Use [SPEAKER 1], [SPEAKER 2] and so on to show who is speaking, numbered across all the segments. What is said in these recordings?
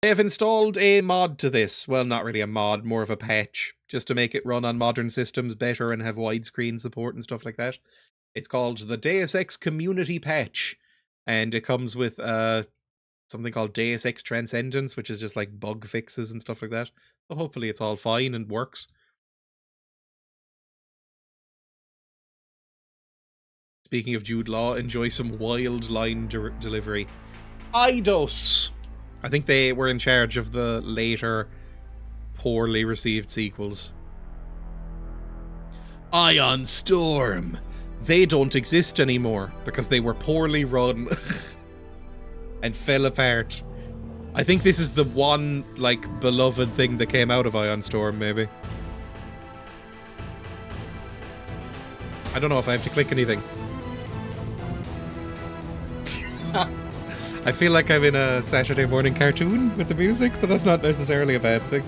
[SPEAKER 1] They have installed a mod to this. Well, not really a mod, more of a patch, just to make it run on modern systems better and have widescreen support and stuff like that. It's called the Deus Ex Community Patch, and it comes with something called Deus Ex Transcendence, which is just like bug fixes and stuff like that. So hopefully it's all fine and works. Speaking of Jude Law, enjoy some wild line delivery. Eidos! I think they were in charge of the later, poorly received sequels. Ion Storm! They don't exist anymore because they were poorly run and fell apart. I think this is the one, like, beloved thing that came out of Ion Storm, maybe. I don't know if I have to click anything. I feel like I'm in a Saturday morning cartoon with the music, but that's not necessarily a bad thing.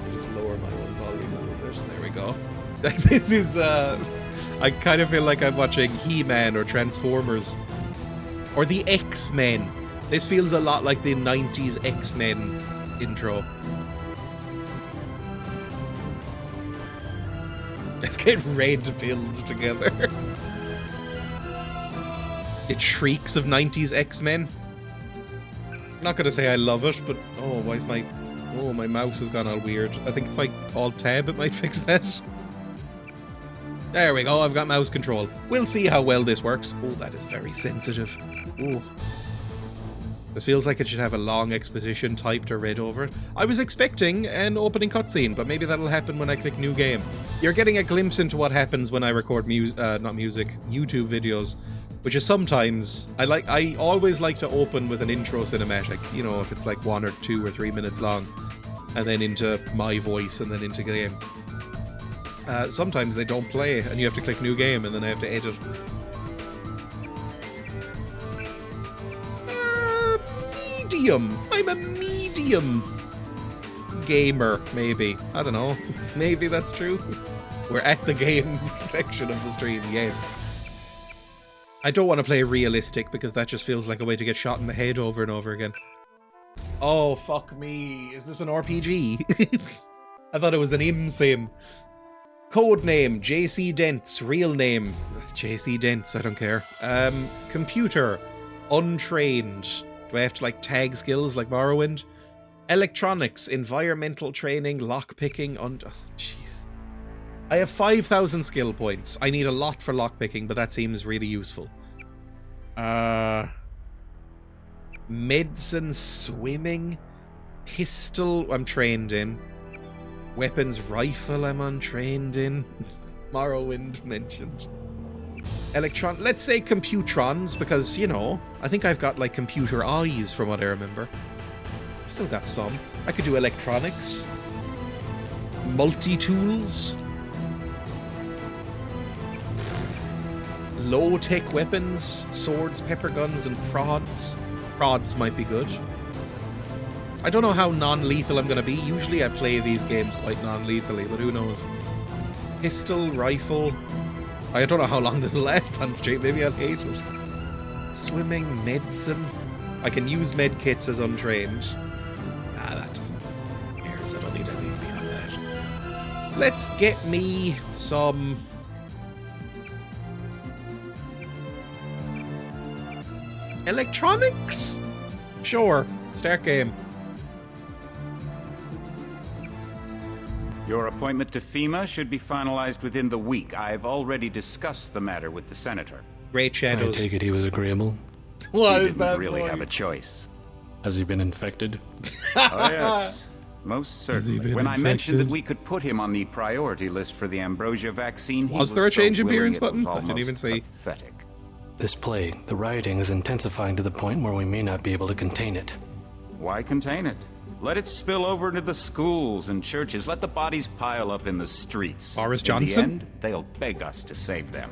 [SPEAKER 1] I'll just lower my own volume a little bit. There we go. This is, I kind of feel like I'm watching He-Man or Transformers. Or the X-Men. This feels a lot like the 90s X-Men intro. Let's get red-pilled together. It shrieks of 90s X-Men. Not gonna say I love it, but oh, why is my mouse has gone all weird. I think if I Alt-Tab it might fix that. There we go, I've got mouse control. We'll see how well this works. Oh, that is very sensitive. Oh. This feels like it should have a long exposition typed or read over it. I was expecting an opening cutscene, but maybe that'll happen when I click new game. You're getting a glimpse into what happens when I record YouTube videos, which is sometimes, I always like to open with an intro cinematic, you know, if it's like 1 or 2 or 3 minutes long, and then into my voice and then into game. Sometimes they don't play, and you have to click new game, and then I have to edit. Medium! I'm a medium gamer, maybe. I don't know. Maybe that's true. We're at the game section of the stream, yes. I don't want to play realistic, because that just feels like a way to get shot in the head over and over again. Oh, fuck me. Is this an RPG? I thought it was an IM-sim. Codename, JC Dents. Real name, JC Dents, I don't care. Computer, untrained. Do I have to, like, tag skills like Morrowind? Electronics, environmental training, lockpicking, oh, jeez. I have 5,000 skill points. I need a lot for lockpicking, but that seems really useful. Medicine, swimming, pistol, I'm trained in. Weapons, rifle, I'm untrained in. Morrowind mentioned. Let's say computrons, because, you know, I think I've got, like, computer eyes from what I remember. Still got some. I could do electronics. Multi-tools. Low-tech weapons, swords, pepper guns, and prods. Prods might be good. I don't know how non-lethal I'm going to be. Usually I play these games quite non-lethally, but who knows. Pistol, rifle. I don't know how long this will last on stream. Maybe I'll hate it. Swimming, medicine. I can use med kits as untrained. Ah, that doesn't... I don't need anything beyond that. Let's get me some... electronics? Sure. Start game.
[SPEAKER 2] Your appointment to FEMA should be finalized within the week. I've already discussed the matter with the senator.
[SPEAKER 1] Great shadows.
[SPEAKER 3] I take it he was agreeable.
[SPEAKER 1] Why
[SPEAKER 2] he
[SPEAKER 1] is that
[SPEAKER 2] didn't really
[SPEAKER 1] boy?
[SPEAKER 2] have a choice.
[SPEAKER 3] Has he been infected?
[SPEAKER 2] Oh yes, most certainly. When I mentioned that
[SPEAKER 3] infected?
[SPEAKER 2] we could put him on the priority list for the ambrosia vaccine, he
[SPEAKER 1] Was there a
[SPEAKER 2] so
[SPEAKER 1] change
[SPEAKER 2] willing
[SPEAKER 1] appearance
[SPEAKER 2] it was
[SPEAKER 1] button? I didn't
[SPEAKER 2] almost
[SPEAKER 1] even see.
[SPEAKER 2] Pathetic.
[SPEAKER 3] This plague, the rioting is intensifying to the point where we may not be able to contain it.
[SPEAKER 2] Why contain it? Let it spill over into the schools and churches. Let the bodies pile up in the streets.
[SPEAKER 1] Boris Johnson?
[SPEAKER 2] In the end, they'll beg us to save them.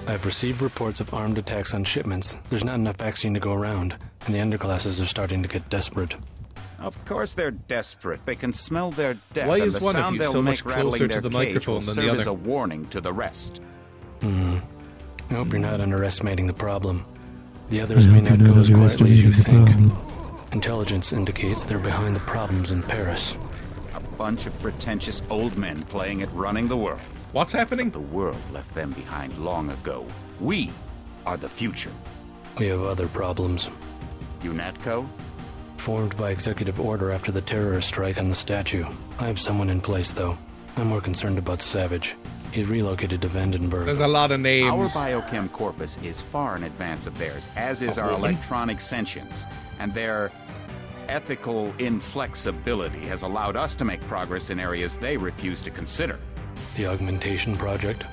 [SPEAKER 3] I've received reports of armed attacks on shipments. There's not enough vaccine to go around, and the underclasses are starting to get desperate.
[SPEAKER 2] Of course they're desperate. They can smell their death.
[SPEAKER 1] Why
[SPEAKER 2] and
[SPEAKER 1] is
[SPEAKER 2] the
[SPEAKER 1] one of
[SPEAKER 2] sound
[SPEAKER 1] you
[SPEAKER 2] they'll
[SPEAKER 1] so
[SPEAKER 2] make
[SPEAKER 1] much
[SPEAKER 2] rattling
[SPEAKER 1] closer
[SPEAKER 2] their
[SPEAKER 1] to the
[SPEAKER 2] cage
[SPEAKER 1] microphone
[SPEAKER 2] will
[SPEAKER 1] than
[SPEAKER 2] serve
[SPEAKER 1] the
[SPEAKER 2] as
[SPEAKER 1] other?
[SPEAKER 2] a warning to the rest.
[SPEAKER 3] I hope you're not underestimating the problem. The others may not go as quickly as you think. Intelligence indicates they're behind the problems in Paris.
[SPEAKER 2] A bunch of pretentious old men playing at running the world.
[SPEAKER 1] What's happening?
[SPEAKER 2] The world left them behind long ago. We are the future.
[SPEAKER 3] We have other problems.
[SPEAKER 2] UNATCO?
[SPEAKER 3] Formed by executive order after the terrorist strike on the statue. I have someone in place, though. I'm more concerned about Savage. He's relocated to Vandenberg.
[SPEAKER 1] There's a lot of names.
[SPEAKER 2] Our biochem corpus is far in advance of theirs, as is our electronic sentience. And their ethical inflexibility has allowed us to make progress in areas they refuse to consider.
[SPEAKER 3] The augmentation project?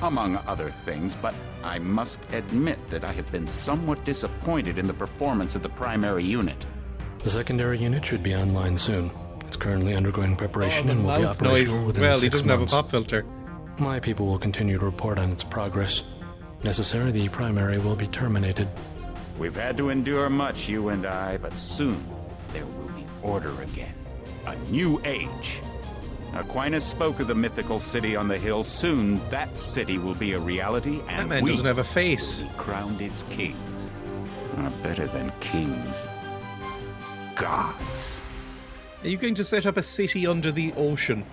[SPEAKER 2] Among other things, but I must admit that I have been somewhat disappointed in the performance of the primary unit.
[SPEAKER 3] The secondary unit should be online soon. It's currently undergoing preparation and will be
[SPEAKER 1] Mouth
[SPEAKER 3] operational
[SPEAKER 1] noise.
[SPEAKER 3] within
[SPEAKER 1] Well,
[SPEAKER 3] 6
[SPEAKER 1] he doesn't
[SPEAKER 3] months.
[SPEAKER 1] have a pop filter.
[SPEAKER 3] My people will continue to report on its progress. Necessary, the primary will be terminated.
[SPEAKER 2] We've had to endure much, you and I, but soon there will be order again. A new age. Aquinas spoke of the mythical city on the hill. Soon that city will be a reality, and
[SPEAKER 1] That man
[SPEAKER 2] we
[SPEAKER 1] doesn't have a face.
[SPEAKER 2] will be crowned its kings. Better than kings. Gods.
[SPEAKER 1] Are you going to set up a city under the ocean?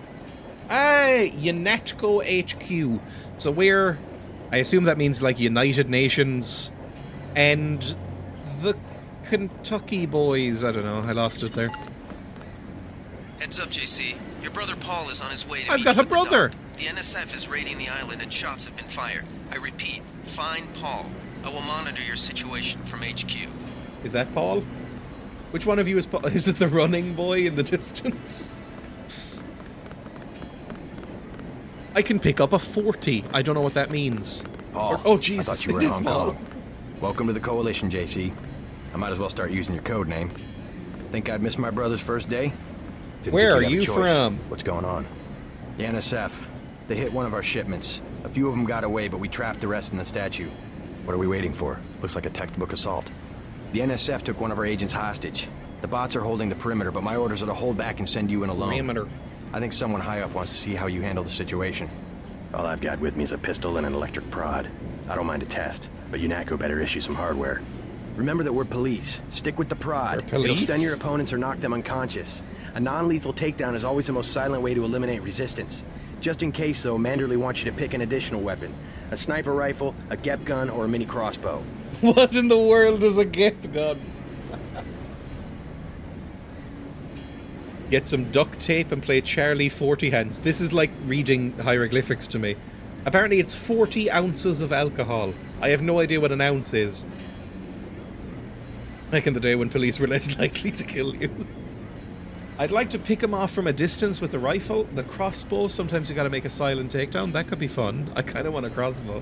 [SPEAKER 1] Ah, UNATCO HQ. So we're... I assume that means like United Nations and the Kentucky boys. I don't know. I lost it there.
[SPEAKER 4] Heads up, JC. Your brother Paul is on his way to
[SPEAKER 1] I've
[SPEAKER 4] meet
[SPEAKER 1] got
[SPEAKER 4] you
[SPEAKER 1] a
[SPEAKER 4] at the
[SPEAKER 1] brother.
[SPEAKER 4] dock. The NSF is raiding the island and shots have been fired. I repeat, find Paul. I will monitor your situation from HQ.
[SPEAKER 1] Is that Paul? Which one of you is Paul? Is it the running boy in the distance? I can pick up a 40. I don't know what that means.
[SPEAKER 5] Paul,
[SPEAKER 1] Oh,
[SPEAKER 5] I
[SPEAKER 1] Jesus,
[SPEAKER 5] thought you were
[SPEAKER 1] it
[SPEAKER 5] in
[SPEAKER 1] is
[SPEAKER 5] Hong
[SPEAKER 1] Paul.
[SPEAKER 5] Kong. Welcome to the Coalition, JC. I might as well start using your code name. Think I'd miss my brother's first day? Didn't
[SPEAKER 1] Where
[SPEAKER 5] think
[SPEAKER 1] are
[SPEAKER 5] you'd
[SPEAKER 1] you
[SPEAKER 5] have a choice.
[SPEAKER 1] from?
[SPEAKER 5] What's going on? The NSF. They hit one of our shipments. A few of them got away, but we trapped the rest in the statue. What are we waiting for? Looks like a textbook assault. The NSF took one of our agents hostage. The bots are holding the perimeter, but my orders are to hold back and send you in alone.
[SPEAKER 1] Perimeter.
[SPEAKER 5] I think someone high up wants to see how you handle the situation. All I've got with me is a pistol and an electric prod. I don't mind a test, but UNATCO better issue some hardware. Remember that we're police. Stick with the prod.
[SPEAKER 1] We're police?
[SPEAKER 5] It'll stun your opponents or knock them unconscious. A non-lethal takedown is always the most silent way to eliminate resistance. Just in case, though, Manderley wants you to pick an additional weapon. A sniper rifle, a GEP gun, or a mini crossbow.
[SPEAKER 1] What in the world is a GEP gun? Get some duct tape and play Charlie 40 Hands. This is like reading hieroglyphics to me. Apparently it's 40 ounces of alcohol. I have no idea what an ounce is. Back in the day when police were less likely to kill you. I'd like to pick him off from a distance with the rifle. The crossbow, sometimes you gotta make a silent takedown. That could be fun. I kinda want a crossbow.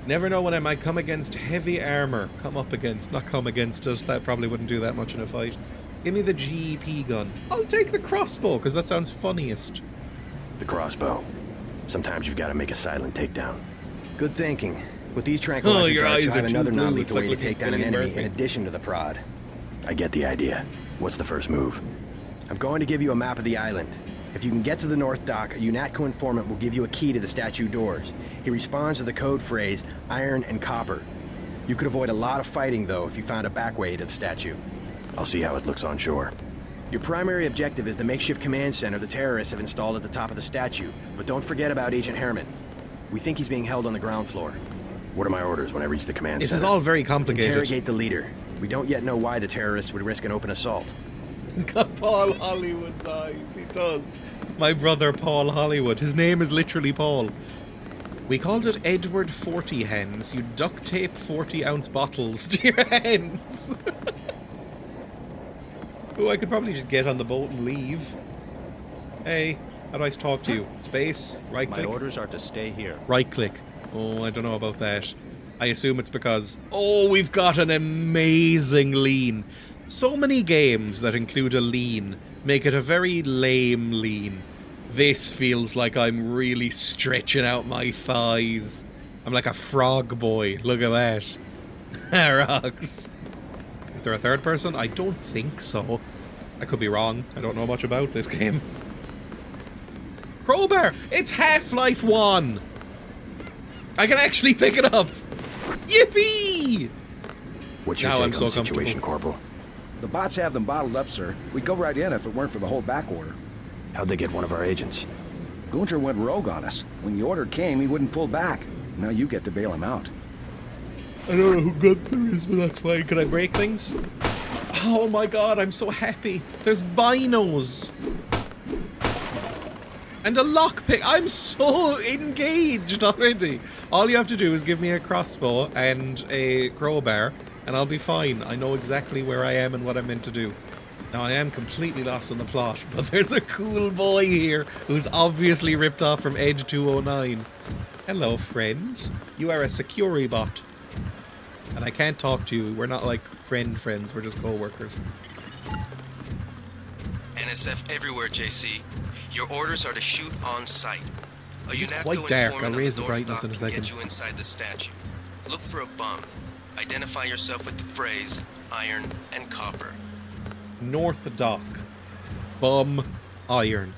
[SPEAKER 1] Never know when I might come against heavy armor. Come up against, not come against it. That probably wouldn't do that much in a fight. Give me the GEP gun. I'll take the crossbow, because that sounds funniest.
[SPEAKER 5] The crossbow. Sometimes you've got to make a silent takedown. Good thinking. With these tranquilizer
[SPEAKER 1] your
[SPEAKER 5] darts,
[SPEAKER 1] eyes
[SPEAKER 5] I
[SPEAKER 1] are
[SPEAKER 5] have
[SPEAKER 1] too
[SPEAKER 5] another
[SPEAKER 1] blue.
[SPEAKER 5] non-lethal
[SPEAKER 1] It's like
[SPEAKER 5] way to
[SPEAKER 1] looking
[SPEAKER 5] take down
[SPEAKER 1] at
[SPEAKER 5] an
[SPEAKER 1] Cillian
[SPEAKER 5] enemy
[SPEAKER 1] Murphy.
[SPEAKER 5] in addition to the prod. I get the idea. What's the first move? I'm going to give you a map of the island. If you can get to the North Dock, a UNATCO informant will give you a key to the statue doors. He responds to the code phrase, iron and copper. You could avoid a lot of fighting, though, if you found a back way to the statue. I'll see how it looks on shore. Your primary objective is the makeshift command center the terrorists have installed at the top of the statue, but don't forget about Agent Herman. We think he's being held on the ground floor. What are my orders when I reach the command
[SPEAKER 1] This
[SPEAKER 5] center?
[SPEAKER 1] is all very complicated.
[SPEAKER 5] Interrogate the leader. We don't yet know why the terrorists would risk an open assault.
[SPEAKER 1] He's got Paul Hollywood's eyes. He does. My brother Paul Hollywood. His name is literally Paul. We called it Edward 40 Hands. You duct tape 40-ounce bottles to your hands. Oh, I could probably just get on the boat and leave. Hey, how do I talk to you? Space? Right click?
[SPEAKER 6] My orders are to stay here.
[SPEAKER 1] Right click. Oh, I don't know about that. I assume it's because... Oh, we've got an amazing lean. So many games that include a lean make it a very lame lean. This feels like I'm really stretching out my thighs. I'm like a frog boy. Look at that. Rocks. Is there a third person? I don't think so. I could be wrong. I don't know much about this game. Crowbar! It's Half-Life 1! I can actually pick it up! Yippee!
[SPEAKER 5] What's your
[SPEAKER 1] Now
[SPEAKER 5] take
[SPEAKER 1] I'm
[SPEAKER 5] on
[SPEAKER 1] so
[SPEAKER 5] the situation,
[SPEAKER 1] comfortable.
[SPEAKER 5] Corporal?
[SPEAKER 6] The bots have them bottled up, sir. We'd go right in if it weren't for the whole back order.
[SPEAKER 5] How'd they get one of our agents?
[SPEAKER 6] Gunter went rogue on us. When the order came, he wouldn't pull back. Now you get to bail him out.
[SPEAKER 1] I don't know who Gunther is, but that's fine. Can I break things? Oh my god, I'm so happy. There's binos. And a lockpick. I'm so engaged already. All you have to do is give me a crossbow and a crowbar, and I'll be fine. I know exactly where I am and what I'm meant to do. Now, I am completely lost on the plot, but there's a cool boy here who's obviously ripped off from Edge 209. Hello, friend. You are a security bot. And I can't talk to you. We're not like friends. We're just co-workers.
[SPEAKER 4] NSF everywhere, JC. Your orders are to shoot on sight. A
[SPEAKER 1] It's
[SPEAKER 4] UNATCO
[SPEAKER 1] quite dark.
[SPEAKER 4] informant
[SPEAKER 1] I'll
[SPEAKER 4] on
[SPEAKER 1] raise
[SPEAKER 4] the
[SPEAKER 1] the
[SPEAKER 4] North
[SPEAKER 1] brightness
[SPEAKER 4] Dock
[SPEAKER 1] in a
[SPEAKER 4] can
[SPEAKER 1] second.
[SPEAKER 4] get you inside the statue. Look for a bum. Identify yourself with the phrase iron and copper.
[SPEAKER 1] North Dock. Bum. Iron.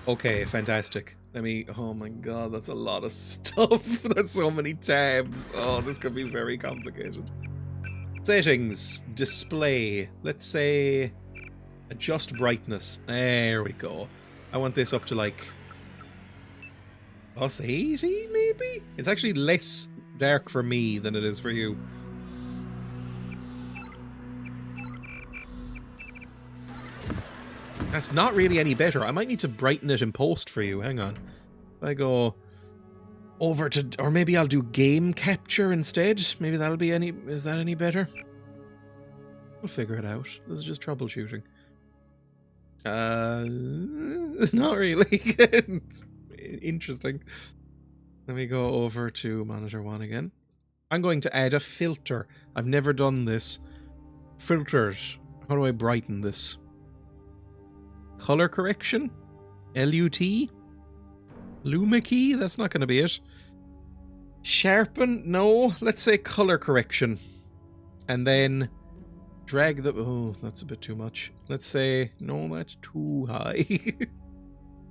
[SPEAKER 1] Okay, fantastic. Let me... Oh my god, that's a lot of stuff. That's so many tabs. Oh, this could be very complicated. Settings. Display. Let's say... Adjust brightness. There we go. I want this up to like... Plus 80, maybe? It's actually less dark for me than it is for you. That's not really any better. I might need to brighten it in post for you. Hang on. If I go over to... Or maybe I'll do game capture instead. Maybe that'll be any... Is that any better? We'll figure it out. This is just troubleshooting. Not really. It's interesting. Let me go over to monitor 1 again. I'm going to add a filter. I've never done this. Filters. How do I brighten this? Color correction? LUT? Luma key? That's not going to be it. Sharpen? No. Let's say color correction. And then drag the... Oh, that's a bit too much. Let's say... No, that's too high.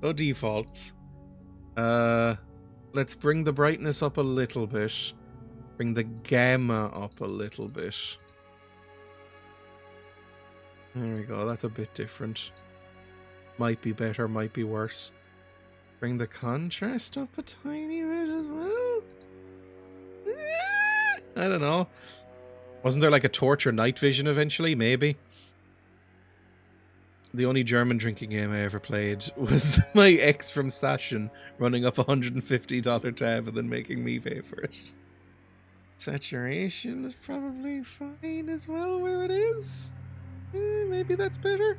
[SPEAKER 1] No defaults. Let's bring the brightness up a little bit. Bring the gamma up a little bit. There we go. That's a bit different. Might be better, might be worse. Bring the contrast up a tiny bit as well. I don't know. Wasn't there like a torture night vision eventually? Maybe. The only German drinking game I ever played was my ex from Sashin running up a $150 tab and then making me pay for it. Saturation is probably fine as well where it is. Maybe that's better.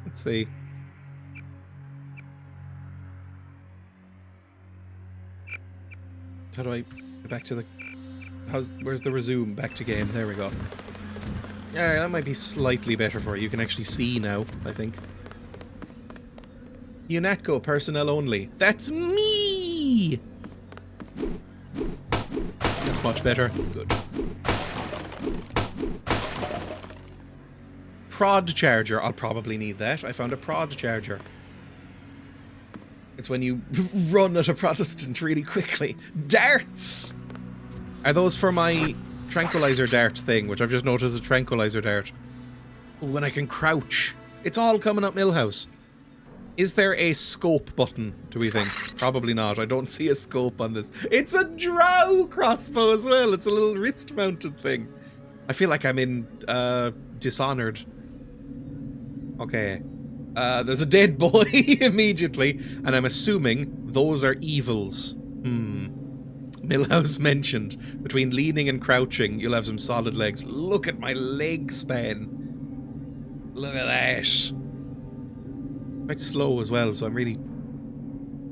[SPEAKER 1] Let's see. How do I go back to the... Where's the resume? Back to game. There we go. Yeah, that might be slightly better for you. You can actually see now, I think. UNATCO personnel only. That's me! That's much better. Good. Prod charger. I'll probably need that. I found a prod charger. It's when you run at a Protestant really quickly. Darts! Are those for my tranquilizer dart thing, which I've just noticed is a tranquilizer dart? Ooh, when I can crouch. It's all coming up Millhouse. Is there a scope button, do we think? Probably not. I don't see a scope on this. It's a drow crossbow as well. It's a little wrist-mounted thing. I feel like I'm in Dishonored. Okay. There's a dead boy immediately, and I'm assuming those are evils. Millhouse mentioned, between leaning and crouching, you'll have some solid legs. Look at my leg span. Look at that. Quite slow as well, so I'm really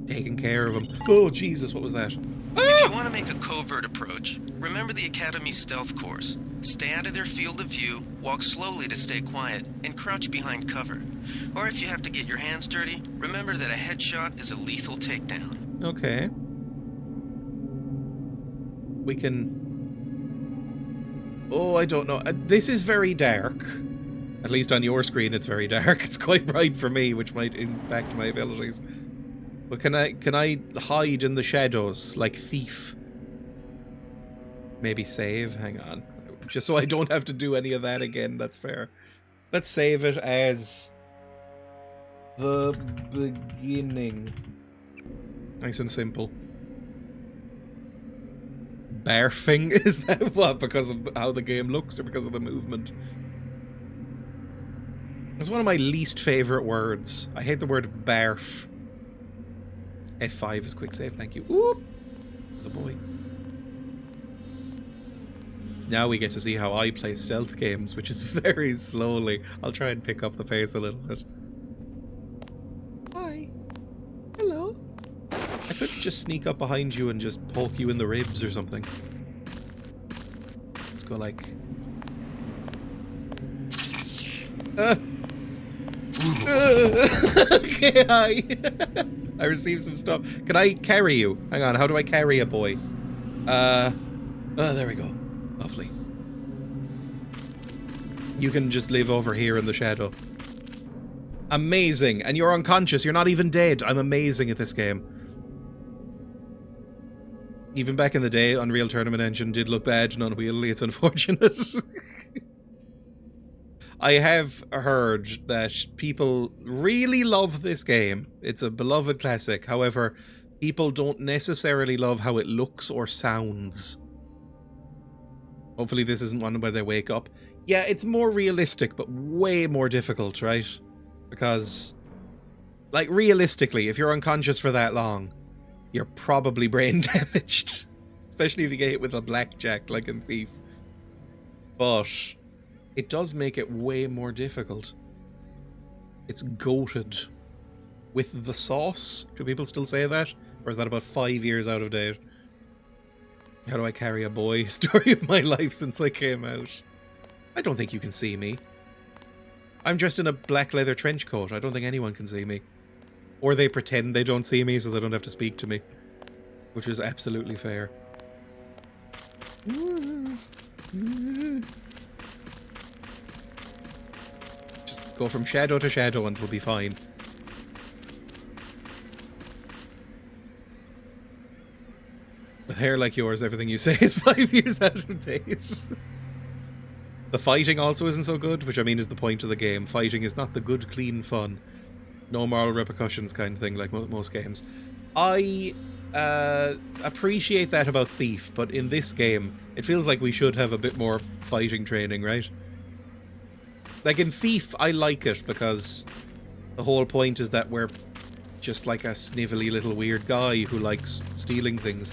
[SPEAKER 1] taking care of him. Oh, Jesus, what was that?
[SPEAKER 4] If you want to make a covert approach, remember the Academy's stealth course. Stay out of their field of view, walk slowly to stay quiet, and crouch behind cover. Or if you have to get your hands dirty, remember that a headshot is a lethal takedown.
[SPEAKER 1] Okay. We can... Oh, I don't know. This is very dark. At least on your screen it's very dark. It's quite bright for me, which might impact my abilities. But can I hide in the shadows like Thief? Maybe save? Hang on. Just so I don't have to do any of that again, that's fair. Let's save it as the beginning. Nice and simple. Barfing, is that what? Because of how the game looks or because of the movement? It's one of my least favourite words. I hate the word barf. F5 is quick save, thank you. Whoop! There's a boy. Now we get to see how I play stealth games, which is very slowly. I'll try and pick up the pace a little bit. Hi. Hello. I could just sneak up behind you and just poke you in the ribs or something. Let's go like... Okay, hi. I received some stuff. Can I carry you? Hang on, how do I carry a boy? Oh, there we go. Lovely. You can just live over here in the shadow. Amazing. And you're unconscious. You're not even dead. I'm amazing at this game. Even back in the day, Unreal Tournament Engine did look bad and unwieldy. It's unfortunate. I have heard that people really love this game. It's a beloved classic. However, people don't necessarily love how it looks or sounds. Hopefully this isn't one where they wake up. Yeah, it's more realistic, but way more difficult, right? Because, like, realistically, if you're unconscious for that long, you're probably brain damaged. Especially if you get hit with a blackjack, like in Thief. But it does make it way more difficult. It's goated. With the sauce? Do people still say that? Or is that about 5 years out of date? How do I carry a boy? Story of my life since I came out. I don't think you can see me. I'm dressed in a black leather trench coat. I don't think anyone can see me. Or they pretend they don't see me so they don't have to speak to me. Which is absolutely fair. Just go from shadow to shadow and it'll be fine. With hair like yours, everything you say is 5 years out of date. The fighting also isn't so good, which I mean is the point of the game. Fighting is not the good, clean fun. No moral repercussions kind of thing like most games. I appreciate that about Thief, but in this game, it feels like we should have a bit more fighting training, right? Like in Thief, I like it because the whole point is that we're just like a snivelly little weird guy who likes stealing things.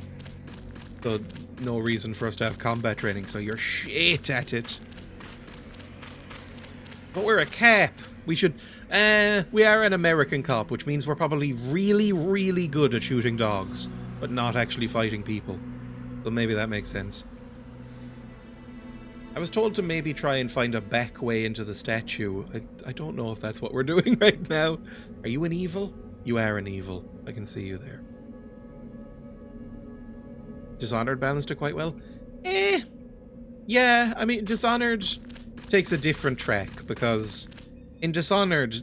[SPEAKER 1] So no reason for us to have combat training, so you're shit at it. But we're a cap. We should... we are an American cop, which means we're probably really, really good at shooting dogs, but not actually fighting people. So maybe that makes sense. I was told to maybe try and find a back way into the statue. I don't know if that's what we're doing right now. Are you an evil? You are an evil. I can see you there. Dishonored balanced it quite well. Yeah, I mean, Dishonored takes a different track, because in Dishonored,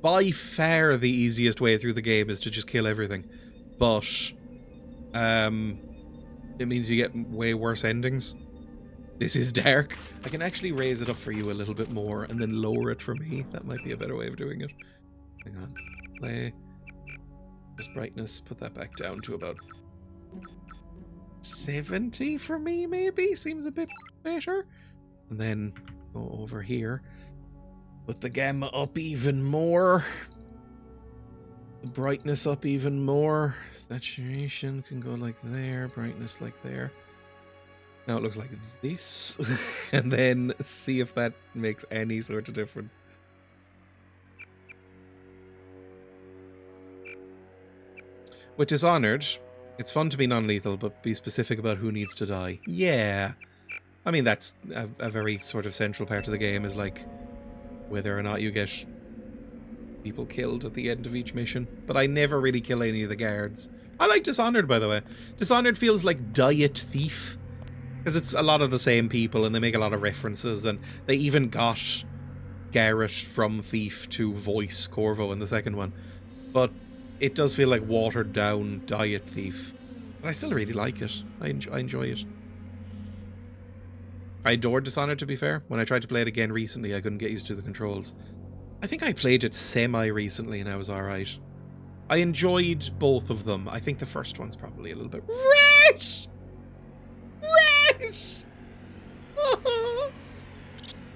[SPEAKER 1] by far the easiest way through the game is to just kill everything. But, it means you get way worse endings. This is dark. I can actually raise it up for you a little bit more and then lower it for me. That might be a better way of doing it. Hang on. Play. Just brightness. Put that back down to about 70 for me, maybe? Seems a bit better. And then go over here. Put the gamma up even more. The brightness up even more. Saturation can go like there. Brightness like there. Now it looks like this. And then see if that makes any sort of difference. With Dishonored, it's fun to be non-lethal, but be specific about who needs to die. Yeah. I mean, that's a very sort of central part of the game, is like whether or not you get people killed at the end of each mission. But I never really kill any of the guards. I like Dishonored, by the way. Dishonored feels like Diet Thief. Because it's a lot of the same people, and they make a lot of references, and they even got Garrett from Thief to voice Corvo in the second one. But it does feel like watered down Diet Thief. But I still really like it. I enjoy it. I adored Dishonored, to be fair. When I tried to play it again recently, I couldn't get used to the controls. I think I played it semi-recently and I was alright. I enjoyed both of them. I think the first one's probably a little bit... Rat! Rat!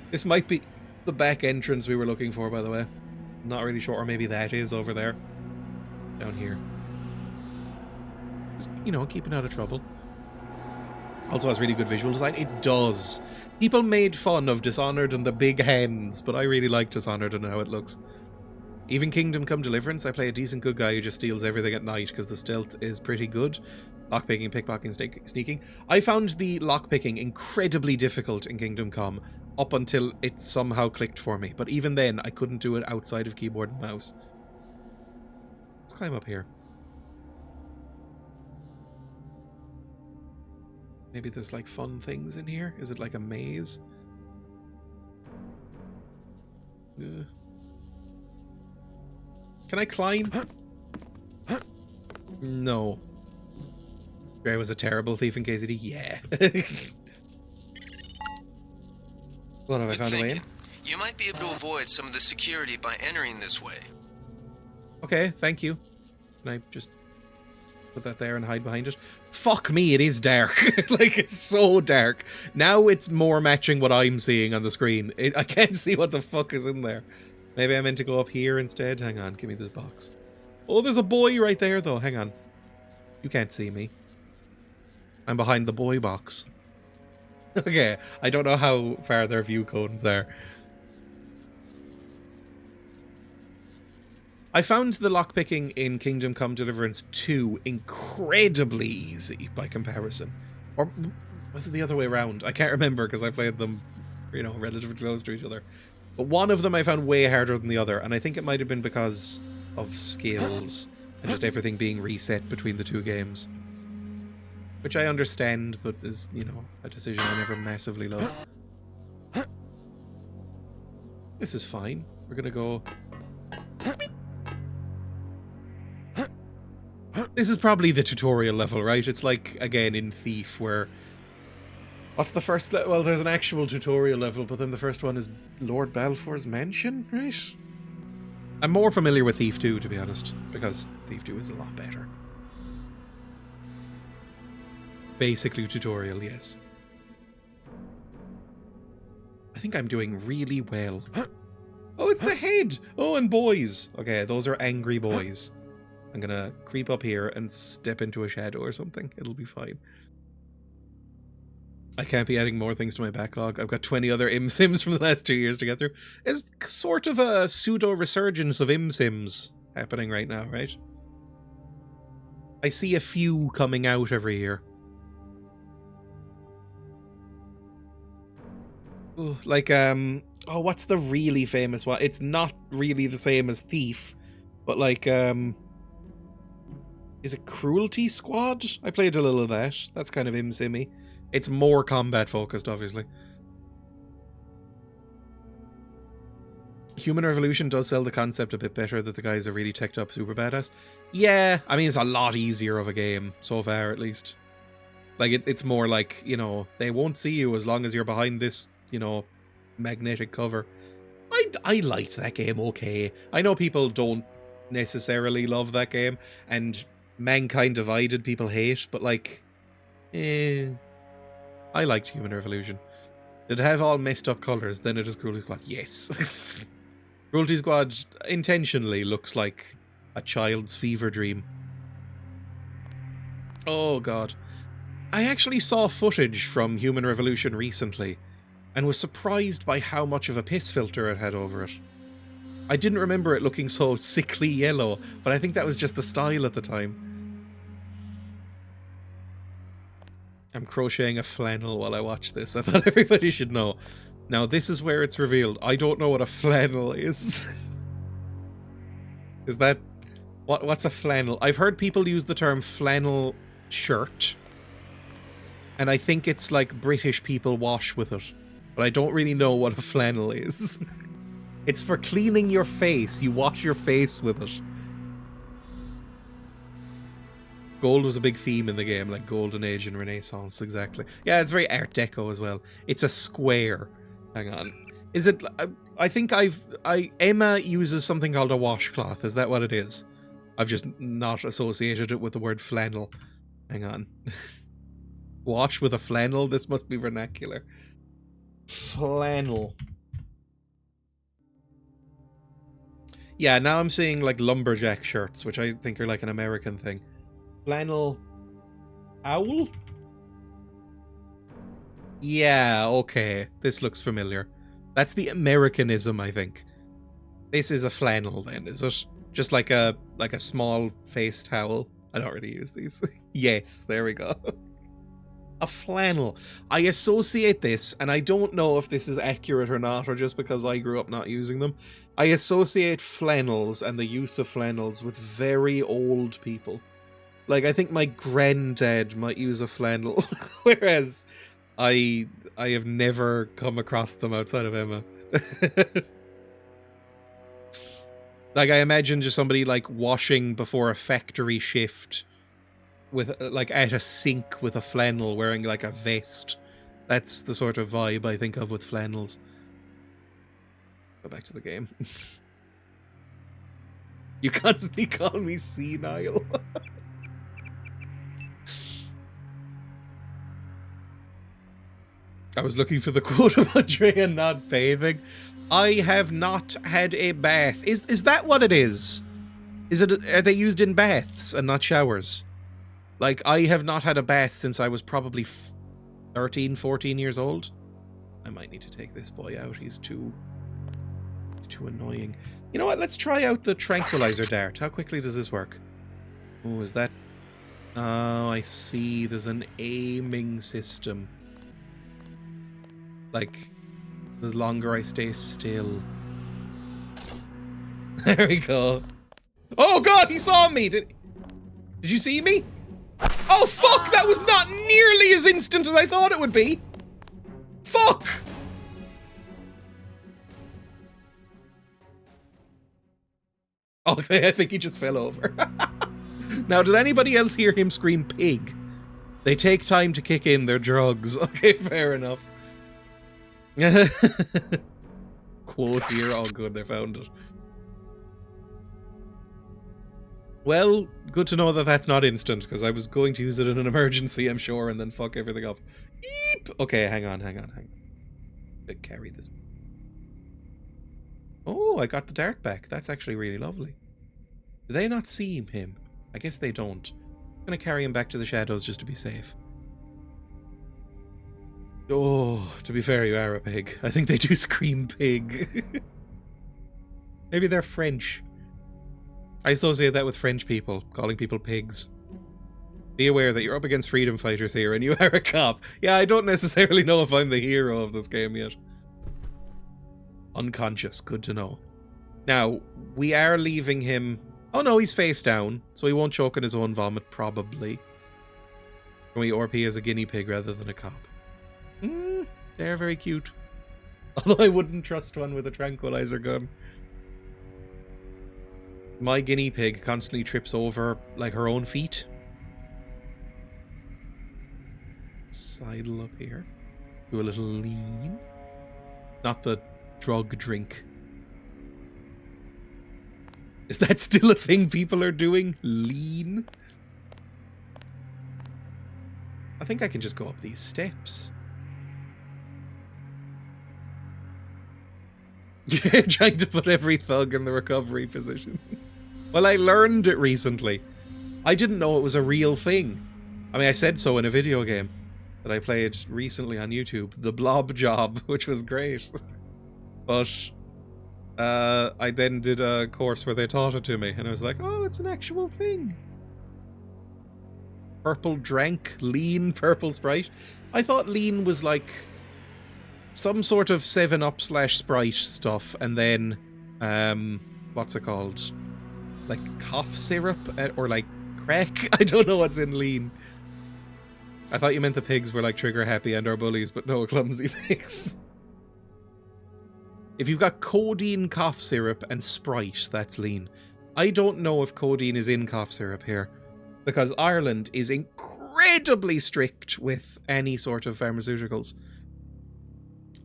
[SPEAKER 1] This might be the back entrance we were looking for, by the way. Not really sure, or maybe that is over there. Down here. Just, you know, keeping out of trouble. Also has really good visual design. It does. People made fun of Dishonored and the big hands, but I really like Dishonored and how it looks. Even Kingdom Come Deliverance, I play a decent good guy who just steals everything at night because the stealth is pretty good. Lockpicking, pickpocketing, sneaking. I found the lockpicking incredibly difficult in Kingdom Come up until it somehow clicked for me. But even then, I couldn't do it outside of keyboard and mouse. Let's climb up here. Maybe there's like fun things in here. Is it like a maze? Can I climb? No. Dreya was a terrible thief in KCD? Yeah. What, have I found a way in?
[SPEAKER 4] You might be able to avoid some of the security by entering this way.
[SPEAKER 1] Okay, thank you. Can I just put that there and hide behind it? Fuck me, it is dark. Like, it's so dark. Now it's more matching what I'm seeing on the screen. I can't see what the fuck is in there. Maybe I meant to go up here instead. Hang on, give me this box. Oh, there's a boy right there, though. Hang on. You can't see me. I'm behind the boy box. Okay, I don't know how far their view cones are. I found the lockpicking in Kingdom Come Deliverance 2 incredibly easy by comparison. Or was it the other way around? I can't remember because I played them, you know, relatively close to each other. But one of them I found way harder than the other, and I think it might have been because of skills and just everything being reset between the two games. Which I understand, but is, you know, a decision I never massively love. This is fine. We're gonna go... This is probably the tutorial level, right? It's like, again, in Thief, where... What's the first level? Well, there's an actual tutorial level, but then the first one is Lord Balfour's mansion, right? I'm more familiar with Thief 2, to be honest, because Thief 2 is a lot better. Basically tutorial, yes. I think I'm doing really well. Oh, it's the head! Oh, and boys! Okay, those are angry boys. I'm gonna creep up here and step into a shadow or something. It'll be fine. I can't be adding more things to my backlog. I've got 20 other Sims from the last 2 years to get through. It's sort of a pseudo-resurgence of Sims happening right now, right? I see a few coming out every year. Ooh, like, oh, what's the really famous one? It's not really the same as Thief, but like, is it Cruelty Squad? I played a little of that. That's kind of Simmy. It's more combat focused, obviously. Human Revolution does sell the concept a bit better that the guys are really teched up super badass. Yeah, I mean, it's a lot easier of a game, so far at least. Like, it's more like, you know, they won't see you as long as you're behind this, you know, magnetic cover. I liked that game okay. I know people don't necessarily love that game, and Mankind Divided people hate, but like, I liked Human Revolution. Did it have all messed up colours? Then it is Cruelty Squad. Yes. Cruelty Squad intentionally looks like a child's fever dream. Oh god. I actually saw footage from Human Revolution recently, and was surprised by how much of a piss filter it had over it. I didn't remember it looking so sickly yellow, but I think that was just the style at the time. I'm crocheting a flannel while I watch this. I thought everybody should know. Now, this is where it's revealed. I don't know what a flannel is. Is that... What's a flannel? I've heard people use the term flannel shirt. And I think it's like British people wash with it. But I don't really know what a flannel is. It's for cleaning your face. You wash your face with it. Gold was a big theme in the game, like Golden Age and Renaissance, exactly. Yeah, it's very Art Deco as well. It's a square. Hang on. Is it... I think Emma uses something called a washcloth. Is that what it is? I've just not associated it with the word flannel. Hang on. Wash with a flannel? This must be vernacular. Flannel. Yeah, now I'm seeing like lumberjack shirts, which I think are like an American thing. Flannel owl? Yeah, okay. This looks familiar. That's the Americanism, I think. This is a flannel then, is it? Just like a small face towel. I don't really use these. Yes, there we go. A flannel. I associate this, and I don't know if this is accurate or not, or just because I grew up not using them. I associate flannels and the use of flannels with very old people. Like, I think my granddad might use a flannel, whereas I have never come across them outside of Emma. Like, I imagine just somebody, like, washing before a factory shift with, like, at a sink with a flannel, wearing, like, a vest. That's the sort of vibe I think of with flannels. Go back to the game. You constantly call me senile. I was looking for the quote about Dreya not bathing. I have not had a bath. Is that what it is? Are they used in baths and not showers? Like, I have not had a bath since I was probably 13, 14 years old. I might need to take this boy out. He's too annoying. You know what? Let's try out the tranquilizer dart. How quickly does this work? Oh, is that... Oh, I see. There's an aiming system. Like, the longer I stay still. There we go. Oh god, he saw me! Did you see me? Oh fuck, that was not nearly as instant as I thought it would be! Fuck! Okay, I think he just fell over. Now, did anybody else hear him scream pig? They take time to kick in their drugs. Okay, fair enough. Quote here. Oh good, they found it. Well, good to know that that's not instant, because I was going to use it in an emergency, I'm sure, and then fuck everything up. Eep! Okay, hang on. Carry this. Oh, I got the dart back. That's actually really lovely. Do they not see him? I guess they don't. I'm gonna carry him back to the shadows just to be safe. Oh, to be fair, you are a pig. I think they do scream pig. Maybe they're French. I associate that with French people, calling people pigs. Be aware that you're up against freedom fighters here and you are a cop. Yeah, I don't necessarily know if I'm the hero of this game yet. Unconscious, good to know. Now, we are leaving him... Oh no, he's face down, so he won't choke on his own vomit, probably. Can we RP as a guinea pig rather than a cop? They're very cute. Although I wouldn't trust one with a tranquilizer gun. My guinea pig constantly trips over, like, her own feet. Sidle up here. Do a little lean. Not the drug drink. Is that still a thing people are doing? Lean? I think I can just go up these steps. You're trying to put every thug in the recovery position. Well, I learned it recently. I didn't know it was a real thing. I mean, I said so in a video game that I played recently on YouTube, The Blob Job, which was great. But I then did a course where they taught it to me, and I was like, oh, it's an actual thing. Purple drank, lean purple Sprite. I thought lean was like some sort of 7-Up / Sprite stuff, and then, what's it called? Like cough syrup, or like crack? I don't know what's in lean. I thought you meant the pigs were like trigger happy and our bullies, but no, clumsy pigs. If you've got codeine cough syrup and Sprite, that's lean. I don't know if codeine is in cough syrup here, because Ireland is incredibly strict with any sort of pharmaceuticals.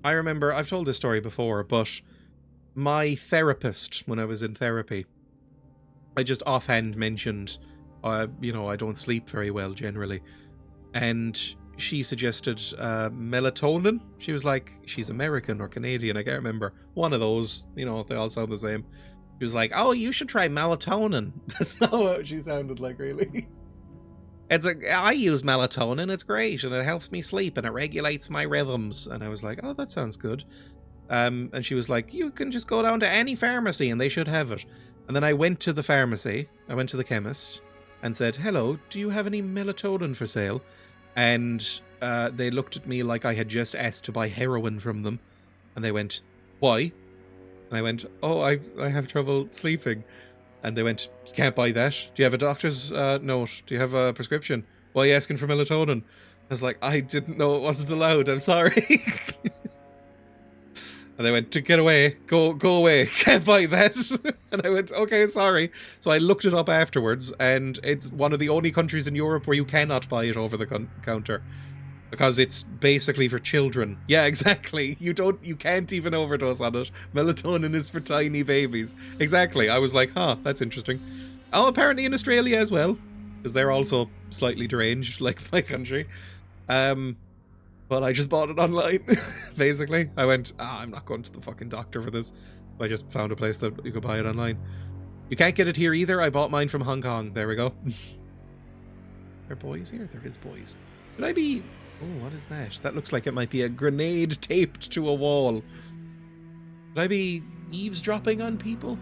[SPEAKER 1] I remember, I've told this story before, but my therapist, when I was in therapy, I just offhand mentioned, I don't sleep very well generally. And she suggested melatonin. She was like, she's American or Canadian, I can't remember. One of those, they all sound the same. She was like, oh, you should try melatonin. That's not what she sounded like, really. I use melatonin, it's great, and it helps me sleep, and it regulates my rhythms. And I was like, oh, that sounds good. And she was like, you can just go down to any pharmacy, and they should have it. And then I went to the pharmacy, I went to the chemist, and said, hello, do you have any melatonin for sale? And they looked at me like I had just asked to buy heroin from them. And they went, why? And I went, oh, I have trouble sleeping. And they went, you can't buy that. Do you have a doctor's note? Do you have a prescription? Why are you asking for melatonin? I was like, I didn't know it wasn't allowed. I'm sorry. And they went, to get away. Go away. Can't buy that. And I went, okay, sorry. So I looked it up afterwards, and it's one of the only countries in Europe where you cannot buy it over the counter. Because it's basically for children. Yeah, exactly. You can't even overdose on it. Melatonin is for tiny babies. Exactly. I was like, huh, that's interesting. Oh, apparently in Australia as well. Because they're also slightly deranged, like my country. But I just bought it online, basically. I went, I'm not going to the fucking doctor for this. I just found a place that you could buy it online. You can't get it here either. I bought mine from Hong Kong. There we go. There are boys here? There is boys. Could I be... Oh, what is that? That looks like it might be a grenade taped to a wall. Could I be eavesdropping on people?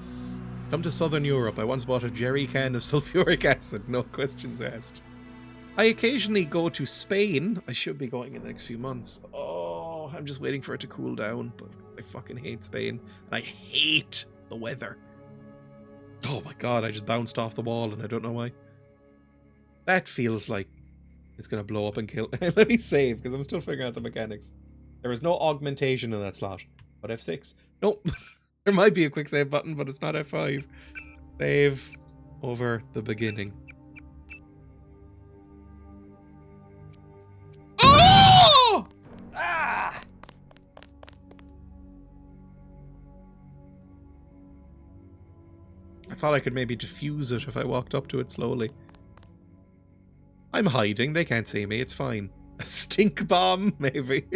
[SPEAKER 1] Come to Southern Europe. I once bought a jerry can of sulfuric acid. No questions asked. I occasionally go to Spain. I should be going in the next few months. Oh, I'm just waiting for it to cool down. But I fucking hate Spain. And I hate the weather. Oh my god, I just bounced off the wall and I don't know why. That feels like it's going to blow up and kill. Let me save, because I'm still figuring out the mechanics. There is no augmentation in that slot. But F6. Nope. There might be a quick save button, but it's not F5. Save over the beginning. Oh! Ah! I thought I could maybe defuse it if I walked up to it slowly. I'm hiding, they can't see me, it's fine. A stink bomb, maybe.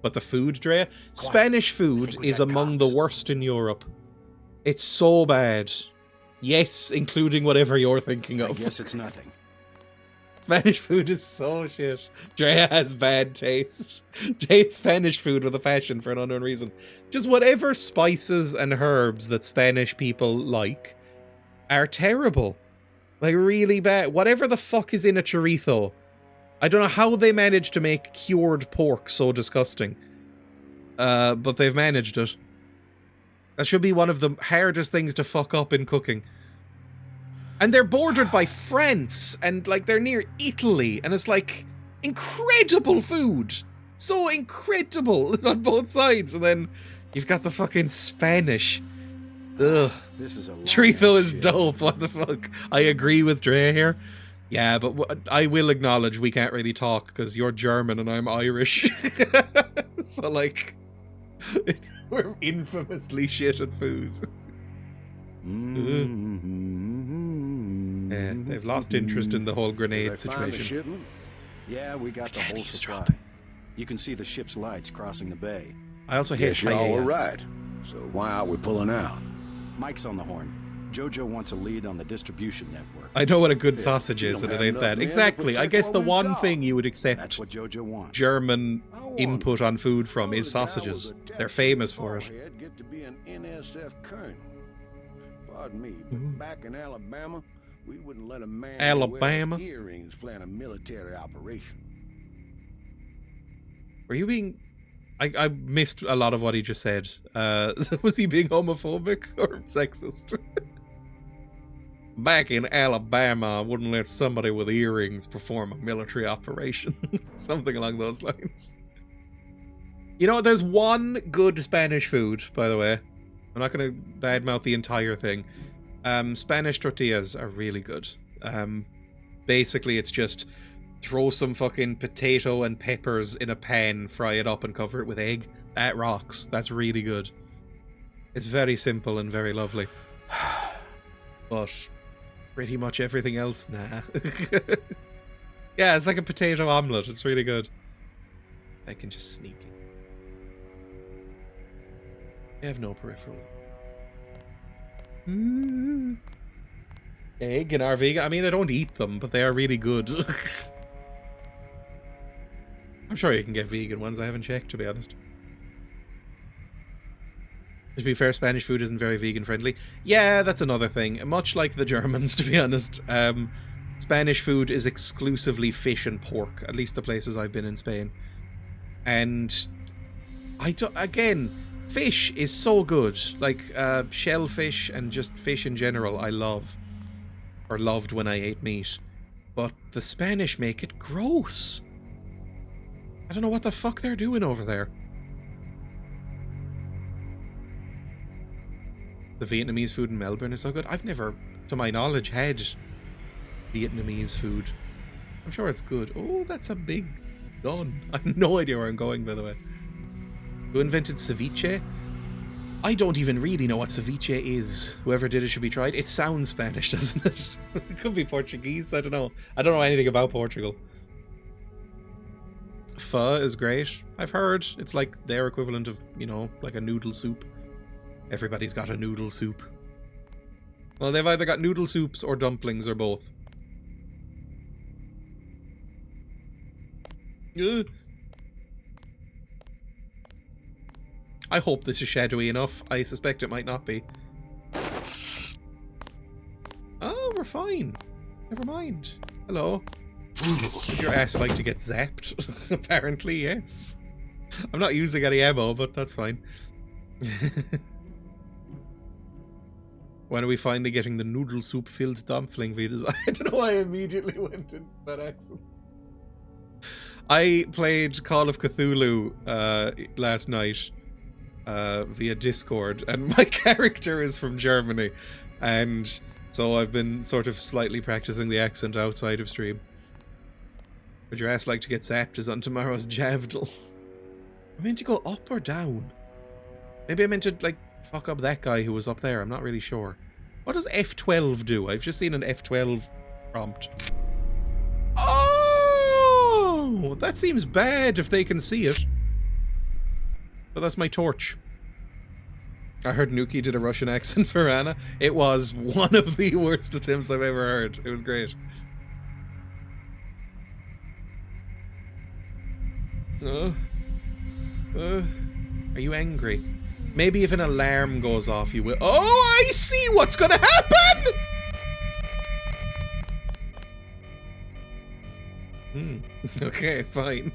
[SPEAKER 1] But the food, Dreya? Spanish food is among the worst in Europe. It's so bad. Yes, including whatever you're thinking of.
[SPEAKER 6] I guess it's nothing.
[SPEAKER 1] Spanish food is so shit. Dreya has bad taste. Hates Spanish food with a passion for an unknown reason. Just whatever spices and herbs that Spanish people like are terrible. Like, really bad. Whatever the fuck is in a chorizo. I don't know how they managed to make cured pork so disgusting. But they've managed it. That should be one of the hardest things to fuck up in cooking. And they're bordered by France, and, like, they're near Italy, and it's, like, incredible food. So incredible on both sides. And then you've got the fucking Spanish. Ugh.
[SPEAKER 6] This is a
[SPEAKER 1] chorizo is dope. What the fuck? I agree with Dreya here. Yeah, but I will acknowledge we can't really talk because you're German and I'm Irish. So, like, we're infamously shit at food. Yeah, they've lost interest in the whole grenade situation.
[SPEAKER 6] Yeah, we got the whole supply. You can see the ship's lights crossing the bay.
[SPEAKER 1] I also hate
[SPEAKER 6] y'all were right. So why aren't we pulling out? Mike's on the horn. Jojo wants a lead on the distribution network.
[SPEAKER 1] I know what a good sausage is, and it ain't that. Exactly. I guess the one thing you would accept
[SPEAKER 6] That's what Jojo wants.
[SPEAKER 1] German input on food from is sausages. They're famous for it.
[SPEAKER 6] Get to be an NSF colonel. Pardon me, but back in Alabama, we wouldn't let a man
[SPEAKER 1] Alabama
[SPEAKER 6] wear earrings plan a military operation.
[SPEAKER 1] Were you being... I missed a lot of what he just said. Was he being homophobic or sexist? Back in Alabama, I wouldn't let somebody with earrings perform a military operation. Something along those lines. You know, there's one good Spanish food, by the way. I'm not going to badmouth the entire thing. Spanish tortillas are really good. basically it's just throw some fucking potato and peppers in a pan, fry it up and cover it with egg. That rocks. That's really good. It's very simple and very lovely. But pretty much everything else, nah. Yeah, it's like a potato omelette. It's really good. I can just sneak in. I have no peripheral. Egg and our vegan. I mean, I don't eat them, but they are really good. I'm sure you can get vegan ones. I haven't checked, to be honest. To be fair, Spanish food isn't very vegan friendly. Yeah, that's another thing. Much like the Germans, to be honest. Spanish food is exclusively fish and pork, at least the places I've been in Spain. And again, fish is so good. Like shellfish and just fish in general, I love. Or loved when I ate meat. But the Spanish make it gross. I don't know what the fuck they're doing over there. The Vietnamese food in Melbourne is so good. I've never, to my knowledge, had Vietnamese food. I'm sure it's good. Oh, that's a big gun. I have no idea where I'm going, by the way. Who invented ceviche? I don't even really know what ceviche is. Whoever did it should be tried. It sounds Spanish, doesn't it? It could be Portuguese. I don't know. I don't know anything about Portugal. Pho is great. I've heard it's like their equivalent of, you know, like a noodle soup. Everybody's got a noodle soup. Well, they've either got noodle soups or dumplings or both. Ugh. I hope this is shadowy enough. I suspect it might not be. Oh, we're fine. Never mind. Hello. Would your ass like to get zapped? Apparently, yes. I'm not using any ammo, but that's fine. When are we finally getting the noodle soup filled dumpling videos? I don't know why I immediately went into that accent. I played Call of Cthulhu last night via Discord, and my character is from Germany, and so I've been sort of slightly practicing the accent outside of stream. Would your ass like to get zapped is on tomorrow's Javdal. I meant to go up or down? Maybe I meant to, like, fuck up that guy who was up there. I'm not really sure. What does F12 do? I've just seen an F12 prompt. Oh! That seems bad if they can see it. But that's my torch. I heard Nuki did a Russian accent for Anna. It was one of the worst attempts I've ever heard. It was great. Are you angry? Maybe if an alarm goes off, you will. Oh, I see what's gonna happen! Okay, fine.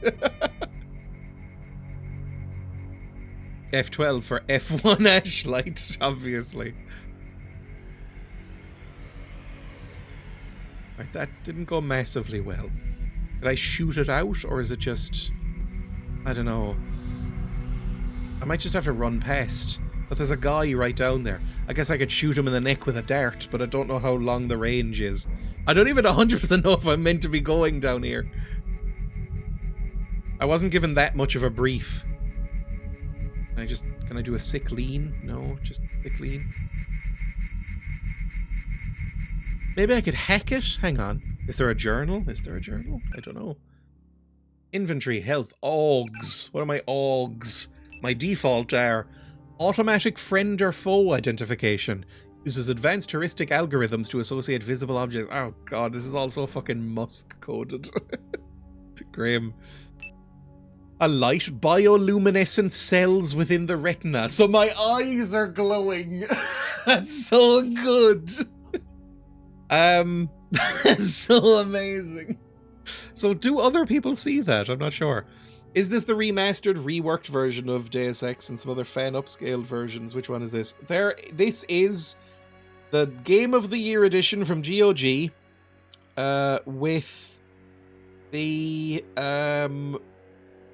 [SPEAKER 1] F12 for F1 Ashlight, obviously. Right, that didn't go massively well. Did I shoot it out, or is it just... I don't know. I might just have to run past. But there's a guy right down there. I guess I could shoot him in the neck with a dart, but I don't know how long the range is. I don't even 100% know if I'm meant to be going down here. I wasn't given that much of a brief. Can I do a sick lean? No, just sick lean. Maybe I could hack it? Hang on. Is there a journal? Is there a journal? I don't know. Inventory, health, AUGs. What are my AUGs? My default are automatic friend or foe identification. Uses advanced heuristic algorithms to associate visible objects. Oh god, this is all so fucking Musk coded. Grim. A light bioluminescent cells within the retina, so my eyes are glowing. That's so good. That's so amazing. So do other people see that? I'm not sure. Is this the remastered, reworked version of Deus Ex and some other fan upscaled versions? Which one is this? This is the Game of the Year edition from GOG, with the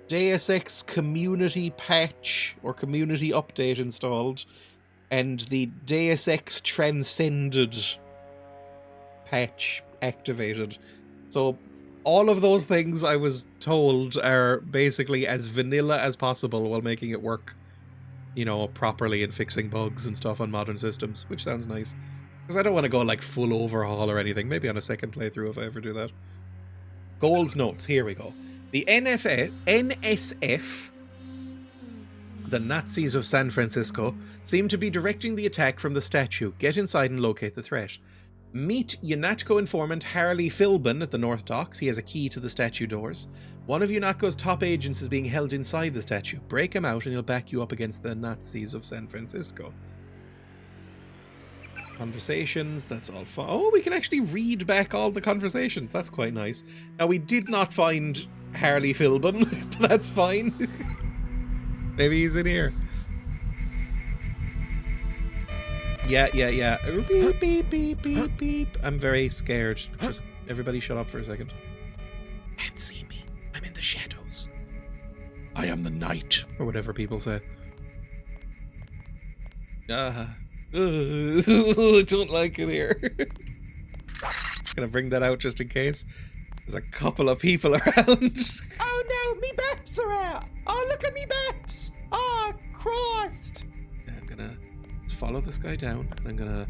[SPEAKER 1] Deus Ex community patch or community update installed, and the Deus Ex Transcended patch activated. So all of those things I was told are basically as vanilla as possible while making it work, you know, properly and fixing bugs and stuff on modern systems, which sounds nice. Because I don't want to go like full overhaul or anything. Maybe on a second playthrough if I ever do that. Goals notes, here we go. The NSF, the Nazis of San Francisco, seem to be directing the attack from the statue. Get inside and locate the threat. Meet UNATCO informant Harley Philbin at the North Docks. He has a key to the statue doors. One of UNATCO's top agents is being held inside the statue. Break him out and he'll back you up against the Nazis of San Francisco. Conversations, that's all fine. Oh, we can actually read back all the conversations. That's quite nice. Now, we did not find Harley Philbin, but that's fine. Maybe he's in here. Yeah. Beep, beep, beep, beep, beep. I'm very scared. Just everybody shut up for a second. Can't see me. I'm in the shadows. I am the night. Or whatever people say. I don't like it here. Just gonna bring that out just in case. There's a couple of people around.
[SPEAKER 7] Oh no, me baps are out. Oh, look at me baps. Oh, Christ.
[SPEAKER 1] I'm gonna follow this guy down, and I'm gonna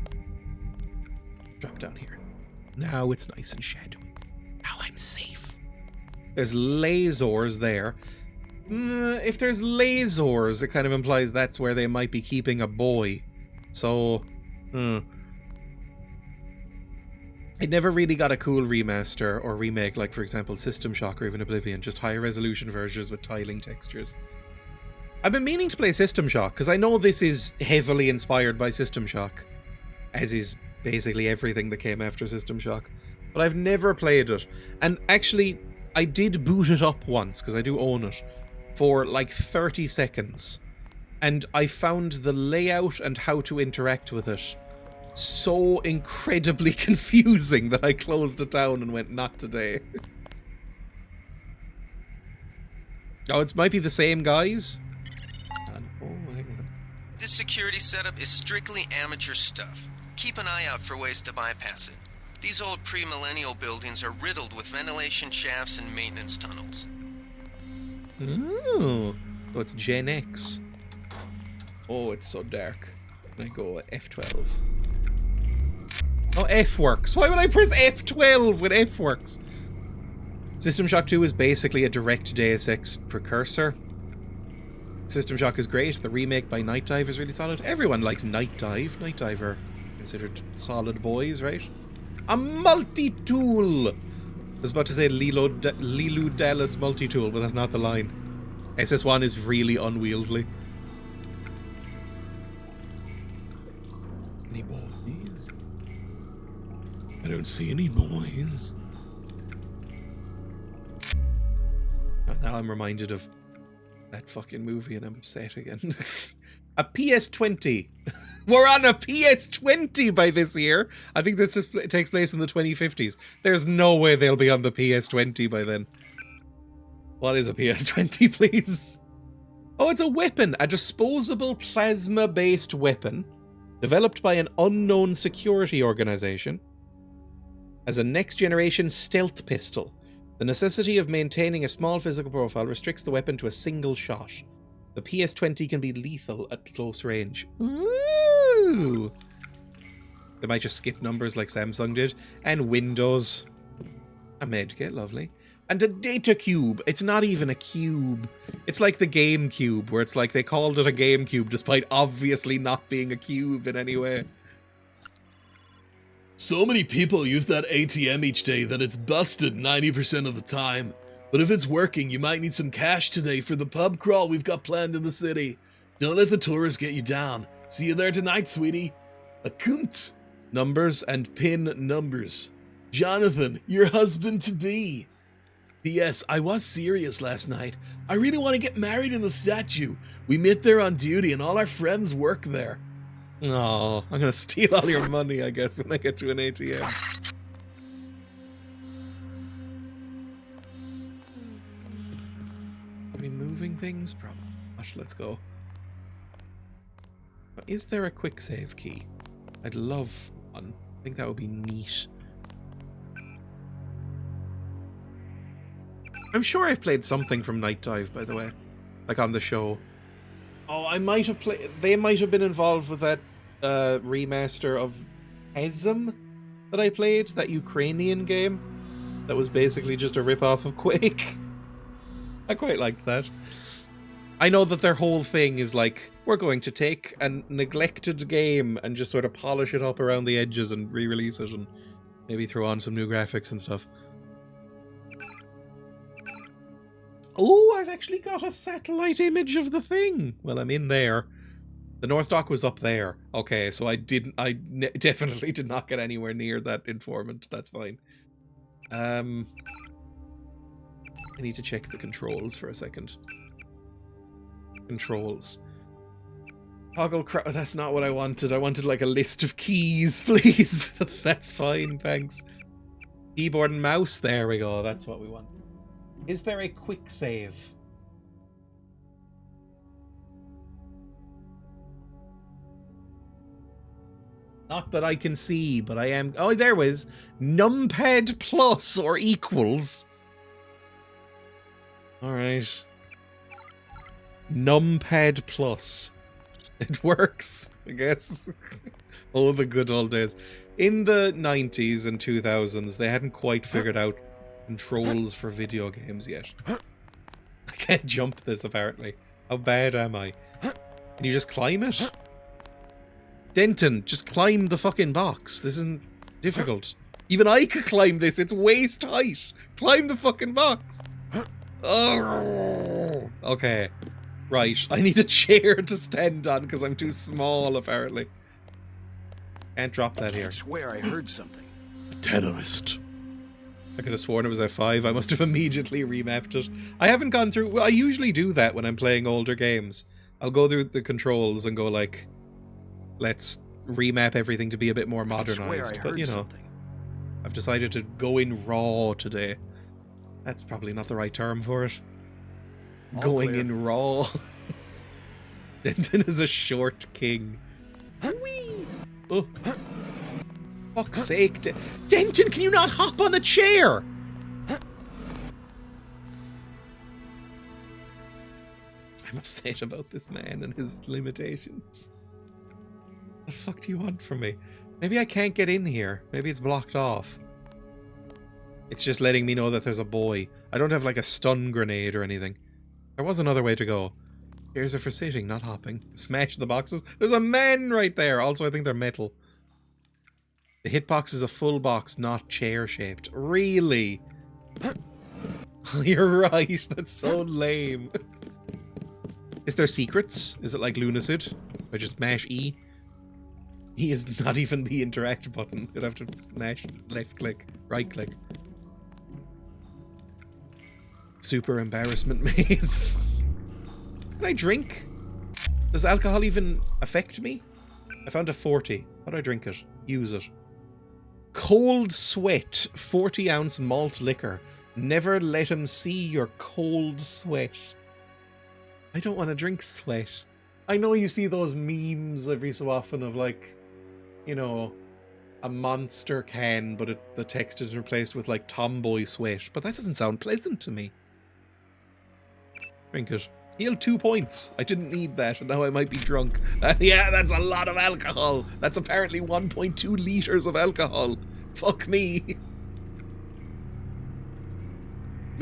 [SPEAKER 1] drop down here. Now it's nice and shadowy. Now I'm safe. There's lasers there. If there's lasers, it kind of implies that's where they might be keeping a boy. So, it never really got a cool remaster or remake, like for example System Shock or even Oblivion, just higher resolution versions with tiling textures. I've been meaning to play System Shock, because I know this is heavily inspired by System Shock, as is basically everything that came after System Shock, but I've never played it. And actually, I did boot it up once, because I do own it, for like 30 seconds. And I found the layout and how to interact with it so incredibly confusing that I closed it down and went, not today. Oh, it might be the same guys. Oh, hang on.
[SPEAKER 4] This security setup is strictly amateur stuff. Keep an eye out for ways to bypass it. These old pre-millennial buildings are riddled with ventilation shafts and maintenance tunnels.
[SPEAKER 1] Oh, so it's Gen X. Oh, it's so dark. Can I go F12? Oh, F works. Why would I press F12 when F works? System Shock 2 is basically a direct Deus Ex precursor. System Shock is great. The remake by Night Dive is really solid. Everyone likes Night Dive. Night Dive are considered solid boys, right? A multi-tool! I was about to say Lilu Dallas multi-tool, but that's not the line. SS1 is really unwieldy. Any boys? I don't see any boys. Now I'm reminded of that fucking movie and I'm upset again. A PS20. We're on a PS20 by this year. I think takes place in the 2050s. There's no way they'll be on the PS20 by then. What is a PS20, please? Oh, it's a weapon. A disposable plasma-based weapon developed by an unknown security organization as a next-generation stealth pistol. The necessity of maintaining a small physical profile restricts the weapon to a single shot. The PS20 can be lethal at close range. Ooh! They might just skip numbers like Samsung did. And Windows. A medkit, lovely. And a data cube. It's not even a cube. It's like the GameCube, where it's like they called it a GameCube despite obviously not being a cube in any way.
[SPEAKER 8] So many people use that ATM each day that it's busted 90% of the time. But if it's working, you might need some cash today for the pub crawl we've got planned in the city. Don't let the tourists get you down. See you there tonight, sweetie. A cunt. Numbers and pin numbers. Jonathan, your husband-to-be. P.S. I was serious last night. I really want to get married in the statue. We met there on duty and all our friends work there.
[SPEAKER 1] Oh, I'm gonna steal all your money, I guess, when I get to an ATM. Are we moving things? Probably. Gosh, let's go. Is there a quick save key? I'd love one. I think that would be neat. I'm sure I've played something from Night Dive, by the way. Like on the show. Oh, I might have played... They might have been involved with that remaster of Ezm that I played. That Ukrainian game. That was basically just a rip-off of Quake. I quite liked that. I know that their whole thing is like, we're going to take a neglected game and just sort of polish it up around the edges and re-release it and maybe throw on some new graphics and stuff. Oh, I've actually got a satellite image of the thing. Well, I'm in there. The North Dock was up there. Okay, so I definitely did not get anywhere near that informant. That's fine. I need to check the controls for a second. Controls. Toggle that's not what I wanted. I wanted like a list of keys, please. That's fine, thanks. Keyboard and mouse. There we go. That's what we want. Is there a quick save? Not that I can see, but I am... Oh, there was numpad plus or equals. Alright. Numpad plus. It works, I guess. Oh, the good old days. In the 90s and 2000s, they hadn't quite figured out controls for video games yet. I can't jump this, apparently. How bad am I? Can you just climb it? Denton, just climb the fucking box. This isn't difficult. Even I could climb this. It's waist height. Climb the fucking box. Oh. Okay. Right. I need a chair to stand on because I'm too small, apparently. Can't drop that here.
[SPEAKER 6] I swear I heard something.
[SPEAKER 8] A terrorist.
[SPEAKER 1] I could have sworn it was F5. I must have immediately remapped it. I haven't gone through... Well, I usually do that when I'm playing older games. I'll go through the controls and go like, let's remap everything to be a bit more modernized. But, you know, I've decided to go in raw today. That's probably not the right term for it. Going in raw. Denton is a short king. Whee! Oh. Fuck's sake. Denton, can you not hop on a chair? I'm upset about this man and his limitations. What the fuck do you want from me? Maybe I can't get in here. Maybe it's blocked off. It's just letting me know that there's a boy. I don't have like a stun grenade or anything. There was another way to go. Chairs are for sitting, not hopping. Smash the boxes. There's a man right there. Also, I think they're metal. The hitbox is a full box, not chair-shaped. Really? You're right. That's so lame. Is there secrets? Is it like Lunacid? I just mash E? E is not even the interact button. You'd have to smash left click, right click. Super embarrassment maze. Can I drink? Does alcohol even affect me? I found a 40. How do I drink it? Use it. Cold sweat. 40-ounce malt liquor. Never let him see your cold sweat. I don't want to drink sweat. I know you see those memes every so often of like, you know, a monster can, but it's the text is replaced with like tomboy sweat. But that doesn't sound pleasant to me. Drink it. Healed 2 points. I didn't need that, and now I might be drunk. Yeah, that's a lot of alcohol. That's apparently 1.2 liters of alcohol. Fuck me.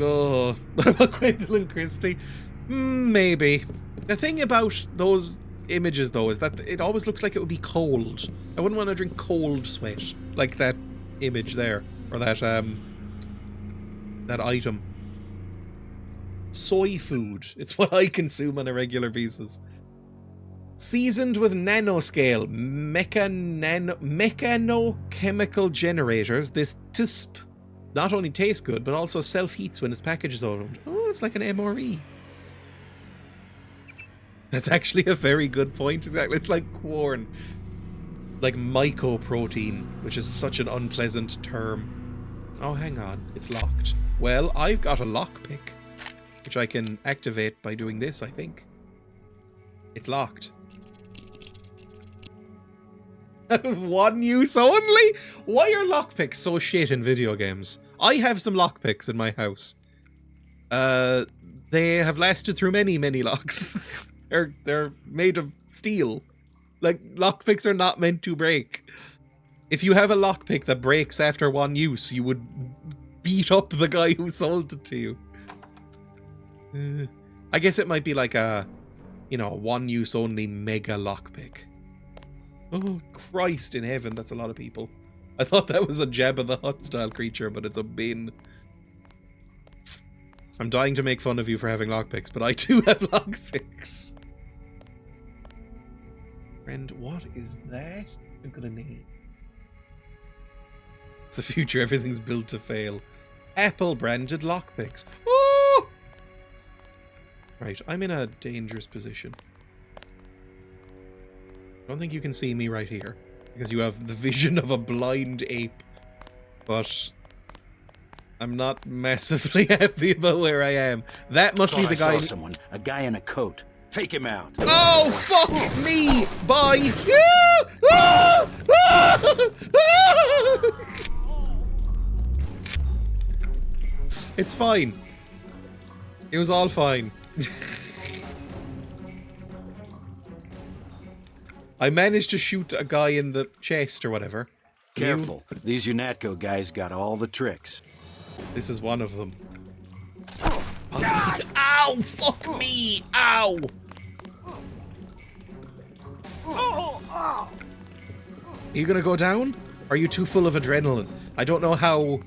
[SPEAKER 1] Oh, what about Gwendolyn Christie? Maybe. The thing about those images, though, is that it always looks like it would be cold. I wouldn't want to drink cold sweat, like that image there, or that item. Soy food. It's what I consume on a regular basis. Seasoned with nanoscale mechanochemical generators, this TISP not only tastes good, but also self-heats when its package is opened. Oh, it's like an MRE. That's actually a very good point. Exactly. It's like corn. Like mycoprotein, which is such an unpleasant term. Oh, hang on. It's locked. Well, I've got a lockpick, which I can activate by doing this, I think. It's locked. One use only? Why are lockpicks so shit in video games? I have some lockpicks in my house. They have lasted through many, many locks. they're made of steel. Like, lockpicks are not meant to break. If you have a lockpick that breaks after one use, you would beat up the guy who sold it to you. I guess it might be like a, you know, one-use only mega lockpick. Oh, Christ in heaven, that's a lot of people. I thought that was a Jabba the Hutt style creature, but it's a bin. I'm dying to make fun of you for having lockpicks, but I do have lockpicks. Friend, what is that? I'm gonna need. It's the future, everything's built to fail. Apple branded lockpicks. Oh! Right, I'm in a dangerous position. I don't think you can see me right here, because you have the vision of a blind ape. But I'm not massively happy about where I am. That must be the guy.
[SPEAKER 6] I saw someone, a guy in a coat. Take him out.
[SPEAKER 1] Oh, fuck me! Bye! Ah! Ah! Ah! It's fine. It was all fine. I managed to shoot a guy in the chest or whatever.
[SPEAKER 6] Careful. These UNATCO guys got all the tricks.
[SPEAKER 1] This is one of them. Oh, ow! Fuck me! Ow! Are you gonna go down? Are you too full of adrenaline? I don't know how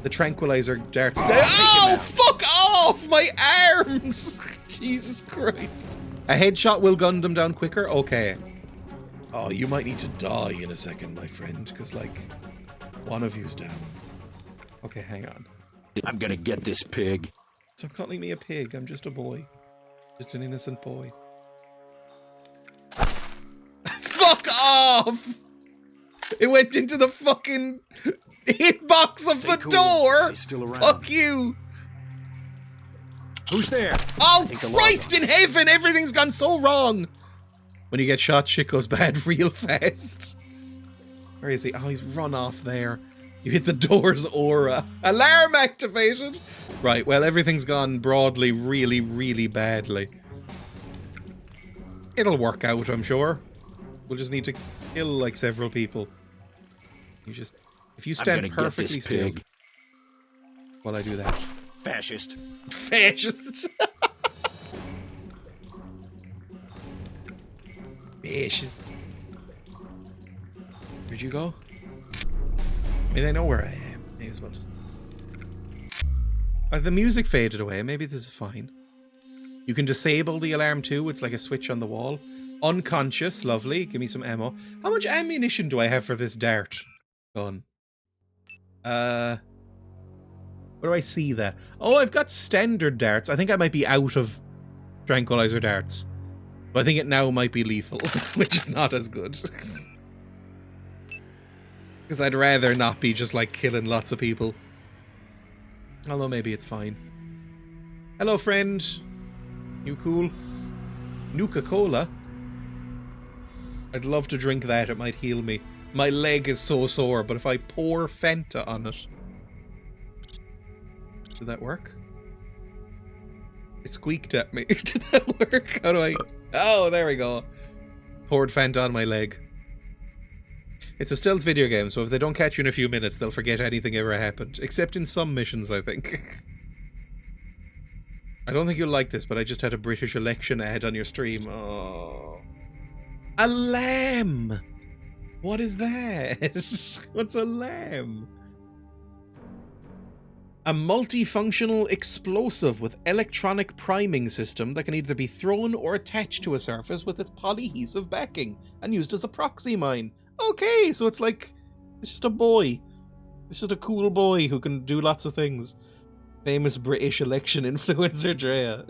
[SPEAKER 1] the tranquilizer darts. Oh, fuck off! My arms! Jesus Christ. A headshot will gun them down quicker? Okay.
[SPEAKER 8] Oh, you might need to die in a second, my friend, because, like, one of you's down.
[SPEAKER 1] Okay, hang on.
[SPEAKER 6] I'm gonna get this pig.
[SPEAKER 1] Stop calling me a pig. I'm just a boy. Just an innocent boy. Fuck off! It went into the fucking hitbox of
[SPEAKER 6] Stay
[SPEAKER 1] the
[SPEAKER 6] cool.
[SPEAKER 1] door!
[SPEAKER 6] He's still around.
[SPEAKER 1] Fuck you!
[SPEAKER 6] Who's there?
[SPEAKER 1] Oh, Christ in heaven! Everything's gone so wrong! When you get shot, shit goes bad real fast. Where is he? Oh, he's run off there. You hit the door's aura. Alarm activated! Right, well, everything's gone broadly really, really badly. It'll work out, I'm sure. We'll just need to kill, like, several people. You just... If you stand perfectly still... While I do that.
[SPEAKER 6] Fascist.
[SPEAKER 1] Fascist! Fascist. Where'd you go? I mean, I know where I am. May as well just... The music faded away. Maybe this is fine. You can disable the alarm too. It's like a switch on the wall. Unconscious. Lovely. Give me some ammo. How much ammunition do I have for this dart gun? Where do I see that? Oh, I've got standard darts. I think I might be out of tranquilizer darts. But I think it now might be lethal, which is not as good. Because I'd rather not be just, like, killing lots of people. Although maybe it's fine. Hello, friend. You cool? Nuka-Cola? I'd love to drink that. It might heal me. My leg is so sore, but if I pour Fanta on it... Did that work? It squeaked at me. Did that work? How do I... Oh, there we go. Poured Fanta on my leg. It's a stealth video game, so if they don't catch you in a few minutes, they'll forget anything ever happened. Except in some missions, I think. I don't think you'll like this, but I just had a British election ad on your stream. Oh. A lamb! What is that? What's a lamb? A multifunctional explosive with electronic priming system that can either be thrown or attached to a surface with its polyadhesive backing and used as a proxy mine. Okay, so it's like, it's just a boy. It's just a cool boy who can do lots of things. Famous British election influencer Dreya.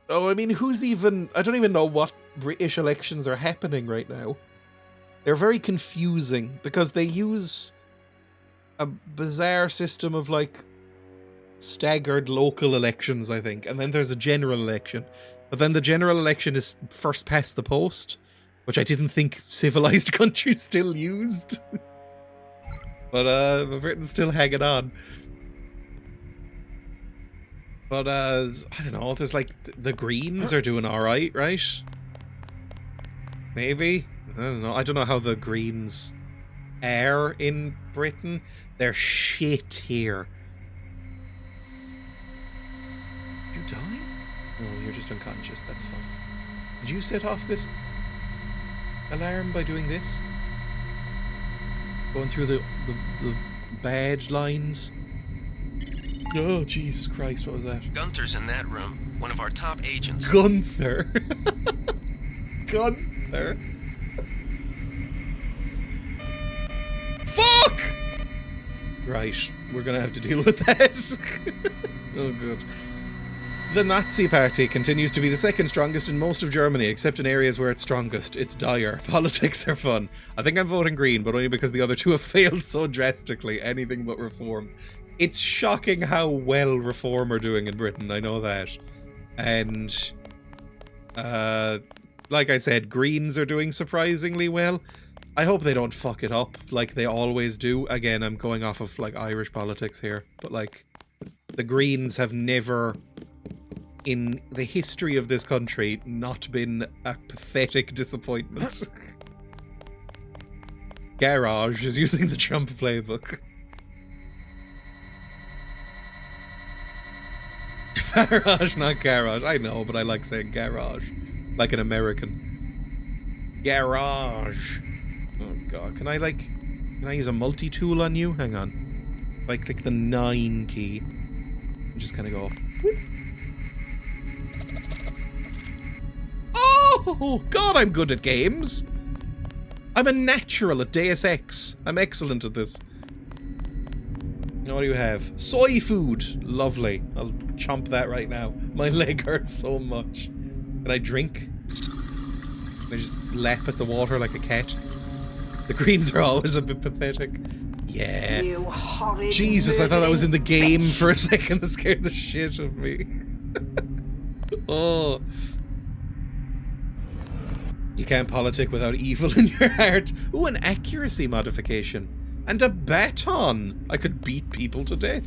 [SPEAKER 1] Oh, I mean, who's even... I don't even know what British elections are happening right now. They're very confusing because they use a bizarre system of, like, staggered local elections, I think. And then there's a general election. But then the general election is first past the post, which I didn't think civilized countries still used. But Britain's still hanging on. But, I don't know, there's like, the Greens are doing alright, right? Maybe? I don't know. I don't know how the Greens are in Britain. They're shit here. Did you die? No, you're just unconscious. That's fine. Did you set off this alarm by doing this? Going through the badge lines? Oh, Jesus Christ, what was that?
[SPEAKER 4] Gunther's in that room, one of our top agents.
[SPEAKER 1] Gunther. Gunther. Fuck! Right, we're gonna have to deal with that. Oh, good. The Nazi Party continues to be the second strongest in most of Germany, except in areas where it's strongest. It's dire. Politics are fun. I think I'm voting Green, but only because the other two have failed so drastically. Anything but Reform. It's shocking how well Reform are doing in Britain, I know that. And, like I said, Greens are doing surprisingly well. I hope they don't fuck it up like they always do. Again, I'm going off of, like, Irish politics here. But, like, the Greens have never, in the history of this country, not been a pathetic disappointment. Garage is using the Trump playbook. Garage, not garage. I know, but I like saying garage. Like an American. Garage. Oh god, can I use a multi-tool on you? Hang on. If I click the 9 key, and just kind of go, whoop. Oh god, I'm good at games. I'm a natural at Deus Ex. I'm excellent at this. What do you have? Soy food. Lovely. I'll chomp that right now. My leg hurts so much. Can I drink? Can I just lap at the water like a cat? The Greens are always a bit pathetic. Yeah.
[SPEAKER 9] You horrid
[SPEAKER 1] Jesus, I thought I was in the game
[SPEAKER 9] bitch.
[SPEAKER 1] for a second. That scared the shit of me. Oh. You can't politic without evil in your heart. Ooh, an accuracy modification. And a baton! I could beat people to death.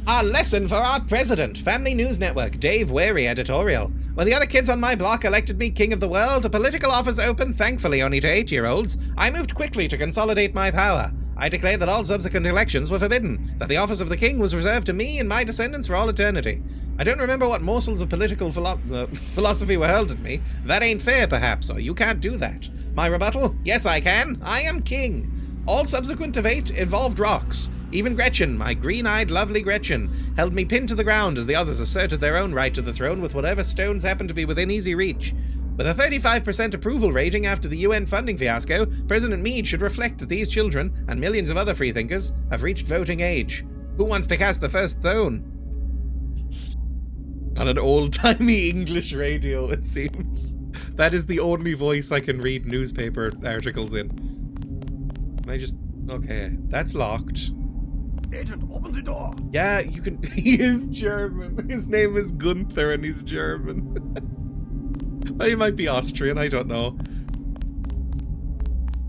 [SPEAKER 1] A lesson for our president. Family News Network. Dave Wary editorial. When the other kids on my block elected me king of the world, a political office opened, thankfully only to 8-year-olds, I moved quickly to consolidate my power. I declared that all subsequent elections were forbidden, that the office of the king was reserved to me and my descendants for all eternity. I don't remember what morsels of political philosophy were hurled at me. That ain't fair, perhaps, or you can't do that. My rebuttal? Yes, I can. I am king. All subsequent debate involved rocks. Even Gretchen, my green-eyed, lovely Gretchen, held me pinned to the ground as the others asserted their own right to the throne with whatever stones happened to be within easy reach. With a 35% approval rating after the UN funding fiasco, President Meade should reflect that these children, and millions of other freethinkers, have reached voting age. Who wants to cast the first stone? On an old-timey English radio, it seems. That is the only voice I can read newspaper articles in. Can I just... Okay, that's locked.
[SPEAKER 6] Agent, open the door.
[SPEAKER 1] Yeah, you can... He is German. His name is Gunther and he's German. Well, he might be Austrian, I don't know.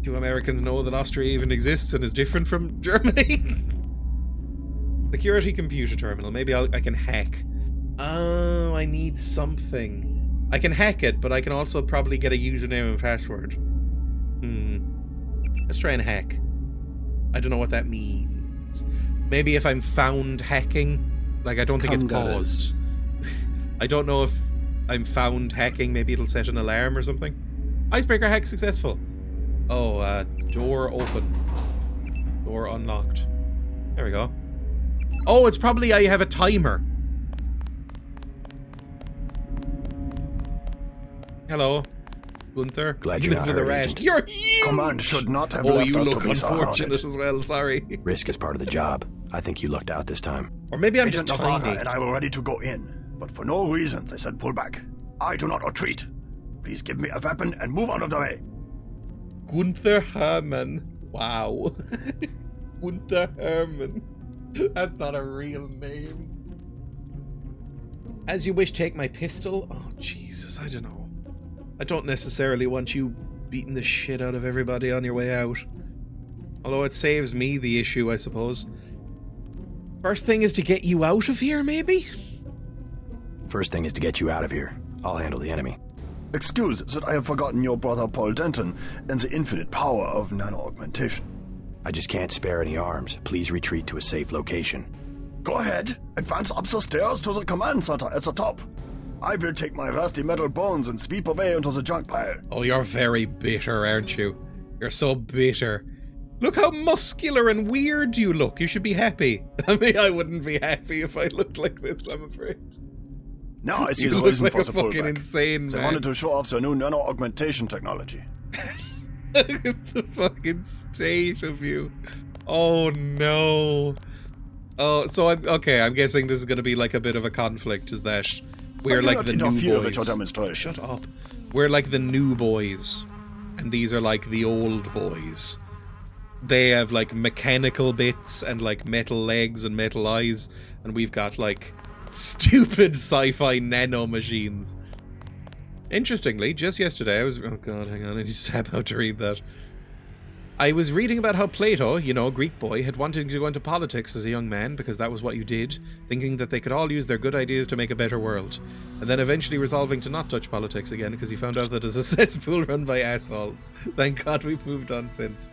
[SPEAKER 1] Do Americans know that Austria even exists and is different from Germany? Security computer terminal. Maybe I can hack. Oh, I need something. I can hack it, but I can also probably get a username and password. Let's try and hack. I don't know what that means. Maybe if I'm found hacking. Like, I don't think it's paused. I don't know if I'm found hacking. Maybe it'll set an alarm or something. Icebreaker hack successful. Oh, door open. Door unlocked. There we go. Oh, it's probably I have a timer. Hello, Gunther.
[SPEAKER 5] Glad you're not
[SPEAKER 1] for the
[SPEAKER 5] hurt,
[SPEAKER 1] red.
[SPEAKER 5] Agent.
[SPEAKER 1] You're huge!
[SPEAKER 6] Command should not have
[SPEAKER 1] Oh,
[SPEAKER 6] left
[SPEAKER 1] you
[SPEAKER 6] us
[SPEAKER 1] look
[SPEAKER 6] to be
[SPEAKER 1] unfortunate
[SPEAKER 6] surrounded.
[SPEAKER 1] as well, sorry.
[SPEAKER 5] Risk is part of the job. I think you lucked out this time.
[SPEAKER 1] Or maybe I'm
[SPEAKER 6] Agent
[SPEAKER 1] just
[SPEAKER 6] Navarra
[SPEAKER 1] tiny.
[SPEAKER 6] and I were ready to go in, but for no reason they said pull back. I do not retreat. Please give me a weapon and move out of the way.
[SPEAKER 1] Gunther Hermann. Wow. Gunther Hermann. That's not a real name. As you wish, take my pistol. Oh, Jesus, I don't know. I don't necessarily want you beating the shit out of everybody on your way out. Although it saves me the issue, I suppose. First thing is to get you out of here, maybe?
[SPEAKER 5] First thing is to get you out of here. I'll handle the enemy.
[SPEAKER 9] Excuse that I have forgotten your brother Paul Denton and the infinite power of nano-augmentation.
[SPEAKER 5] I just can't spare any arms. Please retreat to a safe location.
[SPEAKER 9] Go ahead. Advance up the stairs to the command center at the top. I will take my rusty metal bones and sweep away into the junk pile.
[SPEAKER 1] Oh, you're very bitter, aren't you? You're so bitter. Look how muscular and weird you look. You should be happy. I mean, I wouldn't be happy if I looked like this, I'm afraid.
[SPEAKER 9] Now I see
[SPEAKER 1] You
[SPEAKER 9] the
[SPEAKER 1] look
[SPEAKER 9] reason
[SPEAKER 1] like
[SPEAKER 9] for
[SPEAKER 1] a
[SPEAKER 9] the
[SPEAKER 1] fucking
[SPEAKER 9] pullback.
[SPEAKER 1] insane
[SPEAKER 9] They
[SPEAKER 1] man.
[SPEAKER 9] wanted to show off their new nano-augmentation technology.
[SPEAKER 1] Look at the fucking state of you. Oh no. Oh, so I'm guessing this is going to be like a bit of a conflict, is that we're
[SPEAKER 9] I
[SPEAKER 1] like
[SPEAKER 9] cannot
[SPEAKER 1] the new
[SPEAKER 9] interfere with your
[SPEAKER 1] boys.
[SPEAKER 9] demonstration.
[SPEAKER 1] Shut up. We're like the new boys, and these are like the old boys. They have like mechanical bits and like metal legs and metal eyes, and we've got like stupid sci-fi nano machines. Interestingly, just yesterday I was... Oh god, hang on, I need to tap out to read that. I was reading about how Plato, you know, Greek boy, had wanted to go into politics as a young man because that was what you did, thinking that they could all use their good ideas to make a better world. And then eventually resolving to not touch politics again because he found out that it's a cesspool run by assholes. Thank God we've moved on since.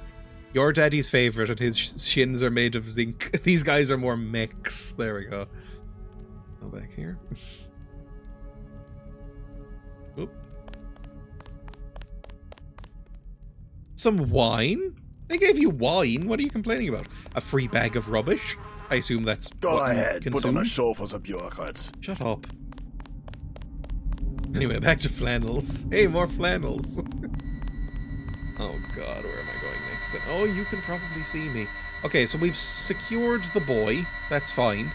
[SPEAKER 1] Your daddy's favourite and his shins are made of zinc. These guys are more mechs. There we go. Go back here. Oop. Some wine? They gave you wine? What are you complaining about? A free bag of rubbish? I assume that's
[SPEAKER 9] Go
[SPEAKER 1] what you
[SPEAKER 9] ahead, put on
[SPEAKER 1] consume?
[SPEAKER 9] a show for the bureaucrats.
[SPEAKER 1] Shut up. Anyway, back to flannels. Hey, more flannels. Oh god, where am I going next then? Oh, you can probably see me. Okay, so we've secured the boy. That's fine.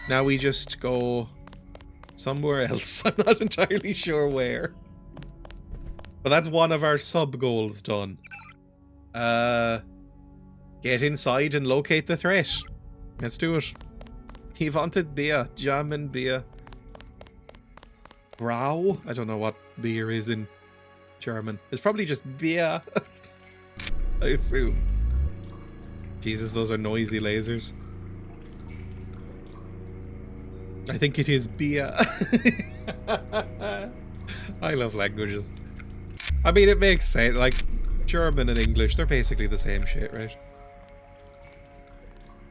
[SPEAKER 1] Now we just go somewhere else. I'm not entirely sure where. But that's one of our sub-goals done. Get inside and locate the threat. Let's do it. He wanted beer. German beer. Brau? I don't know what beer is in German. It's probably just beer. I assume. Jesus, those are noisy lasers. I think it is beer. I love languages. I mean, it makes sense. Like, German and English, they're basically the same shit, right?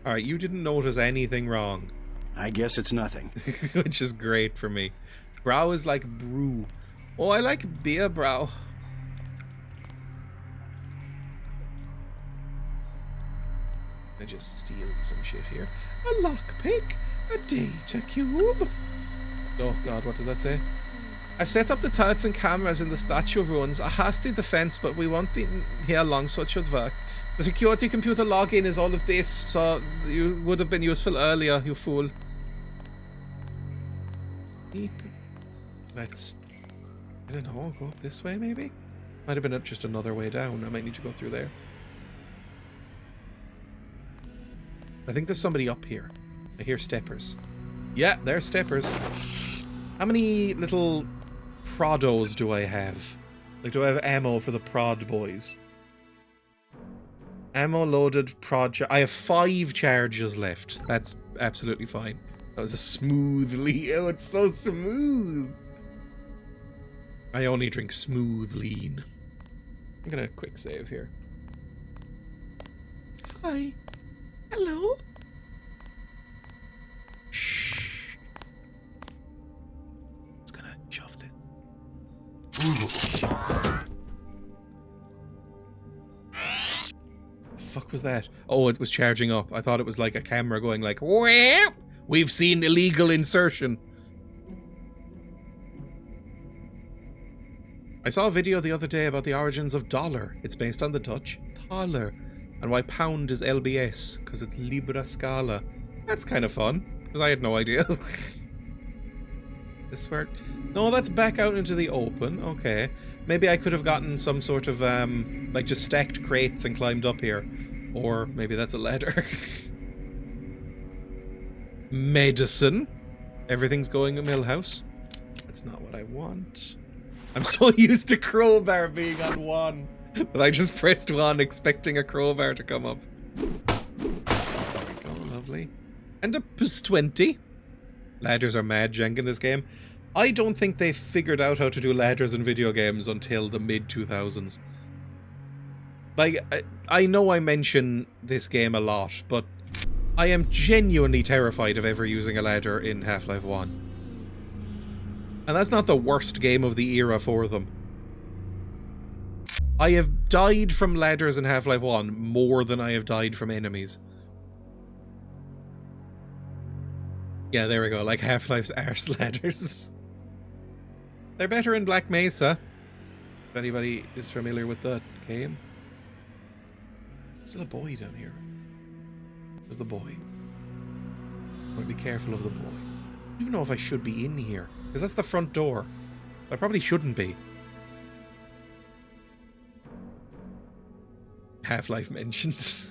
[SPEAKER 1] Alright, you didn't notice anything wrong.
[SPEAKER 6] I guess it's nothing.
[SPEAKER 1] Which is great for me. Brau is like brew. Oh, I like beer brau. I just steal some shit here. A lockpick, a data cube. Oh god, what did that say? I set up the turrets and cameras in the Statue of Ruins. A hasty defense, but we won't be here long, so it should work. The security computer login is all of this, so you would have been useful earlier, you fool. Let's... I don't know, go up this way maybe? Might have been just another way down. I might need to go through there. I think there's somebody up here. I hear steppers. Yeah, there's steppers. How many little prodos do I have? Like, do I have ammo for the prod boys? Ammo loaded prod... I have 5 charges left. That's absolutely fine. That was a smooth lean. Oh, it's so smooth. I only drink smooth lean. I'm gonna quick save here. Hi. Hello. Shh. Just gonna shove this. The fuck was that? Oh, it was charging up. I thought it was like a camera going like, "Wham! We've seen illegal insertion." I saw a video the other day about the origins of dollar. It's based on the Dutch thaler, and why pound is LBS, because it's Libra Scala. That's kind of fun, because I had no idea. This work? No, that's back out into the open. Okay. Maybe I could have gotten some sort of, like just stacked crates and climbed up here. Or maybe that's a ladder. Medicine. Everything's going at Millhouse. That's not what I want. I'm so used to crowbar being on 1 that I just pressed 1 expecting a crowbar to come up. There we go, lovely. And a plus 20. Ladders are mad jank in this game. I don't think they figured out how to do ladders in video games until the mid-2000s. Like, I know I mention this game a lot, but I am genuinely terrified of ever using a ladder in Half-Life 1. And that's not the worst game of the era for them. I have died from ladders in Half-Life 1 more than I have died from enemies. Yeah, there we go, like Half-Life's arse ladders. They're better in Black Mesa. If anybody is familiar with that game. Still a boy down here. There's the boy. I'm gonna be careful of the boy. I don't even know if I should be in here, because that's the front door. I probably shouldn't be. Half-Life mentioned.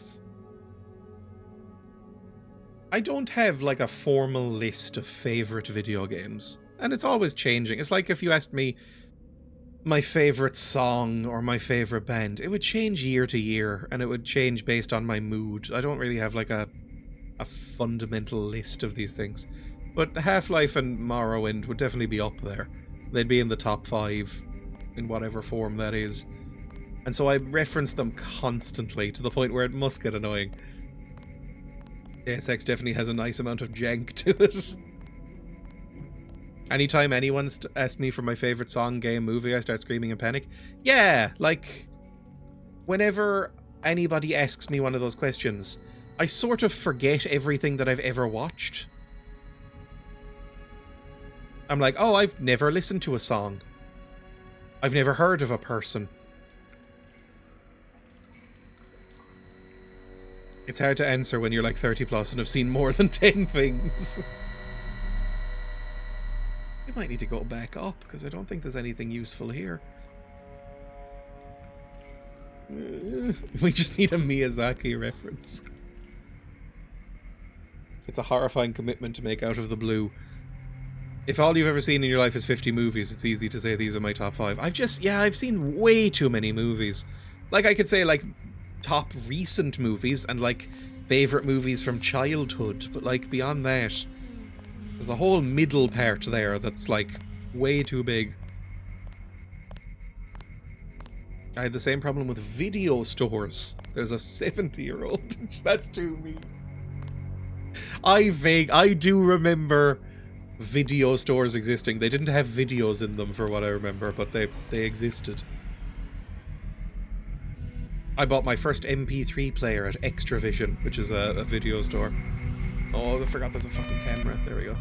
[SPEAKER 1] I don't have like a formal list of favorite video games, and it's always changing. It's like if you asked me my favorite song or my favorite band, it would change year to year, and it would change based on my mood. I don't really have like a fundamental list of these things. But Half-Life and Morrowind would definitely be up there. They'd be in the top 5 in whatever form that is. And so I reference them constantly to the point where it must get annoying. Deus Ex definitely has a nice amount of jank to it. Anytime anyone's asked me for my favorite song, game, movie, I start screaming in panic. Yeah, like, whenever anybody asks me one of those questions, I sort of forget everything that I've ever watched. I'm like, oh, I've never listened to a song. I've never heard of a person. It's hard to answer when you're like 30 plus and have seen more than 10 things. I might need to go back up, because I don't think there's anything useful here. We just need a Miyazaki reference. It's a horrifying commitment to make out of the blue. If all you've ever seen in your life is 50 movies, it's easy to say these are my top 5. I've seen way too many movies. Like, I could say, like, top recent movies and, like, favorite movies from childhood, but, like, beyond that, there's a whole middle part there that's, like, way too big. I had the same problem with video stores. There's a 70-year-old. That's too mean. I do remember video stores existing. They didn't have videos in them for what I remember, but they existed. I bought my first MP3 player at Extravision, which is a video store. Oh, I forgot there's a fucking camera. There we go.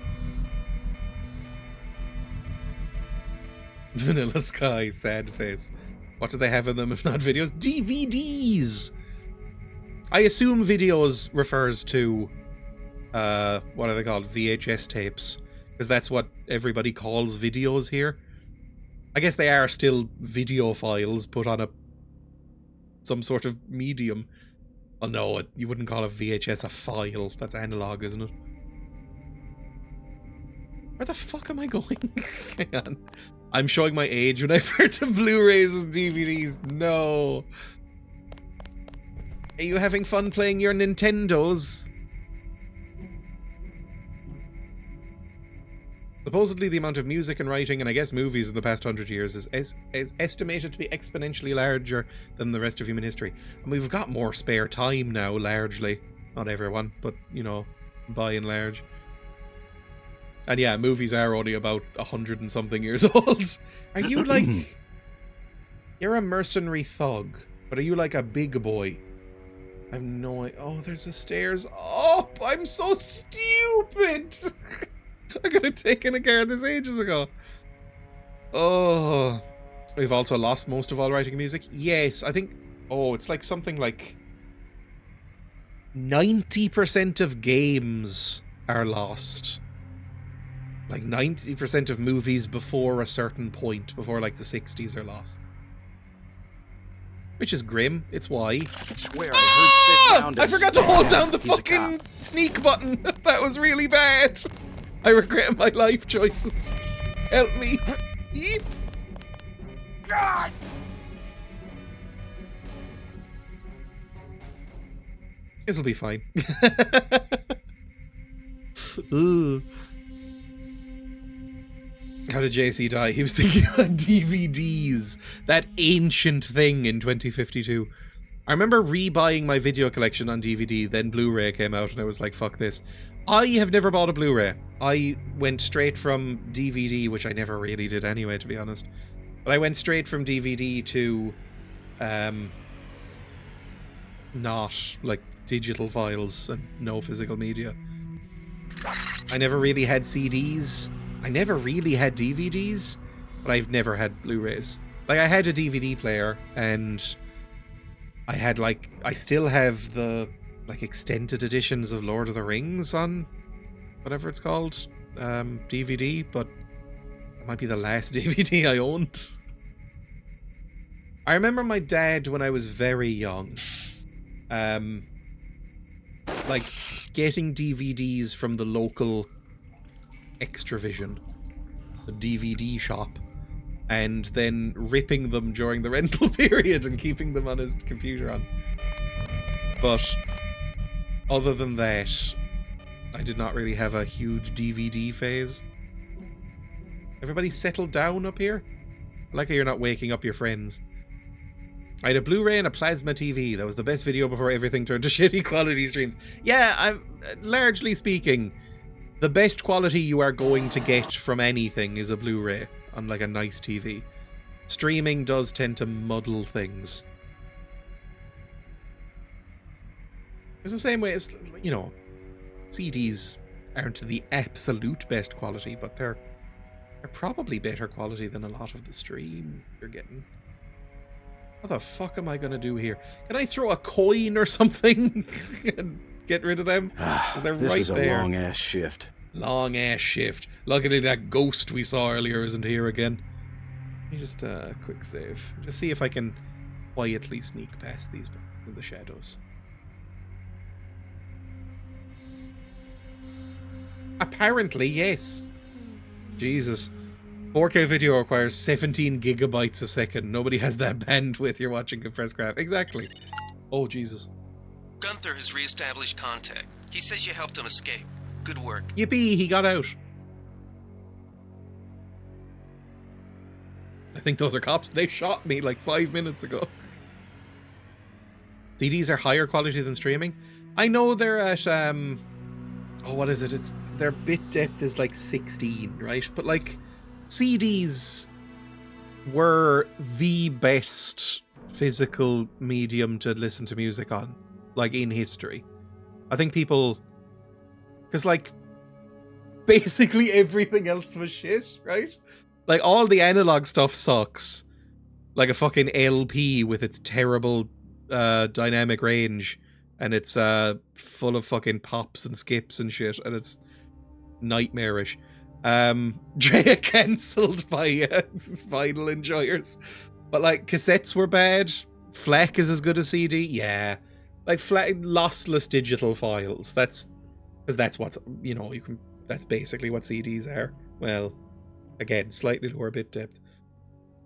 [SPEAKER 1] Vanilla Sky, sad face. What do they have in them if not videos? DVDs! I assume videos refers to, what are they called? VHS tapes. Because that's what everybody calls videos here. I guess they are still video files put on some sort of medium. Oh no, you wouldn't call a VHS a file. That's analog, isn't it? Where the fuck am I going? Hang on. I'm showing my age when I refer to Blu-rays as DVDs. No. Are you having fun playing your Nintendos? Supposedly the amount of music and writing, and I guess movies in the past 100 years is estimated to be exponentially larger than the rest of human history. And we've got more spare time now, largely. Not everyone, but, you know, by and large. And yeah, movies are only about 100 and something years old. Are you like... You're a mercenary thug, but are you like a big boy? I have no idea. Oh, there's the stairs up! I'm so stupid! I could have taken a care of this ages ago. Oh. We've also lost most of all writing music. Yes, I think... Oh, it's like something like... 90% of games are lost. Like 90% of movies before a certain point, before like the 60s, are lost. Which is grim. It's why.
[SPEAKER 6] I swear I heard sit down.
[SPEAKER 1] I forgot to hold down the fucking sneak button. That was really bad. I regret my life choices. Help me. Yeep. God. This'll be fine. How did JC die? He was thinking about DVDs. That ancient thing in 2052. I remember rebuying my video collection on DVD, then Blu-ray came out, and I was like, fuck this. I have never bought a Blu-ray. I went straight from DVD, which I never really did anyway, to be honest. But I went straight from DVD to, not, like, digital files and no physical media. I never really had CDs. I never really had DVDs, but I've never had Blu-rays. Like, I had a DVD player, and I had, like, I still have the, like, extended editions of Lord of the Rings on whatever it's called, DVD, but it might be the last DVD I owned. I remember my dad, when I was very young, like, getting DVDs from the local Extravision, the DVD shop, and then ripping them during the rental period and keeping them on his computer on. But other than that, I did not really have a huge DVD phase. Everybody settled down up here? I like how you're not waking up your friends. I had a Blu-ray and a plasma TV. That was the best video before everything turned to shitty quality streams. Yeah, I'm largely speaking, the best quality you are going to get from anything is a Blu-ray on, like, a nice TV. Streaming does tend to muddle things. It's the same way as, you know, CDs aren't the absolute best quality, but they're probably better quality than a lot of the stream you're getting. What the fuck am I gonna do here? Can I throw a coin or something and get rid of them? They're
[SPEAKER 6] This
[SPEAKER 1] right
[SPEAKER 6] is a
[SPEAKER 1] there.
[SPEAKER 6] long-ass shift.
[SPEAKER 1] Long ass shift. Luckily that ghost we saw earlier isn't here again. Let me just quick save. Just see if I can quietly sneak past these in the shadows. Apparently, yes. Jesus. 4K video requires 17 gigabytes a second. Nobody has that bandwidth. You're watching compressed graph. Exactly. Oh, Jesus.
[SPEAKER 4] Gunther has reestablished contact. He says you helped him escape. Good work.
[SPEAKER 1] Yippee, he got out. I think those are cops. They shot me like 5 minutes ago. CDs are higher quality than streaming. I know they're at, oh, what is it? Their bit depth is like 16, right? But like, CDs were the best physical medium to listen to music on, like, in history. I think people, because, like, basically everything else was shit, right? Like, all the analog stuff sucks. Like a fucking LP with its terrible dynamic range, and it's full of fucking pops and skips and shit, and it's nightmarish. Dreya cancelled by vinyl enjoyers. But, like, cassettes were bad. FLAC is as good as CD. Yeah. Like, lossless digital files. That's what's, you know, that's basically what CDs are. Well, again, slightly lower bit depth.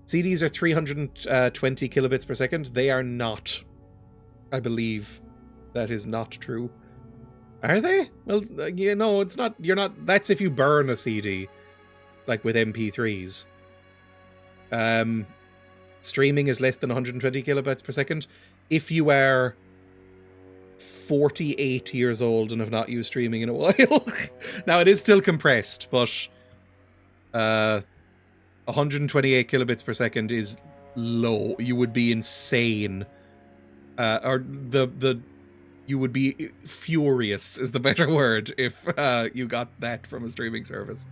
[SPEAKER 1] CDs are 320 kilobits per second. They are not. I believe that is not true. Are they? Well, you know, it's not. You're not. That's if you burn a CD, like with MP3s. Streaming is less than 120 kilobytes per second. If you are 48 years old and have not used streaming in a while, now it is still compressed, but 128 kilobits per second is low. You would be insane, or you would be furious is the better word if you got that from a streaming service.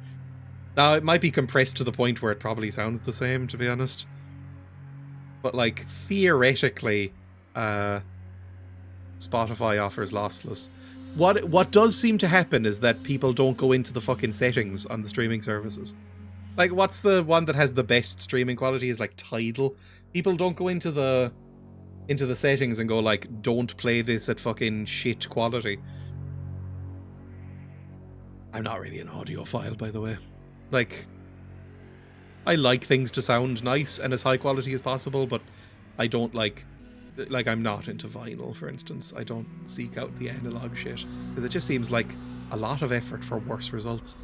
[SPEAKER 1] Now, it might be compressed to the point where it probably sounds the same, to be honest. But, like, theoretically, Spotify offers lossless. What does seem to happen is that people don't go into the fucking settings on the streaming services. Like, what's the one that has the best streaming quality is, like, Tidal. People don't go into the settings and go, like, don't play this at fucking shit quality. I'm not really an audiophile, by the way. Like, I like things to sound nice and as high quality as possible, but I don't like, I'm not into vinyl, for instance. I don't seek out the analog shit, because it just seems like a lot of effort for worse results.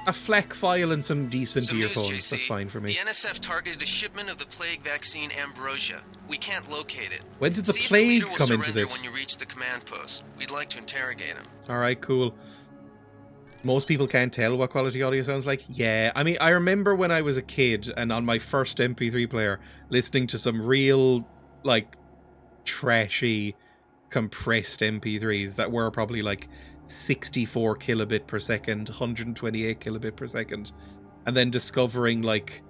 [SPEAKER 1] A FLEC file and some decent
[SPEAKER 4] Some news,
[SPEAKER 1] earphones.
[SPEAKER 4] JC.
[SPEAKER 1] That's fine for me.
[SPEAKER 4] The NSF targeted a shipment of the plague vaccine Ambrosia. We can't locate it.
[SPEAKER 1] When did the
[SPEAKER 4] See if
[SPEAKER 1] plague
[SPEAKER 4] leader will
[SPEAKER 1] come into
[SPEAKER 4] surrender
[SPEAKER 1] this?
[SPEAKER 4] when you reach the command post. We'd like to interrogate him.
[SPEAKER 1] Alright, cool. Most people can't tell what quality audio sounds like. Yeah, I mean, I remember when I was a kid and on my first MP3 player, listening to some real, like, trashy, compressed MP3s that were probably like 64 kilobit per second, 128 kilobit per second, and then discovering like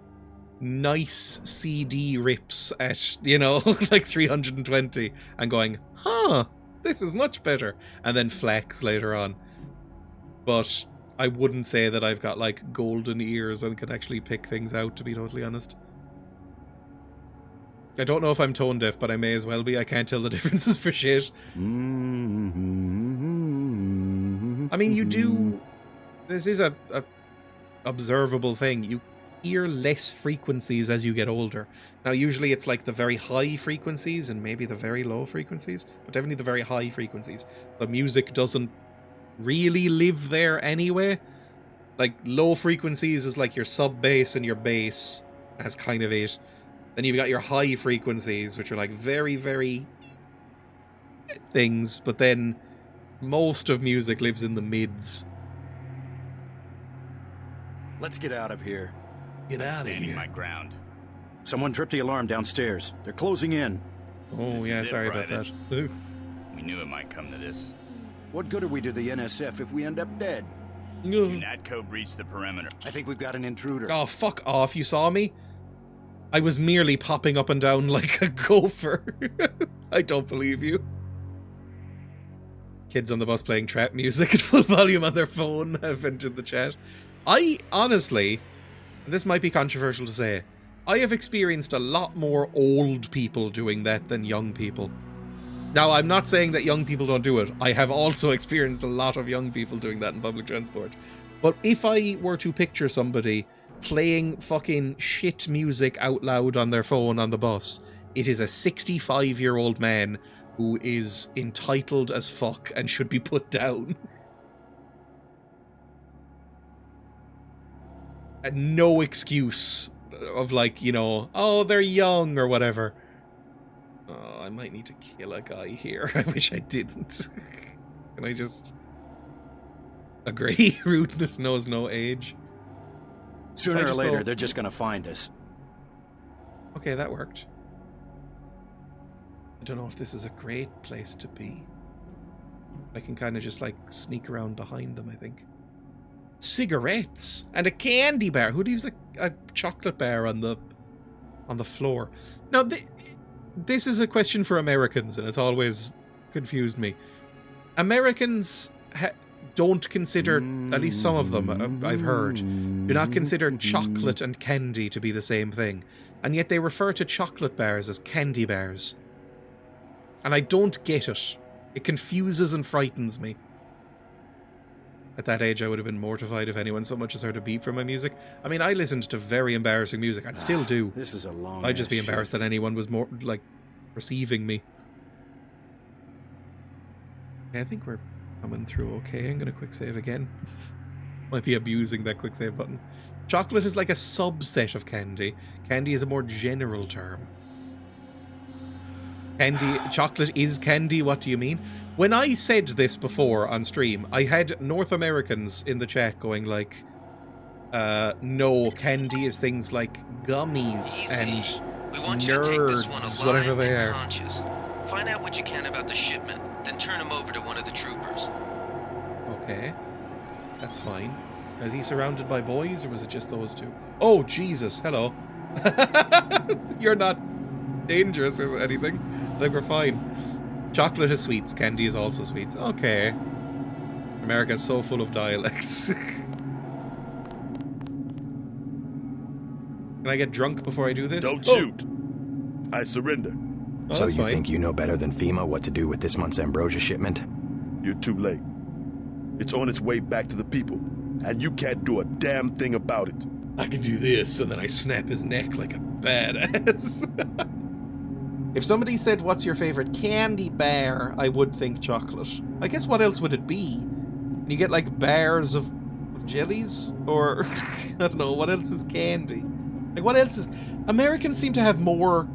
[SPEAKER 1] nice CD rips at, you know, like 320 and going, huh, this is much better, and then flex later on. But I wouldn't say that I've got like golden ears and can actually pick things out, to be totally honest. I don't know if I'm tone deaf, but I may as well be. I can't tell the differences for shit. I mean, you do... This is a observable thing. You hear less frequencies as you get older. Now, usually it's like the very high frequencies and maybe the very low frequencies, but definitely the very high frequencies. The music doesn't really live there anyway. Like, low frequencies is like your sub-bass and your bass. That's kind of it. Then you've got your high frequencies, which are like very, very things, but then most of music lives in the mids.
[SPEAKER 6] Let's get out of here.
[SPEAKER 8] Get out of
[SPEAKER 10] Standing
[SPEAKER 8] here.
[SPEAKER 10] my ground.
[SPEAKER 6] Someone tripped the alarm downstairs. They're closing in.
[SPEAKER 1] Oh,
[SPEAKER 10] This
[SPEAKER 1] yeah,
[SPEAKER 10] is it,
[SPEAKER 1] sorry about
[SPEAKER 10] Private.
[SPEAKER 1] that. Ooh.
[SPEAKER 10] We knew it might come to this.
[SPEAKER 6] What good are we to the NSF if we end up dead?
[SPEAKER 10] Do Natco breach the perimeter?
[SPEAKER 6] I think we've got an intruder.
[SPEAKER 1] Oh, fuck off. You saw me? I was merely popping up and down like a gopher. I don't believe you. Kids on the bus playing trap music at full volume on their phone have entered the chat. I, honestly, and this might be controversial to say, I have experienced a lot more old people doing that than young people. Now, I'm not saying that young people don't do it. I have also experienced a lot of young people doing that in public transport. But if I were to picture somebody playing fucking shit music out loud on their phone on the bus, it is a 65-year-old man who is entitled as fuck and should be put down. And no excuse of like, you know, oh, they're young or whatever. Oh, I might need to kill a guy here. I wish I didn't. Can I just agree? Rudeness knows no age.
[SPEAKER 6] Sooner or
[SPEAKER 1] just
[SPEAKER 6] later,
[SPEAKER 1] go-
[SPEAKER 6] they're just gonna find us.
[SPEAKER 1] Okay, that worked. I don't know if this is a great place to be. I can kind of just like sneak around behind them, I think. Cigarettes and a candy bar. Who leaves a chocolate bar on the floor? Now, this is a question for Americans, and it's always confused me. Americans don't consider, at least some of them I've heard, do not consider chocolate and candy to be the same thing. And yet they refer to chocolate bars as candy bars. And I don't get it. It confuses and frightens me. At that age, I would have been mortified if anyone so much as heard a beep from my music. I mean, I listened to very embarrassing music. I'd still do.
[SPEAKER 6] This is a long.
[SPEAKER 1] I'd just be embarrassed that anyone was more, like, receiving me. Okay, I think we're coming through okay. I'm going to quick save again. Might be abusing that quick save button. Chocolate is like a subset of candy. Candy is a more general term. Chocolate is candy, what do you mean? When I said this before on stream, I had North Americans in the chat going like, no, candy is things like gummies
[SPEAKER 4] Easy.
[SPEAKER 1] and
[SPEAKER 4] We want you to take this one
[SPEAKER 1] nerds,
[SPEAKER 4] alive
[SPEAKER 1] whatever they
[SPEAKER 4] and
[SPEAKER 1] are.
[SPEAKER 4] conscious. Find out what you can about the shipment, then turn him over to one of the troopers.
[SPEAKER 1] Okay, that's fine. Is he surrounded by boys, or was it just those two? Oh, Jesus, hello. You're not dangerous or anything. I think we're fine. Chocolate is sweets, candy is also sweets. Okay. America is so full of dialects. Can I get drunk before I do this?
[SPEAKER 9] Don't
[SPEAKER 1] Oh.
[SPEAKER 9] shoot. I surrender.
[SPEAKER 1] Oh,
[SPEAKER 5] So
[SPEAKER 1] that's
[SPEAKER 5] you
[SPEAKER 1] fine.
[SPEAKER 5] think you know better than FEMA what to do with this month's Ambrosia shipment?
[SPEAKER 9] You're too late. It's on its way back to the people, and you can't do a damn thing about it.
[SPEAKER 1] I can do this, and then I snap his neck like a badass. If somebody said, what's your favorite candy bar, I would think chocolate. I guess what else would it be? You get like bars of jellies? Or, I don't know, what else is candy? Like, what else is... Americans seem to have more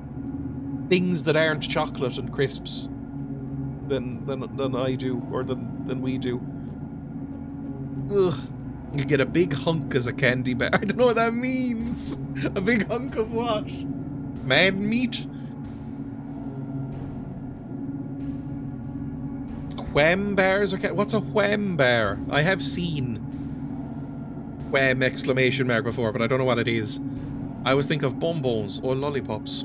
[SPEAKER 1] things that aren't chocolate and crisps than I do, or than we do. Ugh. You get a big hunk as a candy bar. I don't know what that means. A big hunk of what? Man meat? Wham bars? What's a wham bar? I have seen wham exclamation mark before, but I don't know what it is. I always think of bonbons or lollipops.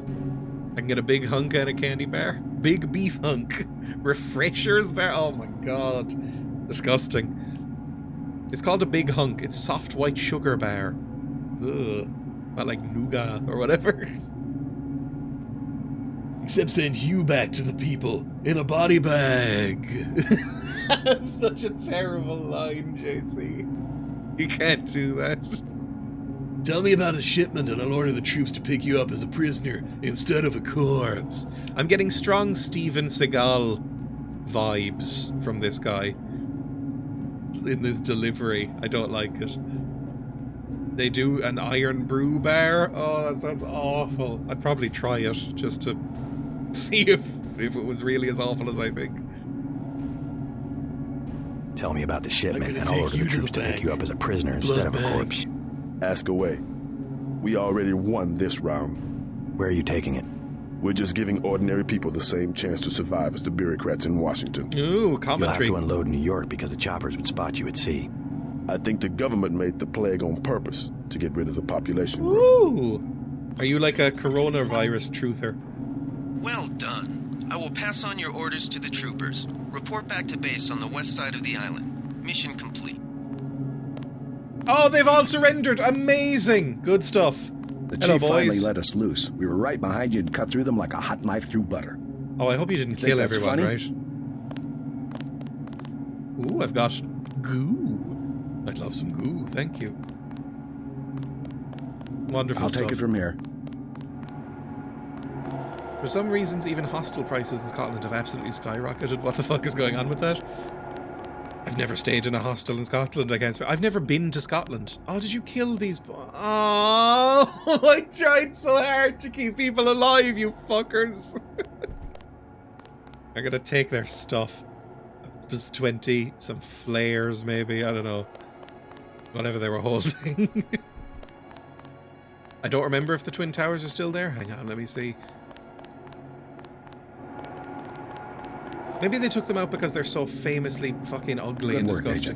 [SPEAKER 1] I can get a big hunk and a candy bar. Big beef hunk. Refreshers bar. Oh my god. Disgusting. It's called a big hunk. It's soft white sugar bar. Ugh. Not like nougat or whatever.
[SPEAKER 8] Except send Hugh back to the people in a body bag.
[SPEAKER 1] That's such a terrible line, JC. You can't do that.
[SPEAKER 8] Tell me about a shipment and I'll order the troops to pick you up as a prisoner instead of a corpse.
[SPEAKER 1] I'm getting strong Steven Seagal vibes from this guy in this delivery. I don't like it. They do an iron brew bar. Oh, that sounds awful. I'd probably try it just to see if it was really as awful as I think.
[SPEAKER 5] Tell me about the shipment, and I'll order the troops to pick you up as a prisoner instead of a corpse.
[SPEAKER 9] Ask away. We already won this round.
[SPEAKER 5] Where are you taking it?
[SPEAKER 9] We're just giving ordinary people the same chance to survive as the bureaucrats in Washington.
[SPEAKER 1] Ooh, commentary.
[SPEAKER 5] You'll have to unload in New York because the choppers would spot you at sea.
[SPEAKER 9] I think the government made the plague on purpose to get rid of the population.
[SPEAKER 1] Ooh! Are you like a coronavirus truther?
[SPEAKER 4] Well done. I will pass on your orders to the troopers. Report back to base on the west side of the island. Mission complete.
[SPEAKER 1] Oh, they've all surrendered! Amazing! Good stuff.
[SPEAKER 6] The
[SPEAKER 1] Hello,
[SPEAKER 6] chief finally
[SPEAKER 1] boys.
[SPEAKER 6] let us loose. We were right behind you and cut through them like a hot knife through butter.
[SPEAKER 1] Oh, I hope you didn't
[SPEAKER 6] Think
[SPEAKER 1] kill
[SPEAKER 6] that's
[SPEAKER 1] everyone,
[SPEAKER 6] funny?
[SPEAKER 1] right? Ooh, I've got goo. I'd love some goo, thank you. Wonderful
[SPEAKER 6] I'll
[SPEAKER 1] stuff.
[SPEAKER 6] take it from here.
[SPEAKER 1] For some reasons, even hostel prices in Scotland have absolutely skyrocketed. What the fuck is going on with that? I've never stayed in a hostel in Scotland, I can't I've never been to Scotland. Oh, did you kill these... Oh, I tried so hard to keep people alive, you fuckers. I'm gonna take their stuff. Plus 20, some flares maybe, I don't know. Whatever they were holding. I don't remember if the Twin Towers are still there. Hang on, let me see. Maybe they took them out because they're so famously fucking ugly and disgusting.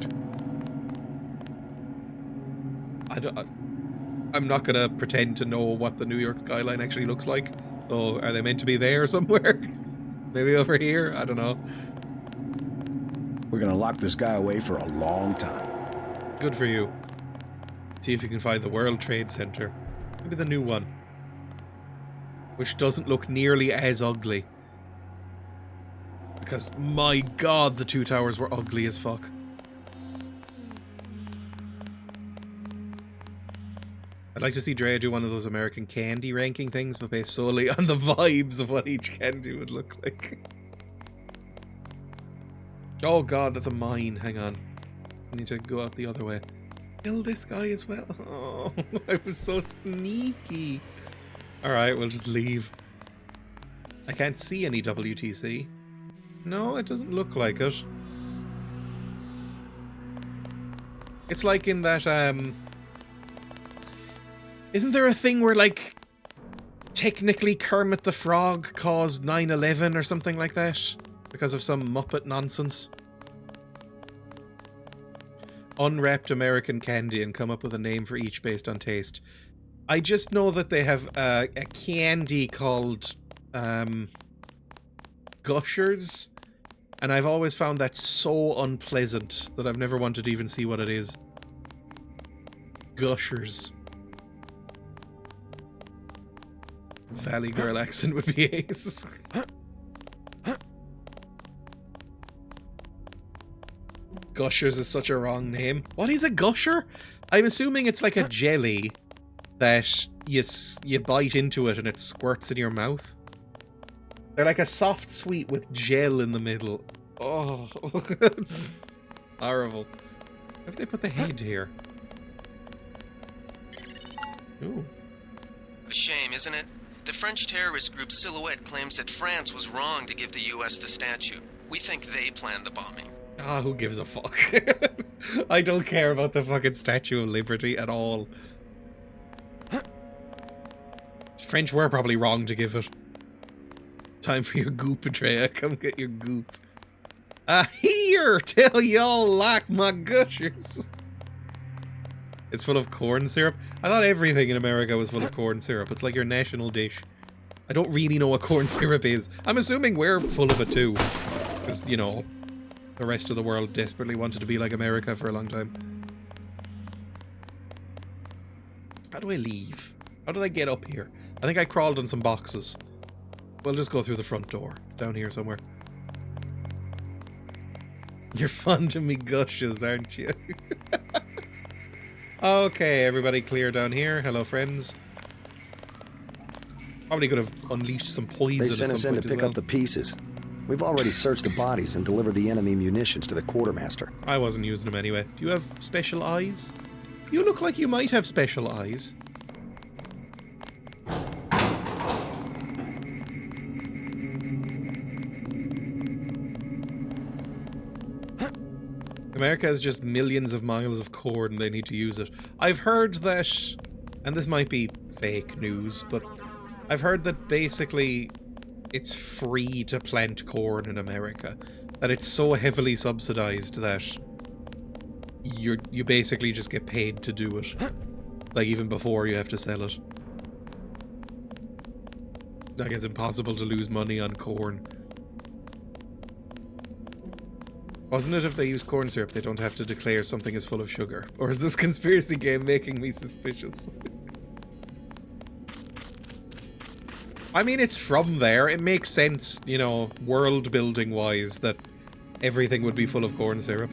[SPEAKER 1] I'm not gonna pretend to know what the New York skyline actually looks like. So are they meant to be there somewhere? Maybe over here? I don't know.
[SPEAKER 6] We're gonna lock this guy away for a long time.
[SPEAKER 1] Good for you. See if you can find the World Trade Center. Maybe the new one. Which doesn't look nearly as ugly. Because, my god, the two towers were ugly as fuck. I'd like to see Dreya do one of those American candy ranking things, but based solely on the vibes of what each candy would look like. Oh god, that's a mine. Hang on. I need to go out the other way. Kill this guy as well. Oh, I was so sneaky. Alright, we'll just leave. I can't see any WTC. No, it doesn't look like it. It's like in that, isn't there a thing where, like, technically Kermit the Frog caused 9/11 or something like that? Because of some Muppet nonsense? Unwrapped American candy and come up with a name for each based on taste. I just know that they have a candy called, Gushers, and I've always found that so unpleasant that I've never wanted to even see what it is. Gushers. Valley Girl accent would be ace. Gushers is such a wrong name. What is a gusher? I'm assuming it's like a jelly that you bite into it and it squirts in your mouth. They're like a soft sweet with gel in the middle. Oh, horrible. Why have they put the head here? Ooh.
[SPEAKER 4] A shame, isn't it? The French terrorist group Silhouette claims that France was wrong to give the US the statue. We think they planned the bombing.
[SPEAKER 1] Ah, who gives a fuck? I don't care about the fucking Statue of Liberty at all. French were probably wrong to give it. Time for your goop, Dreya. Come get your goop. Here! Tell y'all like my gushers. It's full of corn syrup. I thought everything in America was full of corn syrup. It's like your national dish. I don't really know what corn syrup is. I'm assuming we're full of it too. Because, you know, the rest of the world desperately wanted to be like America for a long time. How do I leave? How did I get up here? I think I crawled on some boxes. We'll just go through the front door. It's down here somewhere. You're fond of me gushes, aren't you? Okay, everybody clear down here. Hello, friends. Probably could have unleashed some poison.
[SPEAKER 11] They sent us in to pick up the pieces. We've already searched the bodies and delivered the enemy munitions to the quartermaster.
[SPEAKER 1] I wasn't using them anyway. Do you have special eyes? You look like you might have special eyes. America has just millions of miles of corn, they need to use it. I've heard that, and this might be fake news, but I've heard that basically it's free to plant corn in America. That it's so heavily subsidized that you basically just get paid to do it. Like even before you have to sell it. Like it's impossible to lose money on corn. Wasn't it if they use corn syrup, they don't have to declare something is full of sugar? Or is this conspiracy game making me suspicious? I mean, it's from there. It makes sense, you know, world building wise, that everything would be full of corn syrup.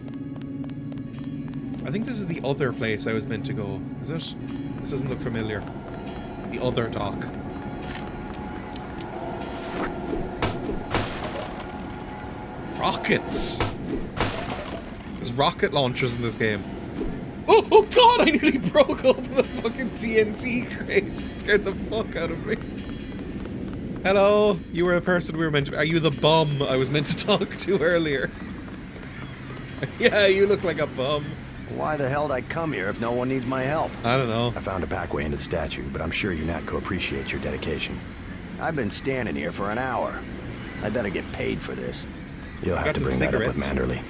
[SPEAKER 1] I think this is the other place I was meant to go. Is it? This doesn't look familiar. The other dock. Rockets! There's rocket launchers in this game. Oh god, I nearly broke open the fucking TNT crate. It scared the fuck out of me. Hello, you were a person we were meant to... Are you the bum I was meant to talk to earlier? Yeah, you look like a bum.
[SPEAKER 11] Why the hell did I come here if no one needs my help?
[SPEAKER 1] I don't know.
[SPEAKER 11] I found a back way into the statue, but I'm sure UNATCO appreciates your dedication. I've been standing here for an hour. I better get paid for this. You'll have to bring that up with Manderley.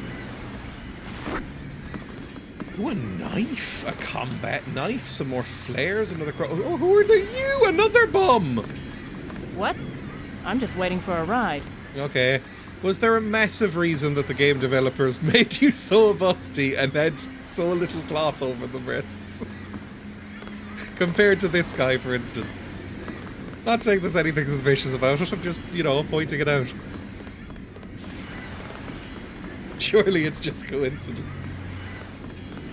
[SPEAKER 1] Ooh, a knife. A combat knife. Some more flares. Another Oh, who are you? Another bum!
[SPEAKER 12] What? I'm just waiting for a ride.
[SPEAKER 1] Okay. Was there a massive reason that the game developers made you so busty and had so little cloth over the breasts? Compared to this guy, for instance. Not saying there's anything suspicious about it, I'm just, you know, pointing it out. Surely it's just coincidence.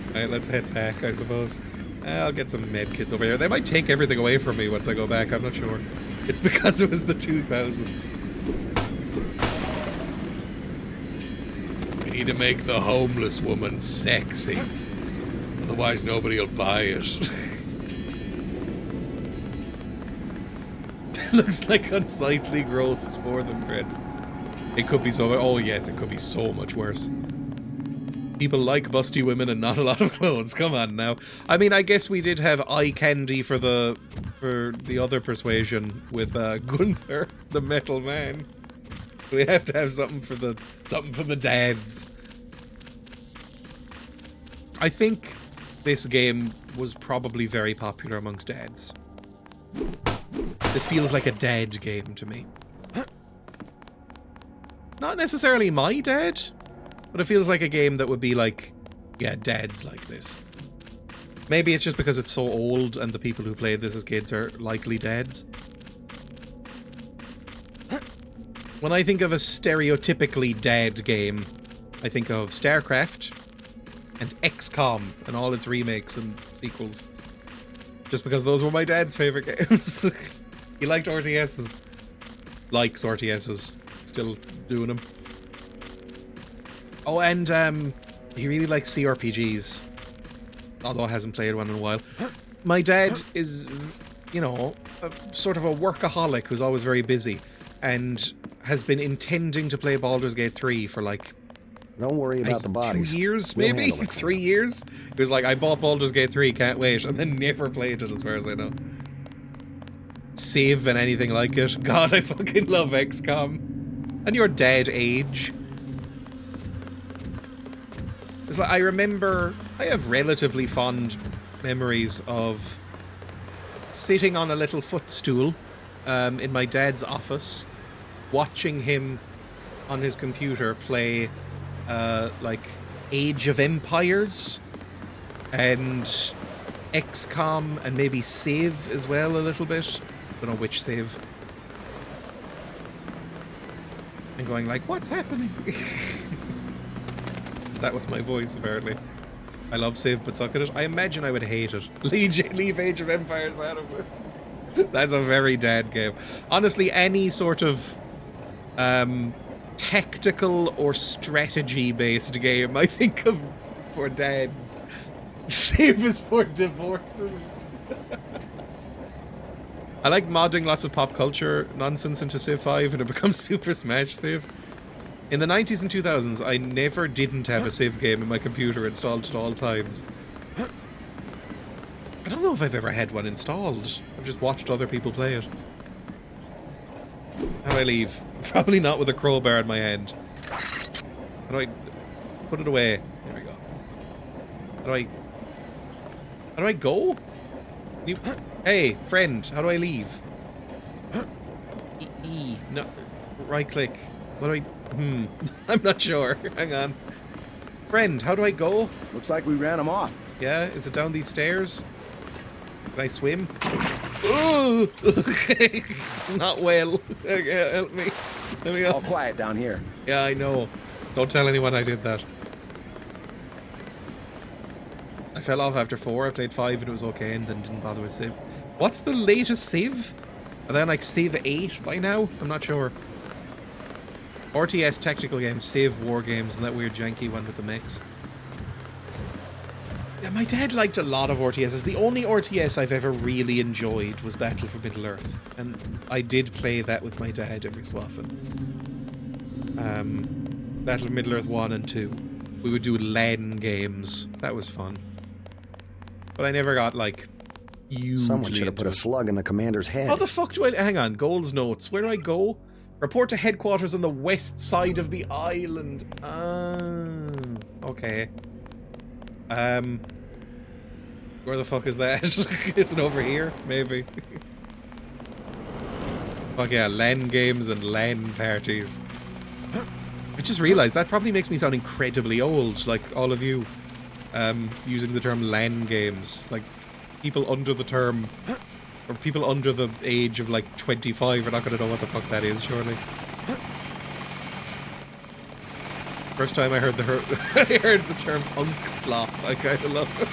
[SPEAKER 1] Alright, let's head back, I suppose. I'll get some medkits over here. They might take everything away from me once I go back, I'm not sure. It's because it was the 2000s.
[SPEAKER 8] We need to make the homeless woman sexy. Otherwise nobody will buy it.
[SPEAKER 1] Looks like unsightly growths more than breasts. It could be so... Oh yes, it could be so much worse. People like busty women and not a lot of clothes. Come on now. I mean, I guess we did have eye candy for the other persuasion with Gunther, the metal man. We have to have something for the dads. I think this game was probably very popular amongst dads. This feels like a dad game to me. Not necessarily my dad, but it feels like a game that would be like, yeah, dads like this. Maybe it's just because it's so old and the people who played this as kids are likely dads. When I think of a stereotypically dad game, I think of StarCraft and XCOM and all its remakes and sequels. Just because those were my dad's favorite games. He liked RTSs. likes RTSs. Still doing them. Oh, and he really likes CRPGs. Although hasn't played one in a while. My dad is, you know, sort of a workaholic who's always very busy, and has been intending to play Baldur's Gate 3 for like...
[SPEAKER 11] Don't worry about the bodies.
[SPEAKER 1] 2 years,
[SPEAKER 11] We'll
[SPEAKER 1] maybe?
[SPEAKER 11] handle it.
[SPEAKER 1] 3 years? He was like, I bought Baldur's Gate 3, can't wait, and then never played it as far as I know. Save and anything like it. God, I fucking love XCOM. And your dad age. It's like, I remember, I have relatively fond memories of sitting on a little footstool in my dad's office, watching him on his computer play like Age of Empires and XCOM and maybe Civ as well a little bit. Don't know which Civ. And going like, what's happening? That was my voice, apparently. I love Civ, but suck at it. I imagine I would hate it. Leave Age of Empires out of this. That's a very dad game. Honestly, any sort of tactical or strategy-based game I think of for dads. Civ is for divorces. I like modding lots of pop culture nonsense into Civ 5 and it becomes Super Smash Civ. In the 90s and 2000s, I never didn't have a Civ game in my computer installed at all times. I don't know if I've ever had one installed. I've just watched other people play it. How do I leave? Probably not with a crowbar in my hand. How do I put it away? There we go. How do I go? Hey, friend, how do I leave? No, right click. What do I... I'm not sure. Hang on. Friend, how do I go?
[SPEAKER 11] Looks like we ran him off.
[SPEAKER 1] Yeah, is it down these stairs? Can I swim? Ooh! Not well. Okay, help me. Let me go.
[SPEAKER 11] All quiet down here.
[SPEAKER 1] Yeah, I know. Don't tell anyone I did that. I fell off after 4. I played 5 and it was okay, and then didn't bother with Civ. What's the latest Civ? Are they on like Civ 8 by now? I'm not sure. RTS tactical games, Civ war games, and that weird janky one with the mix. Yeah, my dad liked a lot of RTSs. The only RTS I've ever really enjoyed was Battle for Middle-earth, and I did play that with my dad every so often. Battle for Middle-earth 1 and 2. We would do LAN games. That was fun. But I never got, like, hugely
[SPEAKER 11] Someone should have put a slug in the commander's head.
[SPEAKER 1] How the fuck do I... Hang on, goals notes. Where do I go? Report to headquarters on the west side of the island. Okay. Where the fuck is that? Is it over here? Maybe. Fuck yeah, LAN games and LAN parties. I just realized that probably makes me sound incredibly old, like all of you using the term LAN games. Like, people under the term... Or people under the age of like 25 are not going to know what the fuck that is, surely. First time I heard I heard the term slop. I kind of love it.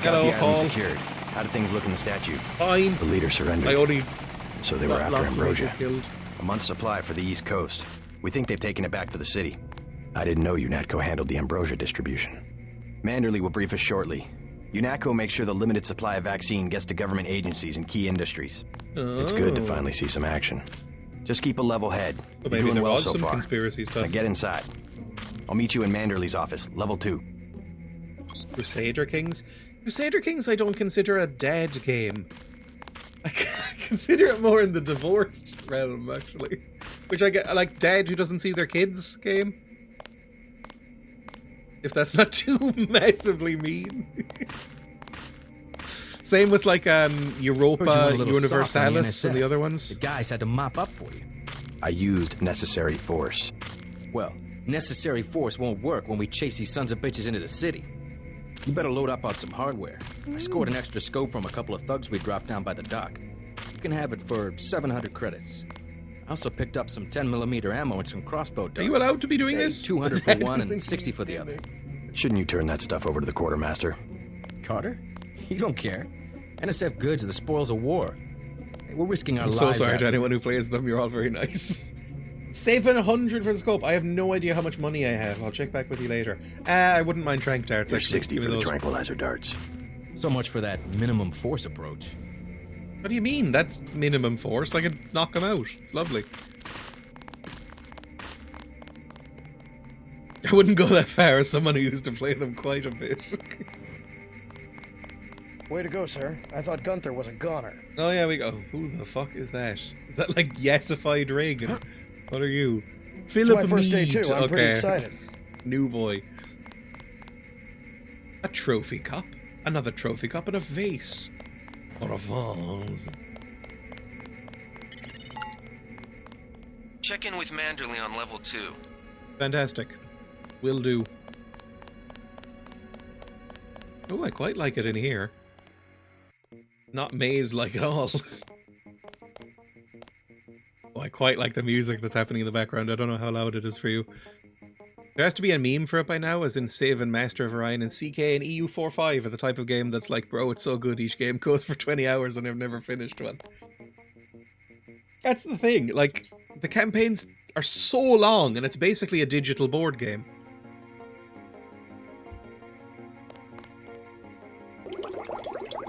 [SPEAKER 1] Hello, Paul.
[SPEAKER 11] Secured. How did things look in the statue?
[SPEAKER 1] Fine.
[SPEAKER 11] The leader surrendered.
[SPEAKER 1] I only...
[SPEAKER 11] So they were after Ambrosia.
[SPEAKER 1] Killed.
[SPEAKER 11] A month's supply for the East Coast. We think they've taken it back to the city. I didn't know UNATCO handled the Ambrosia distribution. Manderley will brief us shortly. UNATCO makes sure the limited supply of vaccine gets to government agencies and key industries. It's good to finally see some action. Just keep a level head.
[SPEAKER 1] But
[SPEAKER 11] You're
[SPEAKER 1] maybe
[SPEAKER 11] doing
[SPEAKER 1] there
[SPEAKER 11] well
[SPEAKER 1] was
[SPEAKER 11] so
[SPEAKER 1] some
[SPEAKER 11] far.
[SPEAKER 1] conspiracy stuff.
[SPEAKER 11] Now get inside. I'll meet you in Manderley's office, level 2.
[SPEAKER 1] Crusader Kings? Crusader Kings I don't consider a dad game. I consider it more in the divorced realm, actually. Which I get, like, dad who doesn't see their kids game. If that's not too massively mean. Same with, like, Europa Universalis and the other ones.
[SPEAKER 13] The guys had to mop up for you.
[SPEAKER 11] I used necessary force.
[SPEAKER 13] Well, necessary force won't work when we chase these sons of bitches into the city. You better load up on some hardware. I scored an extra scope from a couple of thugs we dropped down by the dock. You can have it for 700 credits. I also picked up some 10mm ammo and some crossbow darts.
[SPEAKER 1] Are you allowed to be doing this?
[SPEAKER 13] 200 for one and 60 for the other.
[SPEAKER 11] Shouldn't you turn that stuff over to the quartermaster?
[SPEAKER 13] Carter? You don't care. NSF goods are the spoils of war. Hey, we're risking our
[SPEAKER 1] I'm
[SPEAKER 13] lives.
[SPEAKER 1] so sorry
[SPEAKER 13] out
[SPEAKER 1] to
[SPEAKER 13] here.
[SPEAKER 1] anyone who plays them. You're all very nice. 700 for the scope. I have no idea how much money I have. I'll check back with you later. I wouldn't mind trank darts.
[SPEAKER 11] There's
[SPEAKER 1] Actually.
[SPEAKER 11] 60
[SPEAKER 1] Give
[SPEAKER 11] for
[SPEAKER 1] me
[SPEAKER 11] the
[SPEAKER 1] those.
[SPEAKER 11] tranquilizer darts.
[SPEAKER 13] So much for that minimum force approach.
[SPEAKER 1] What do you mean? That's minimum force. I can knock them out. It's lovely. I wouldn't go that far as someone who used to play them quite a bit.
[SPEAKER 14] Way to go, sir. I thought Gunther was a goner.
[SPEAKER 1] Oh, yeah, we go. Who the fuck is that? Is that like Yesified Reagan? What are you? Philip
[SPEAKER 14] my first day,
[SPEAKER 1] Mead.
[SPEAKER 14] too. I'm pretty excited.
[SPEAKER 1] New boy. A trophy cup. Another trophy cup and a vase. Or a vase.
[SPEAKER 4] Check in with Manderley on level 2.
[SPEAKER 1] Fantastic. Will do. Oh, I quite like it in here. Not maze-like at all. Oh, I quite like the music that's happening in the background. I don't know how loud it is for you. There has to be a meme for it by now, as in Save and Master of Orion and CK and EU45 are the type of game that's like, bro, it's so good each game goes for 20 hours and I've never finished one. That's the thing, like, the campaigns are so long and it's basically a digital board game.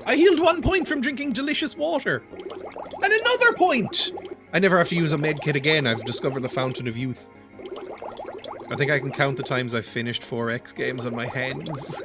[SPEAKER 1] I healed 1 point from drinking delicious water. And another point! I never have to use a medkit again. I've discovered the Fountain of Youth. I think I can count the times I've finished 4X games on my hands.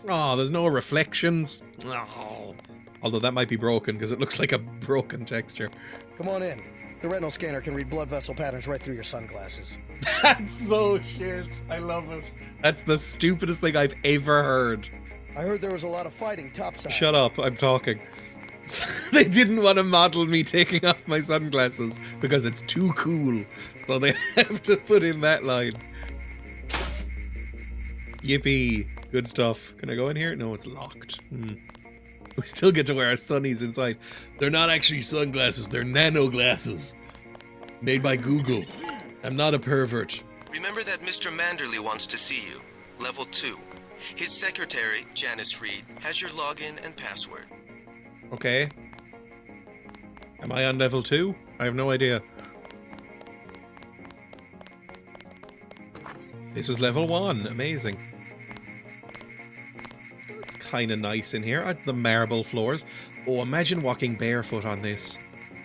[SPEAKER 1] Oh, there's no reflections. Oh. Although that might be broken because it looks like a broken texture.
[SPEAKER 14] Come on in. The retinal scanner can read blood vessel patterns right through your sunglasses.
[SPEAKER 1] That's so shit. I love it. That's the stupidest thing I've ever heard.
[SPEAKER 14] I heard there was a lot of fighting topside.
[SPEAKER 1] Shut up, I'm talking. They didn't want to model me taking off my sunglasses because it's too cool. So they have to put in that line. Yippee. Good stuff. Can I go in here? No, it's locked. We still get to wear our sunnies inside.
[SPEAKER 8] They're not actually sunglasses, they're nano glasses. Made by Google. I'm not a pervert.
[SPEAKER 4] Remember that Mr. Manderley wants to see you. Level 2. His secretary, Janice Reed, has your login and password.
[SPEAKER 1] Okay. Am I on level 2? I have no idea. This is level 1. Amazing. It's kind of nice in here. The marble floors. Oh, imagine walking barefoot on this.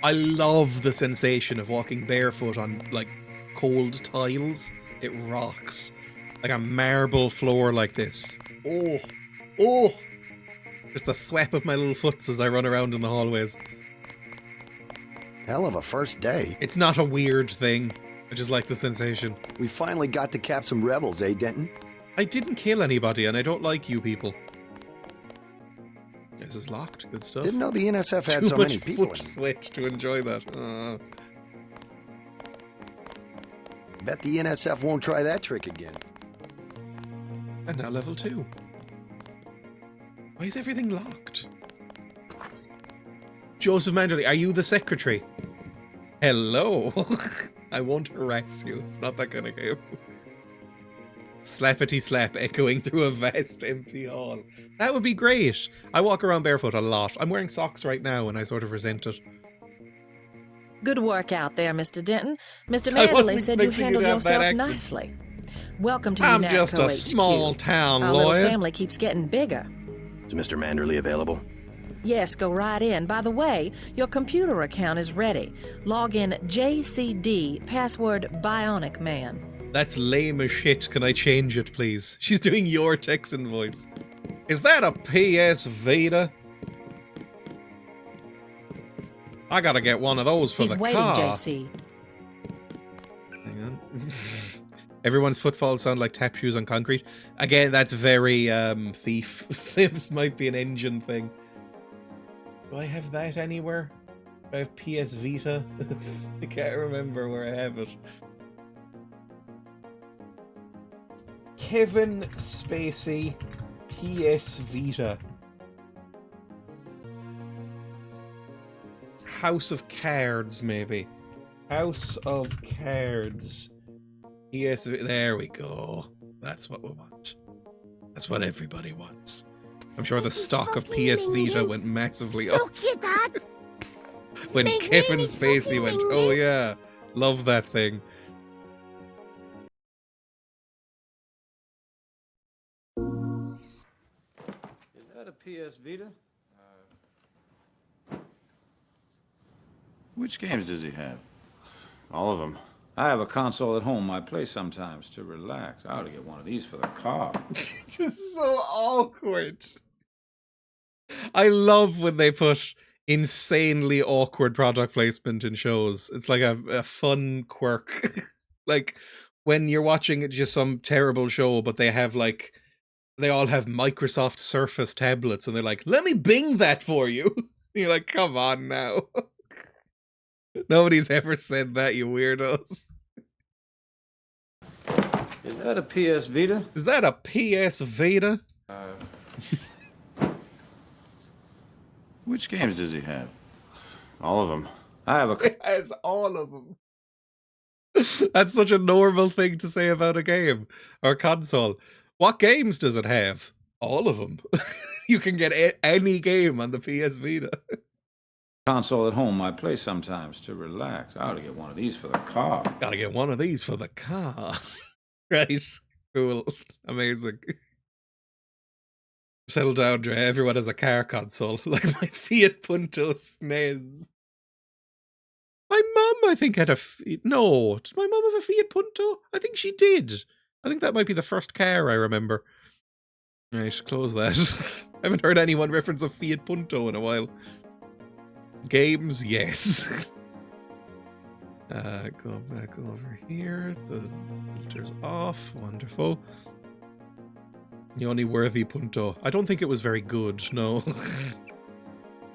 [SPEAKER 1] I love the sensation of walking barefoot on, like, cold tiles. It rocks. Like a marble floor like this. Oh. Oh! Just the thwap of my little foots as I run around in the hallways.
[SPEAKER 5] Hell of a first day.
[SPEAKER 1] It's not a weird thing. I just like the sensation.
[SPEAKER 5] We finally got to cap some rebels, eh, Denton?
[SPEAKER 1] I didn't kill anybody, and I don't like you people. This is locked. Good stuff.
[SPEAKER 5] Didn't know the NSF had
[SPEAKER 1] Too
[SPEAKER 5] so
[SPEAKER 1] much
[SPEAKER 5] many people
[SPEAKER 1] foot
[SPEAKER 5] in it.
[SPEAKER 1] sweat to enjoy that.
[SPEAKER 5] Bet the NSF won't try that trick again.
[SPEAKER 1] And now level 2. Why is everything locked? Joseph Manderley, are you the secretary? Hello. I won't harass you. It's not that kind of game. Slappity slap echoing through a vast empty hall. That would be great. I walk around barefoot a lot. I'm wearing socks right now and I sort of resent it.
[SPEAKER 12] Good work out there, Mr. Denton. Mr.
[SPEAKER 1] I wasn't
[SPEAKER 12] Manderley said you
[SPEAKER 1] expecting you
[SPEAKER 12] handled
[SPEAKER 1] to have that
[SPEAKER 12] yourself
[SPEAKER 1] accent.
[SPEAKER 12] nicely. Welcome to
[SPEAKER 1] I'm
[SPEAKER 12] UNATCO
[SPEAKER 1] just a
[SPEAKER 12] HQ.
[SPEAKER 1] small town
[SPEAKER 12] Our
[SPEAKER 1] lawyer.
[SPEAKER 12] little family keeps getting bigger.
[SPEAKER 11] Is Mr. Manderley available?
[SPEAKER 12] Yes, go right in. By the way, your computer account is ready. Log in JCD, password Bionic Man.
[SPEAKER 1] That's lame as shit. Can I change it, please? She's doing your Texan voice. Is that a PS Vita? I gotta get one of those for
[SPEAKER 12] He's
[SPEAKER 1] the
[SPEAKER 12] waiting,
[SPEAKER 1] car.
[SPEAKER 12] JC.
[SPEAKER 1] Hang on. Everyone's footfalls sound like tap shoes on concrete. Again, that's very Thief. Sims might be an engine thing. Do I have that anywhere? Do I have PS Vita? I can't remember where I have it. Kevin Spacey, PS Vita. House of Cards, maybe. House of Cards. PS Vita. There we go. That's what we want. That's what everybody wants. I'm sure the stock of PS Vita went massively up. When Kevin Spacey went, oh yeah, love that thing.
[SPEAKER 6] Is that a PS Vita? Which games does he have?
[SPEAKER 2] All of them.
[SPEAKER 6] I have a console at home I play sometimes to relax. I ought to get one of these for the car.
[SPEAKER 1] Just so awkward. I love when they put insanely awkward product placement in shows. It's like a fun quirk. Like when you're watching just some terrible show, but they all have Microsoft Surface tablets and they're like, let me Bing that for you. And you're like, come on now. Nobody's ever said that, you weirdos.
[SPEAKER 6] Is that a PS Vita?
[SPEAKER 1] Is that a PS Vita?
[SPEAKER 6] Which games does he have?
[SPEAKER 2] All of them.
[SPEAKER 6] I have a...
[SPEAKER 1] It has all of them. That's such a normal thing to say about a game or console. What games does it have? All of them. You can get any game on the PS Vita.
[SPEAKER 6] Console at home I play sometimes to relax. I ought to get one of these for the car.
[SPEAKER 1] Gotta get one of these for the car. Right. Cool. Amazing. Settle down, Dreya. Everyone has a car console. Like my Fiat Punto SNES. My mum, I think, had a... No. Did my mum have a Fiat Punto? I think she did. I think that might be the first car I remember. Right, close that. I haven't heard anyone reference a Fiat Punto in a while. Games, yes. Go back over here. The filter's off. Wonderful. The only worthy Punto. I don't think it was very good, no.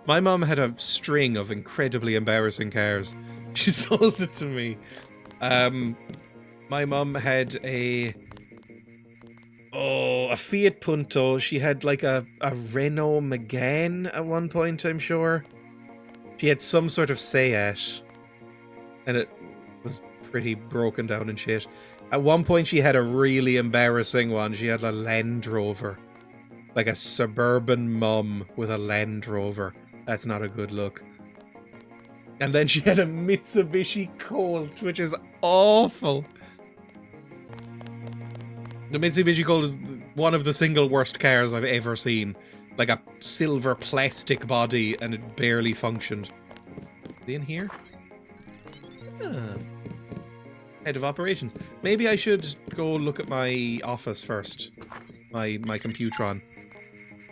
[SPEAKER 1] My mum had a string of incredibly embarrassing cars. She sold it to me. My mum had a Fiat Punto. She had like a Renault Megane at one point, I'm sure. She had some sort of Seat, and it was pretty broken down and shit. At one point, she had a really embarrassing one. She had a Land Rover. Like a suburban mum with a Land Rover. That's not a good look. And then she had a Mitsubishi Colt, which is awful. The Mitsubishi Colt is one of the single worst cars I've ever seen. Like a silver plastic body, and it barely functioned. Is he in here? Ah. Head of operations. Maybe I should go look at my office first. My Computron.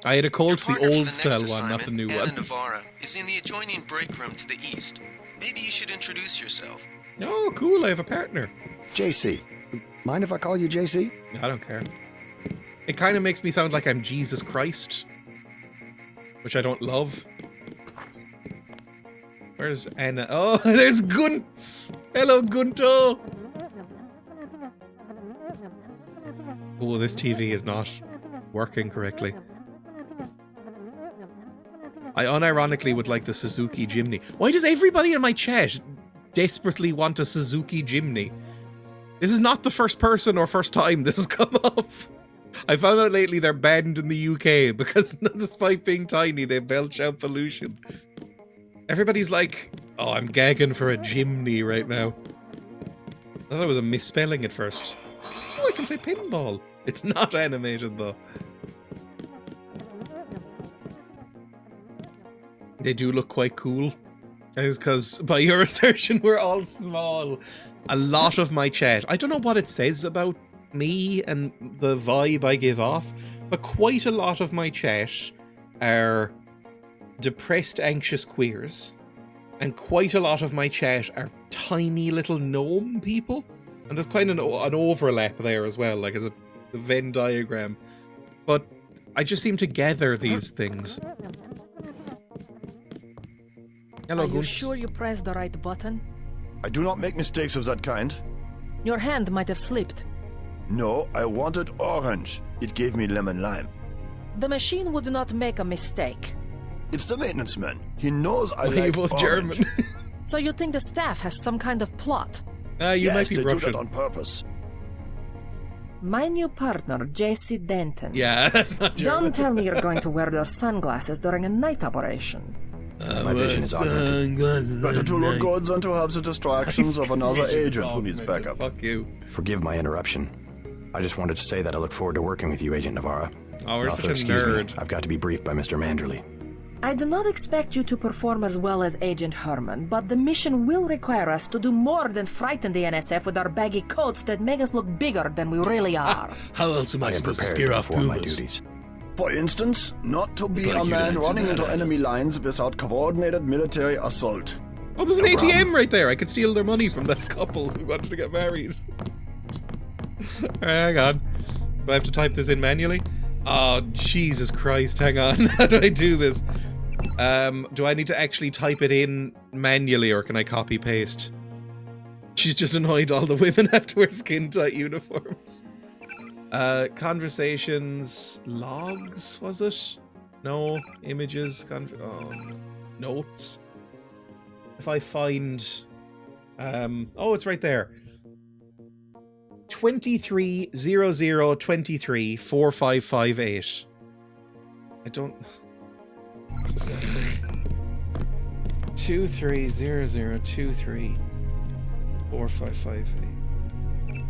[SPEAKER 1] I had a Colt, the old style one, not the new one.
[SPEAKER 4] Anna Navarra is in the adjoining break room to the east. Maybe you should introduce yourself.
[SPEAKER 1] Oh, cool, I have a partner.
[SPEAKER 14] JC. Mind if I call you JC?
[SPEAKER 1] I don't care. It kind of makes me sound like I'm Jesus Christ. Which I don't love. Where's Anna? Oh, there's Guntz! Hello, Gunto! Oh, this TV is not working correctly. I unironically would like the Suzuki Jimny. Why does everybody in my chat desperately want a Suzuki Jimny? This is not the first person or first time this has come up. I found out lately they're banned in the UK because despite being tiny, they belch out pollution. Everybody's like, oh, I'm gagging for a Jimny right now. I thought it was a misspelling at first. Oh, I can play pinball. It's not animated though. They do look quite cool. It's because, by your assertion, we're all small. A lot of my chat, I don't know what it says about me and the vibe I give off, but quite a lot of my chat are depressed, anxious queers, and quite a lot of my chat are tiny little gnome people, and there's quite an overlap there as well, like as a Venn diagram, but I just seem to gather these things. Hello,
[SPEAKER 12] Are you
[SPEAKER 1] Gunts.
[SPEAKER 12] sure you pressed the right button?
[SPEAKER 9] I do not make mistakes of that kind.
[SPEAKER 12] Your hand might have slipped.
[SPEAKER 9] No, I wanted orange. It gave me lemon lime.
[SPEAKER 12] The machine would not make a mistake.
[SPEAKER 9] It's the maintenance man. He knows I
[SPEAKER 1] Well, you're
[SPEAKER 9] like
[SPEAKER 1] both
[SPEAKER 9] orange.
[SPEAKER 1] German.
[SPEAKER 12] So you think the staff has some kind of plot?
[SPEAKER 1] You
[SPEAKER 9] Yes,
[SPEAKER 1] might be
[SPEAKER 9] they do
[SPEAKER 1] Russian.
[SPEAKER 9] that on purpose.
[SPEAKER 12] My new partner, J.C. Denton.
[SPEAKER 1] Yeah, that's not true.
[SPEAKER 12] Don't tell me you're going to wear those sunglasses during a night operation.
[SPEAKER 11] My vision is augmented.
[SPEAKER 9] Better to look good than to have the distractions of another agent who needs backup.
[SPEAKER 1] Fuck you.
[SPEAKER 11] Forgive my interruption. I just wanted to say that I look forward to working with you, Agent Navarra.
[SPEAKER 1] Oh, we're such a
[SPEAKER 11] Excuse me,
[SPEAKER 1] nerd.
[SPEAKER 11] I've got to be briefed by Mr. Manderley.
[SPEAKER 12] I do not expect you to perform as well as Agent Herman, but the mission will require us to do more than frighten the NSF with our baggy coats that make us look bigger than we really are.
[SPEAKER 8] How else am I supposed to scare off pumas?
[SPEAKER 9] For instance, not to be
[SPEAKER 8] I'd like
[SPEAKER 9] a
[SPEAKER 8] you to
[SPEAKER 9] man
[SPEAKER 8] answer
[SPEAKER 9] running
[SPEAKER 8] that,
[SPEAKER 9] into
[SPEAKER 8] Adam.
[SPEAKER 9] enemy lines without coordinated military assault.
[SPEAKER 1] Oh, there's an ATM right there. I could steal their money from that couple who wanted to get married. Hang on. Do I have to type this in manually? Oh, Jesus Christ. Hang on. How do I do this? Do I need to actually type it in manually or can I copy paste? She's just annoyed all the women have to wear skin tight uniforms. Conversations, logs, was it? No, images, notes. If I find, oh, it's right there. 230023 4558. I don't. 230023 4558.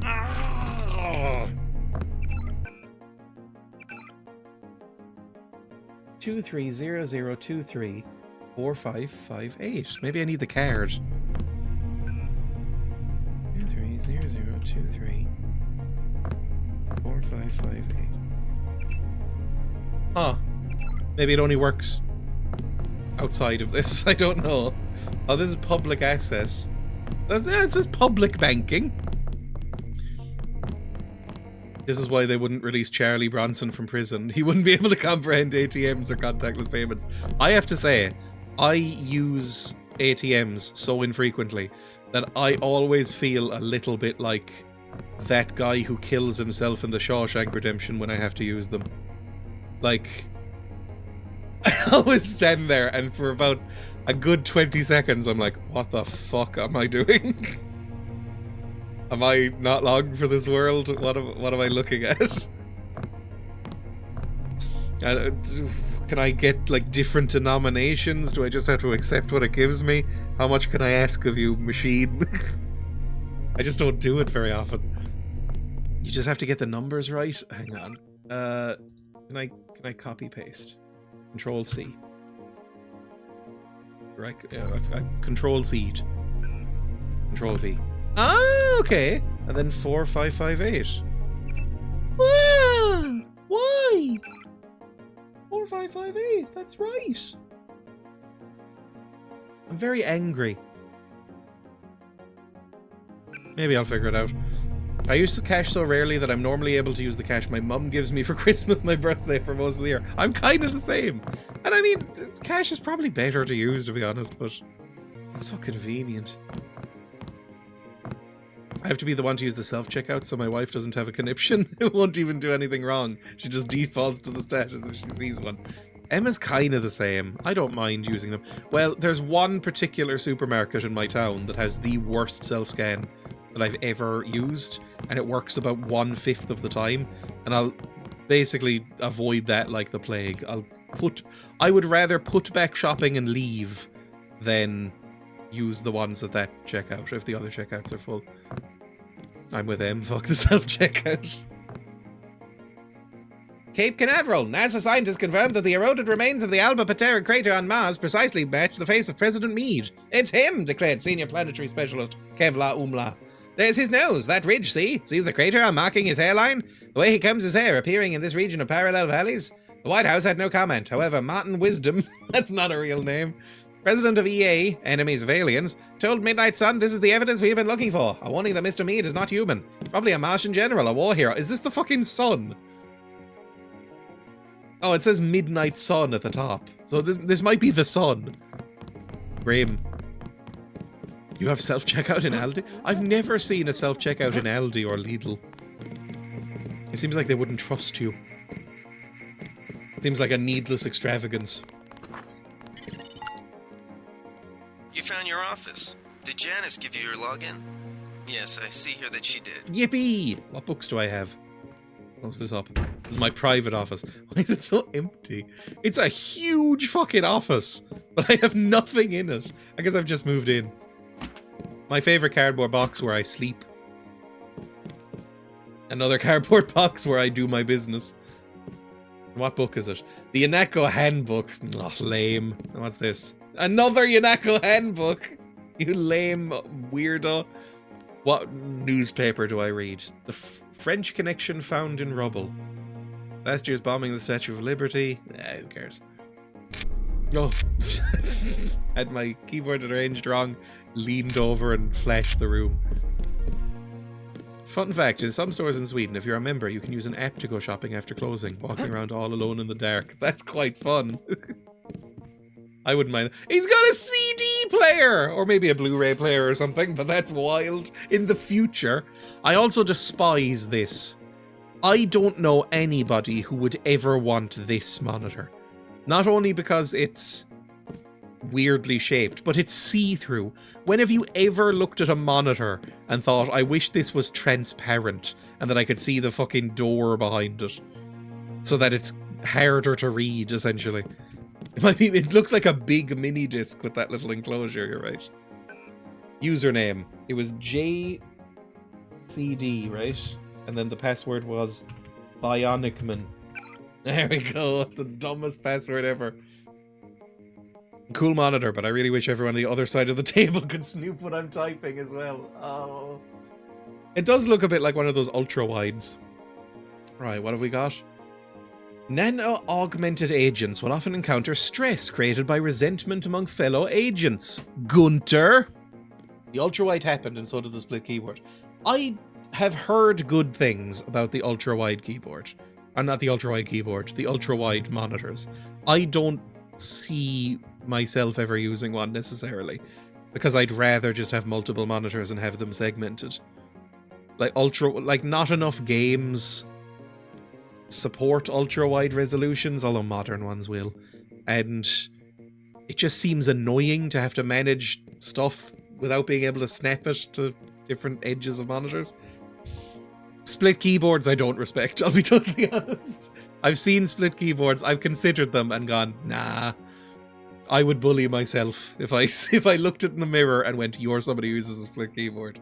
[SPEAKER 1] Ah! 230023 4558. Maybe I need the card. 230023 4558. Huh. Maybe it only works outside of this. I don't know. Oh, this is public access. It's just public banking. This is why they wouldn't release Charlie Bronson from prison. He wouldn't be able to comprehend ATMs or contactless payments. I have to say, I use ATMs so infrequently that I always feel a little bit like that guy who kills himself in the Shawshank Redemption when I have to use them. Like, I always stand there and for about a good 20 seconds I'm like, what the fuck am I doing? Am I not long for this world? What am I looking at? Can I get like different denominations? Do I just have to accept what it gives me? How much can I ask of you, machine? I just don't do it very often. You just have to get the numbers right. Hang on. Can I copy paste? Control C. Right. Control C. Control V. Ah, okay. And then 4558. Ah, why? 4558. That's right. I'm very angry. Maybe I'll figure it out. I used to cash so rarely that I'm normally able to use the cash my mum gives me for Christmas, my birthday, for most of the year. I'm kind of the same. And I mean, cash is probably better to use, to be honest, but it's so convenient. I have to be the one to use the self-checkout so my wife doesn't have a conniption. It won't even do anything wrong. She just defaults to the status if she sees one. Emma's kind of the same. I don't mind using them. Well, there's one particular supermarket in my town that has the worst self-scan that I've ever used, and it works about 1/5 of the time, and I'll basically avoid that like the plague. I would rather put back shopping and leave than use the ones at that checkout if the other checkouts are full. I'm with M. Fuck the self-checkout. Cape Canaveral. NASA scientists confirmed that the eroded remains of the Alba Patera crater on Mars precisely match the face of President Meade. It's him, declared senior planetary specialist Kevla Umla. There's his nose, that ridge, see? See the crater I'm marking his hairline? The way he combs his hair, appearing in this region of parallel valleys? The White House had no comment. However, Martin Wisdom, that's not a real name, president of EA, enemies of aliens, told Midnight Sun this is the evidence we've been looking for. A warning that Mr. Meade is not human. Probably a Martian general, a war hero. Is this the fucking sun? Oh, it says Midnight Sun at the top. So this might be the sun. Grim. You have self-checkout in Aldi? I've never seen a self-checkout in Aldi or Lidl. It seems like they wouldn't trust you. Seems like a needless extravagance.
[SPEAKER 4] You found your office. Did Janice give you your login? Yes, I see here that she did.
[SPEAKER 1] Yippee! What books do I have? Close this up. This is my private office. Why is it so empty? It's a huge fucking office, but I have nothing in it. I guess I've just moved in. My favorite cardboard box where I sleep. Another cardboard box where I do my business. What book is it? The Yanako Handbook. Oh, lame. What's this? Another Yanako Handbook! You lame weirdo. What newspaper do I read? The French Connection found in rubble. Last year's bombing of the Statue of Liberty. Who cares? Oh. Had my keyboard arranged wrong, leaned over and flashed the room. Fun fact, in some stores in Sweden, if you're a member, you can use an app to go shopping after closing, walking around all alone in the dark. That's quite fun. I wouldn't mind. He's got a CD player! Or maybe a Blu-ray player or something, but that's wild. In the future. I also despise this. I don't know anybody who would ever want this monitor. Not only because it's weirdly shaped, but it's see-through. When have you ever looked at a monitor and thought, I wish this was transparent and that I could see the fucking door behind it so that it's harder to read, essentially? It looks like a big mini disc with that little enclosure, you're right. Username. It was JCD, right? And then the password was Bionicman. There we go, the dumbest password ever. Cool monitor, but I really wish everyone on the other side of the table could snoop what I'm typing as well. Oh. It does look a bit like one of those ultra-wides. Right, what have we got? Nano-augmented agents will often encounter stress created by resentment among fellow agents. Gunter! The ultra-wide happened and so did the split keyboard. I have heard good things about the ultra-wide keyboard. Not the ultra-wide keyboard, the ultra-wide monitors. I don't see myself ever using one necessarily, because I'd rather just have multiple monitors and have them segmented. Like not enough games support ultra-wide resolutions, although modern ones will. And it just seems annoying to have to manage stuff without being able to snap it to different edges of monitors. Split keyboards I don't respect, I'll be totally honest. I've seen split keyboards, I've considered them and gone, nah. I would bully myself if I looked in the mirror and went, you're somebody who uses a split keyboard.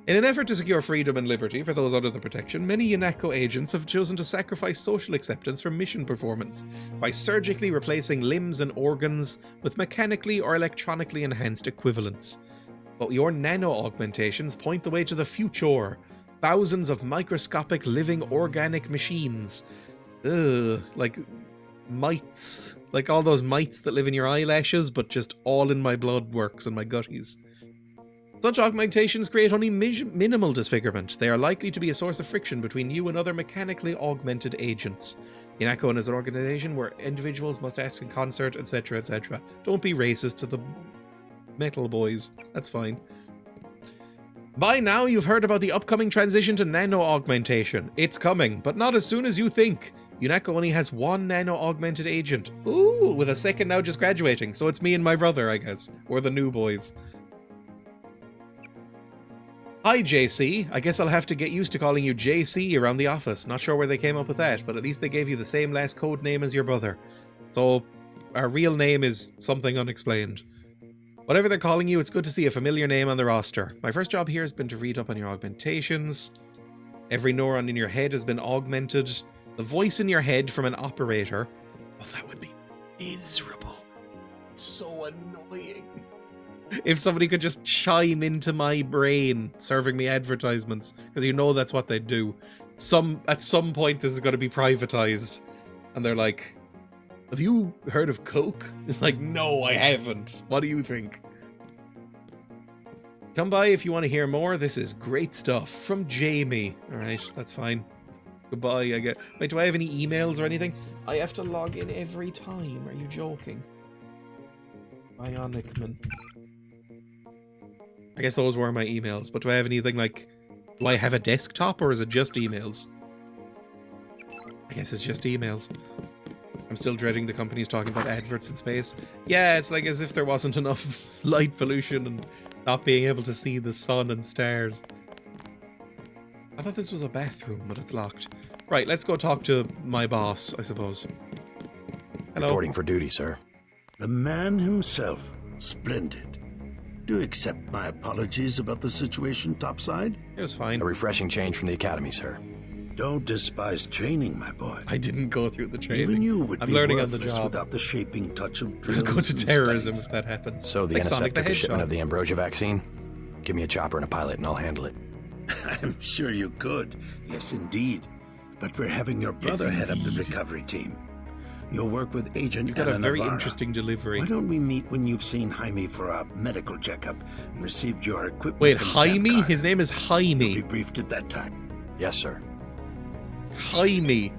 [SPEAKER 1] In an effort to secure freedom and liberty for those under the protection, many Yanako agents have chosen to sacrifice social acceptance for mission performance by surgically replacing limbs and organs with mechanically or electronically enhanced equivalents. But your nano-augmentations point the way to the future. Thousands of microscopic living organic machines. Ugh, like mites. Like all those mites that live in your eyelashes, but just all in my blood works and my gutties. Such augmentations create only minimal disfigurement. They are likely to be a source of friction between you and other mechanically augmented agents. Yanako is an organization where individuals must act in concert, etc., etc. Don't be racist to the metal boys. That's fine. By now, you've heard about the upcoming transition to nano-augmentation. It's coming, but not as soon as you think. Yanako only has one nano-augmented agent. Ooh, with a second now just graduating. So it's me and my brother, I guess. We're the new boys. Hi, JC. I guess I'll have to get used to calling you JC around the office. Not sure where they came up with that, but at least they gave you the same last code name as your brother. So, our real name is something unexplained. Whatever they're calling you, it's good to see a familiar name on the roster. My first job here has been to read up on your augmentations. Every neuron in your head has been augmented. The voice in your head from an operator. Oh, that would be miserable. So annoying. If somebody could just chime into my brain serving me advertisements, because you know that's what they do. At some point this is going to be privatized. And they're like, have you heard of Coke? It's like, no, I haven't. What do you think? Come by if you want to hear more. This is great stuff from Jamie. Alright, that's fine. Goodbye, I get. Wait, do I have any emails or anything? I have to log in every time. Are you joking? Bionicman. I guess those were my emails, but do I have anything like... Do I have a desktop or is it just emails? I guess it's just emails. I'm still dreading the companies talking about adverts in space. Yeah, it's like as if there wasn't enough light pollution and Not being able to see the sun and stars. I thought this was a bathroom, but it's locked. Right, let's go talk to my boss, I suppose. Hello.
[SPEAKER 11] Reporting for duty, sir.
[SPEAKER 15] The man himself. Splendid. Do accept my apologies about the situation topside?
[SPEAKER 1] It was fine.
[SPEAKER 11] A refreshing change from the academy, sir.
[SPEAKER 15] Don't despise training, my boy.
[SPEAKER 1] I didn't go through the training.
[SPEAKER 15] Even you would
[SPEAKER 1] I'm
[SPEAKER 15] be
[SPEAKER 1] learning on the
[SPEAKER 15] worthless
[SPEAKER 1] job.
[SPEAKER 15] without the shaping touch of
[SPEAKER 1] I'll
[SPEAKER 15] drills
[SPEAKER 1] go to
[SPEAKER 15] and
[SPEAKER 1] terrorism
[SPEAKER 15] studies.
[SPEAKER 1] if that happens.
[SPEAKER 11] So the
[SPEAKER 1] Like
[SPEAKER 11] NSF
[SPEAKER 1] Sonic the
[SPEAKER 11] took a shipment
[SPEAKER 1] Hedgehog.
[SPEAKER 11] of the Ambrosia vaccine? Give me a chopper and a pilot and I'll handle it.
[SPEAKER 15] I'm sure you could. Yes, indeed. But we're having your brother head up the recovery team. You'll work with Agent
[SPEAKER 1] You've got a
[SPEAKER 15] Anna
[SPEAKER 1] very
[SPEAKER 15] Navarra.
[SPEAKER 1] interesting delivery.
[SPEAKER 15] Why don't we meet when you've seen Jaime for a medical checkup and received your equipment?
[SPEAKER 1] Wait,
[SPEAKER 15] from
[SPEAKER 1] Jaime?
[SPEAKER 15] Sandcar?
[SPEAKER 1] His name is Jaime.
[SPEAKER 15] You'll be briefed at that time.
[SPEAKER 11] Yes, sir.
[SPEAKER 1] Jaime.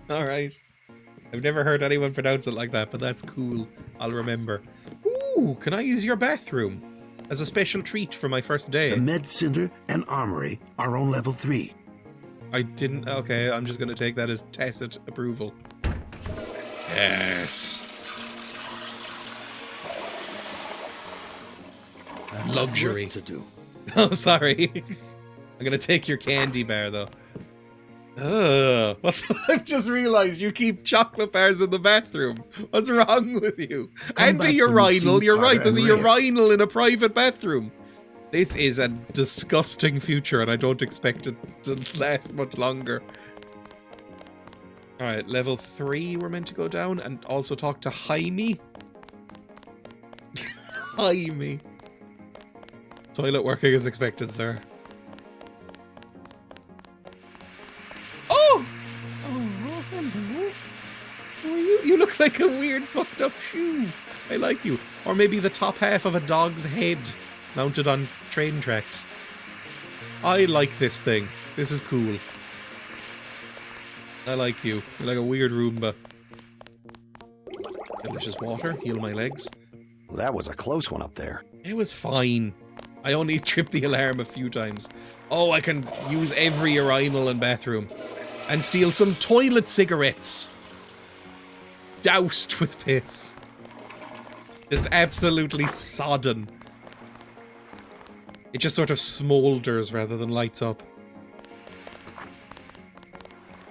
[SPEAKER 1] Alright. I've never heard anyone pronounce it like that, but that's cool. I'll remember. Ooh, can I use your bathroom? As a special treat for my first day.
[SPEAKER 15] The Med Center and Armory are on level 3.
[SPEAKER 1] I didn't... Okay, I'm just going to take that as tacit approval. Yes. Luxury.
[SPEAKER 15] Work to do.
[SPEAKER 1] Oh, sorry. I'm going to take your candy bar, though. What? I've just realised you keep chocolate bars in the bathroom. What's wrong with you? And
[SPEAKER 15] back
[SPEAKER 1] the
[SPEAKER 15] when you
[SPEAKER 1] urinal.
[SPEAKER 15] see
[SPEAKER 1] You're right,
[SPEAKER 15] Carter
[SPEAKER 1] there's a
[SPEAKER 15] and Reyes.
[SPEAKER 1] urinal in a private bathroom. This is a disgusting future, and I don't expect it to last much longer. Alright, level 3 we're meant to go down, and also talk to Jaime. Jaime. Toilet working as expected, sir. Oh! Oh, hello. How are you? You look like a weird fucked up shoe. I like you. Or maybe the top half of a dog's head mounted on train tracks. I like this thing. This is cool. I like you. You're like a weird Roomba. Delicious water. Heal my legs.
[SPEAKER 6] Well, that was a close one up there.
[SPEAKER 1] It was fine. I only tripped the alarm a few times. Oh, I can use every urinal and bathroom. And steal some toilet cigarettes. Doused with piss. Just absolutely sodden. It just sort of smolders rather than lights up.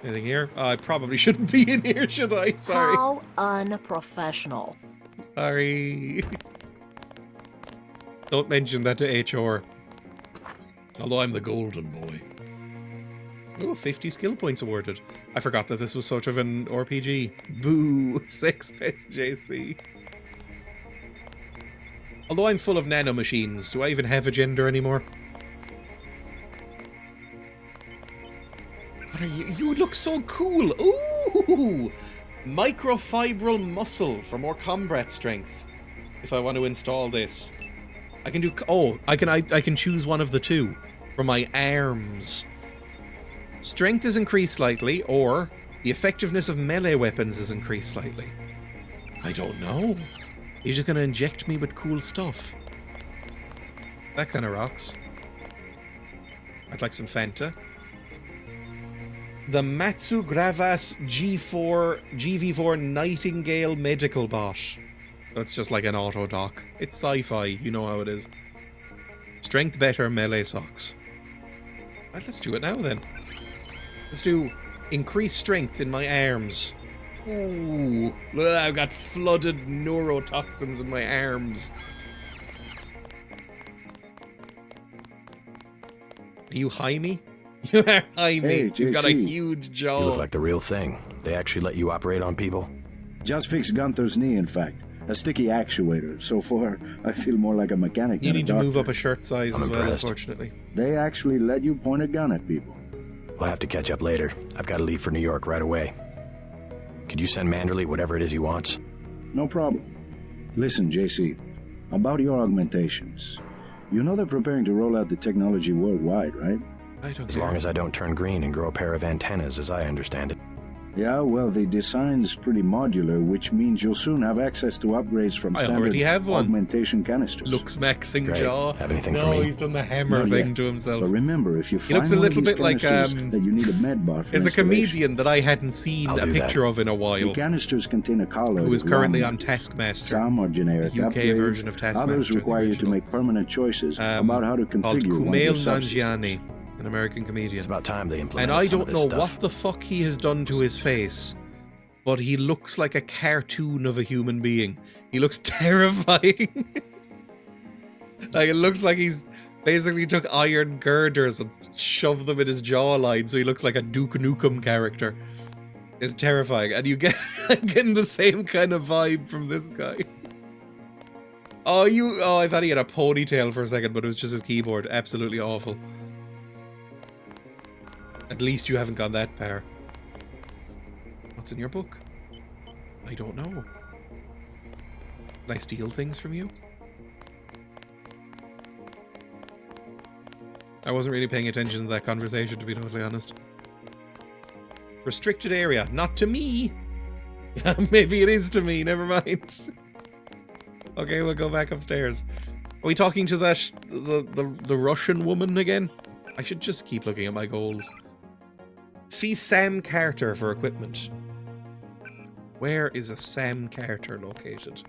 [SPEAKER 1] Anything here? Oh, I probably shouldn't be in here, should I? Sorry.
[SPEAKER 12] How unprofessional.
[SPEAKER 1] Sorry. Don't mention that to HR. Although I'm the golden boy. Oh, 50 skill points awarded. I forgot that this was sort of an RPG. Boo! Sex Pest JC. Although I'm full of nanomachines, do I even have a gender anymore? What are you? You look so cool! Ooh! Microfibril muscle for more combat strength. If I want to install this. I can do... Oh, I can choose one of the two. For my arms. Strength is increased slightly, or the effectiveness of melee weapons is increased slightly. I don't know. You're just gonna inject me with cool stuff. That kind of rocks. I'd like some Fanta. The Matsu Gravas GV4 Nightingale Medical Bot. That's just like an auto dock. It's sci-fi, you know how it is. Strength better, melee sucks. Right, let's do it now then. Let's do increased strength in my arms. Ooh, look, I've got flooded neurotoxins in my arms. Are you Jaime? You are Jaime.
[SPEAKER 6] Hey,
[SPEAKER 1] You've got a
[SPEAKER 6] JC.
[SPEAKER 1] huge jaw.
[SPEAKER 11] You look like the real thing. They actually let you operate on people?
[SPEAKER 16] Just fixed Gunther's knee, in fact. A sticky actuator. So far, I feel more like a mechanic
[SPEAKER 1] You
[SPEAKER 16] than a
[SPEAKER 1] need to
[SPEAKER 16] doctor.
[SPEAKER 1] move up a shirt size
[SPEAKER 11] I'm
[SPEAKER 1] as well,
[SPEAKER 11] impressed.
[SPEAKER 1] unfortunately.
[SPEAKER 16] They actually let you point a gun at people.
[SPEAKER 11] We'll have to catch up later. I've got to leave for New York right away. Could you send Manderley whatever it is he wants?
[SPEAKER 16] No problem. Listen, JC, about your augmentations. You know they're preparing to roll out the technology worldwide, right?
[SPEAKER 1] I don't
[SPEAKER 11] As
[SPEAKER 1] care.
[SPEAKER 11] long as I don't turn green and grow a pair of antennas, as I understand it.
[SPEAKER 16] Yeah, well, the design's pretty modular, which means you'll soon have access to upgrades from
[SPEAKER 1] I
[SPEAKER 16] standard
[SPEAKER 1] already have one.
[SPEAKER 16] augmentation canisters.
[SPEAKER 1] Looks maxing
[SPEAKER 11] Great.
[SPEAKER 1] jaw.
[SPEAKER 11] Have anything
[SPEAKER 1] no,
[SPEAKER 11] for me?
[SPEAKER 1] he's done the hammer
[SPEAKER 16] Not
[SPEAKER 1] thing
[SPEAKER 16] yet.
[SPEAKER 1] to himself.
[SPEAKER 16] But remember, if you
[SPEAKER 1] He
[SPEAKER 16] find
[SPEAKER 1] looks a
[SPEAKER 16] one of
[SPEAKER 1] little
[SPEAKER 16] these
[SPEAKER 1] bit like
[SPEAKER 16] canisters that you need a med bar for
[SPEAKER 1] there's a
[SPEAKER 16] installation,
[SPEAKER 1] comedian that I hadn't seen
[SPEAKER 11] I'll
[SPEAKER 1] a
[SPEAKER 11] do
[SPEAKER 1] picture
[SPEAKER 11] that.
[SPEAKER 1] of in a
[SPEAKER 16] the
[SPEAKER 1] while,
[SPEAKER 16] canisters contain a collar
[SPEAKER 1] who is
[SPEAKER 16] with
[SPEAKER 1] currently
[SPEAKER 16] long
[SPEAKER 1] on
[SPEAKER 16] numbers.
[SPEAKER 1] Taskmaster.
[SPEAKER 16] Some are generic
[SPEAKER 1] the UK
[SPEAKER 16] upgrades,
[SPEAKER 1] version of Taskmaster,
[SPEAKER 16] others
[SPEAKER 1] the
[SPEAKER 16] require you to
[SPEAKER 1] original.
[SPEAKER 16] make permanent choices about how to
[SPEAKER 1] Called
[SPEAKER 16] configure one of your
[SPEAKER 1] Kumail
[SPEAKER 16] subsystems.
[SPEAKER 1] Nanjiani, an American comedian.
[SPEAKER 11] It's about time they implemented
[SPEAKER 1] And I
[SPEAKER 11] some of
[SPEAKER 1] don't
[SPEAKER 11] this
[SPEAKER 1] know
[SPEAKER 11] stuff.
[SPEAKER 1] what the fuck he has done to his face, but he looks like a cartoon of a human being. He looks terrifying. Like, it looks like he's basically took iron girders and shoved them in his jawline, so he looks like a Duke Nukem character. It's terrifying, and I'm getting the same kind of vibe from this guy. Oh, I thought he had a ponytail for a second, but it was just his keyboard. Absolutely awful. At least you haven't gone that far. What's in your book? I don't know. Can I steal things from you? I wasn't really paying attention to that conversation, to be totally honest. Restricted area. Not to me! Maybe it is to me, never mind. Okay, we'll go back upstairs. Are we talking to that the Russian woman again? I should just keep looking at my goals. See Sam Carter for equipment. Where is a Sam Carter located?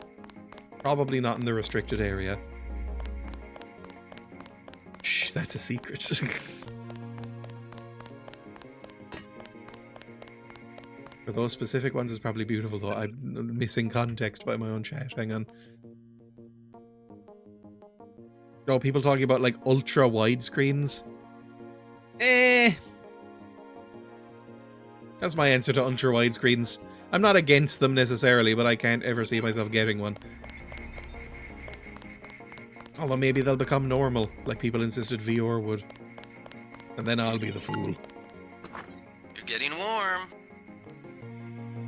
[SPEAKER 1] Probably not in the restricted area. Shh, that's a secret. For those specific ones, it's probably beautiful, though. I'm missing context by my own chat. Hang on. Oh, people talking about, like, ultra wide screens. That's my answer to ultra wide screens. I'm not against them necessarily, but I can't ever see myself getting one. Although maybe they'll become normal, like people insisted VR would. And then I'll be the fool.
[SPEAKER 4] You're getting warm.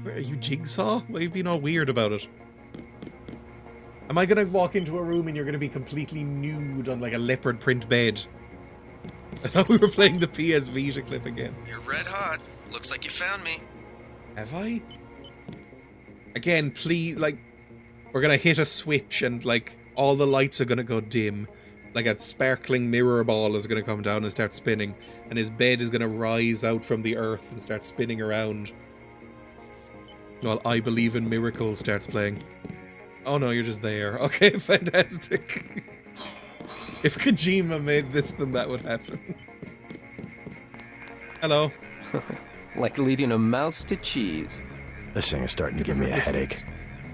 [SPEAKER 1] Where are you, Jigsaw? Why are you being all weird about it? Am I gonna walk into a room and you're gonna be completely nude on like a leopard print bed? I thought we were playing the PS Vita clip again.
[SPEAKER 4] You're red hot. Looks like you found me.
[SPEAKER 1] Have I? Again, please, like, we're gonna hit a switch and, like, all the lights are gonna go dim. Like a sparkling mirror ball is gonna come down and start spinning. And his bed is gonna rise out from the earth and start spinning around. While I Believe in Miracles starts playing. Oh no, you're just there. Okay, fantastic. If Kojima made this, then that would happen. Hello.
[SPEAKER 17] Like leading a mouse to cheese.
[SPEAKER 11] This thing is starting to give me a headache.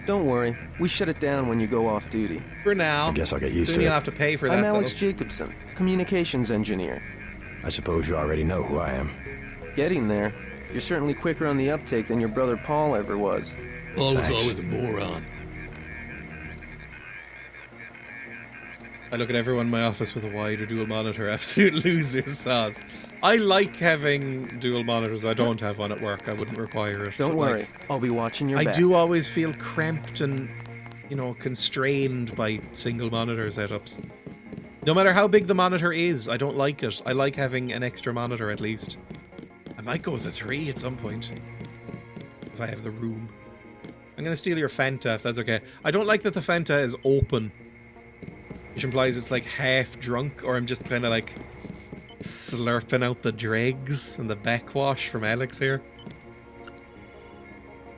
[SPEAKER 17] Don't worry, we shut it down when you go off duty.
[SPEAKER 1] For now.
[SPEAKER 11] I guess I'll get used
[SPEAKER 1] Soon
[SPEAKER 11] to
[SPEAKER 1] you'll
[SPEAKER 11] it.
[SPEAKER 1] have to pay for that.
[SPEAKER 17] I'm Alex
[SPEAKER 1] though.
[SPEAKER 17] Jacobson, communications engineer.
[SPEAKER 11] I suppose you already know who I am.
[SPEAKER 17] Getting there. You're certainly quicker on the uptake than your brother Paul ever was.
[SPEAKER 8] Paul was
[SPEAKER 11] Thanks.
[SPEAKER 8] always a moron.
[SPEAKER 1] I look at everyone in my office with a wide or dual monitor. Absolute losers, sods. I like having dual monitors. I don't have one at work. I wouldn't require it.
[SPEAKER 17] Don't
[SPEAKER 1] but,
[SPEAKER 17] worry,
[SPEAKER 1] like,
[SPEAKER 17] I'll be watching your
[SPEAKER 1] I
[SPEAKER 17] back.
[SPEAKER 1] do always feel cramped and, you know, constrained by single monitor setups. No matter how big the monitor is, I don't like it. I like having an extra monitor at least. I might go as a 3 at some point. If I have the room. I'm gonna steal your Fanta if that's okay. I don't like that the Fanta is open. Which implies it's like half drunk, or I'm just kind of like slurping out the dregs and the backwash from Alex here.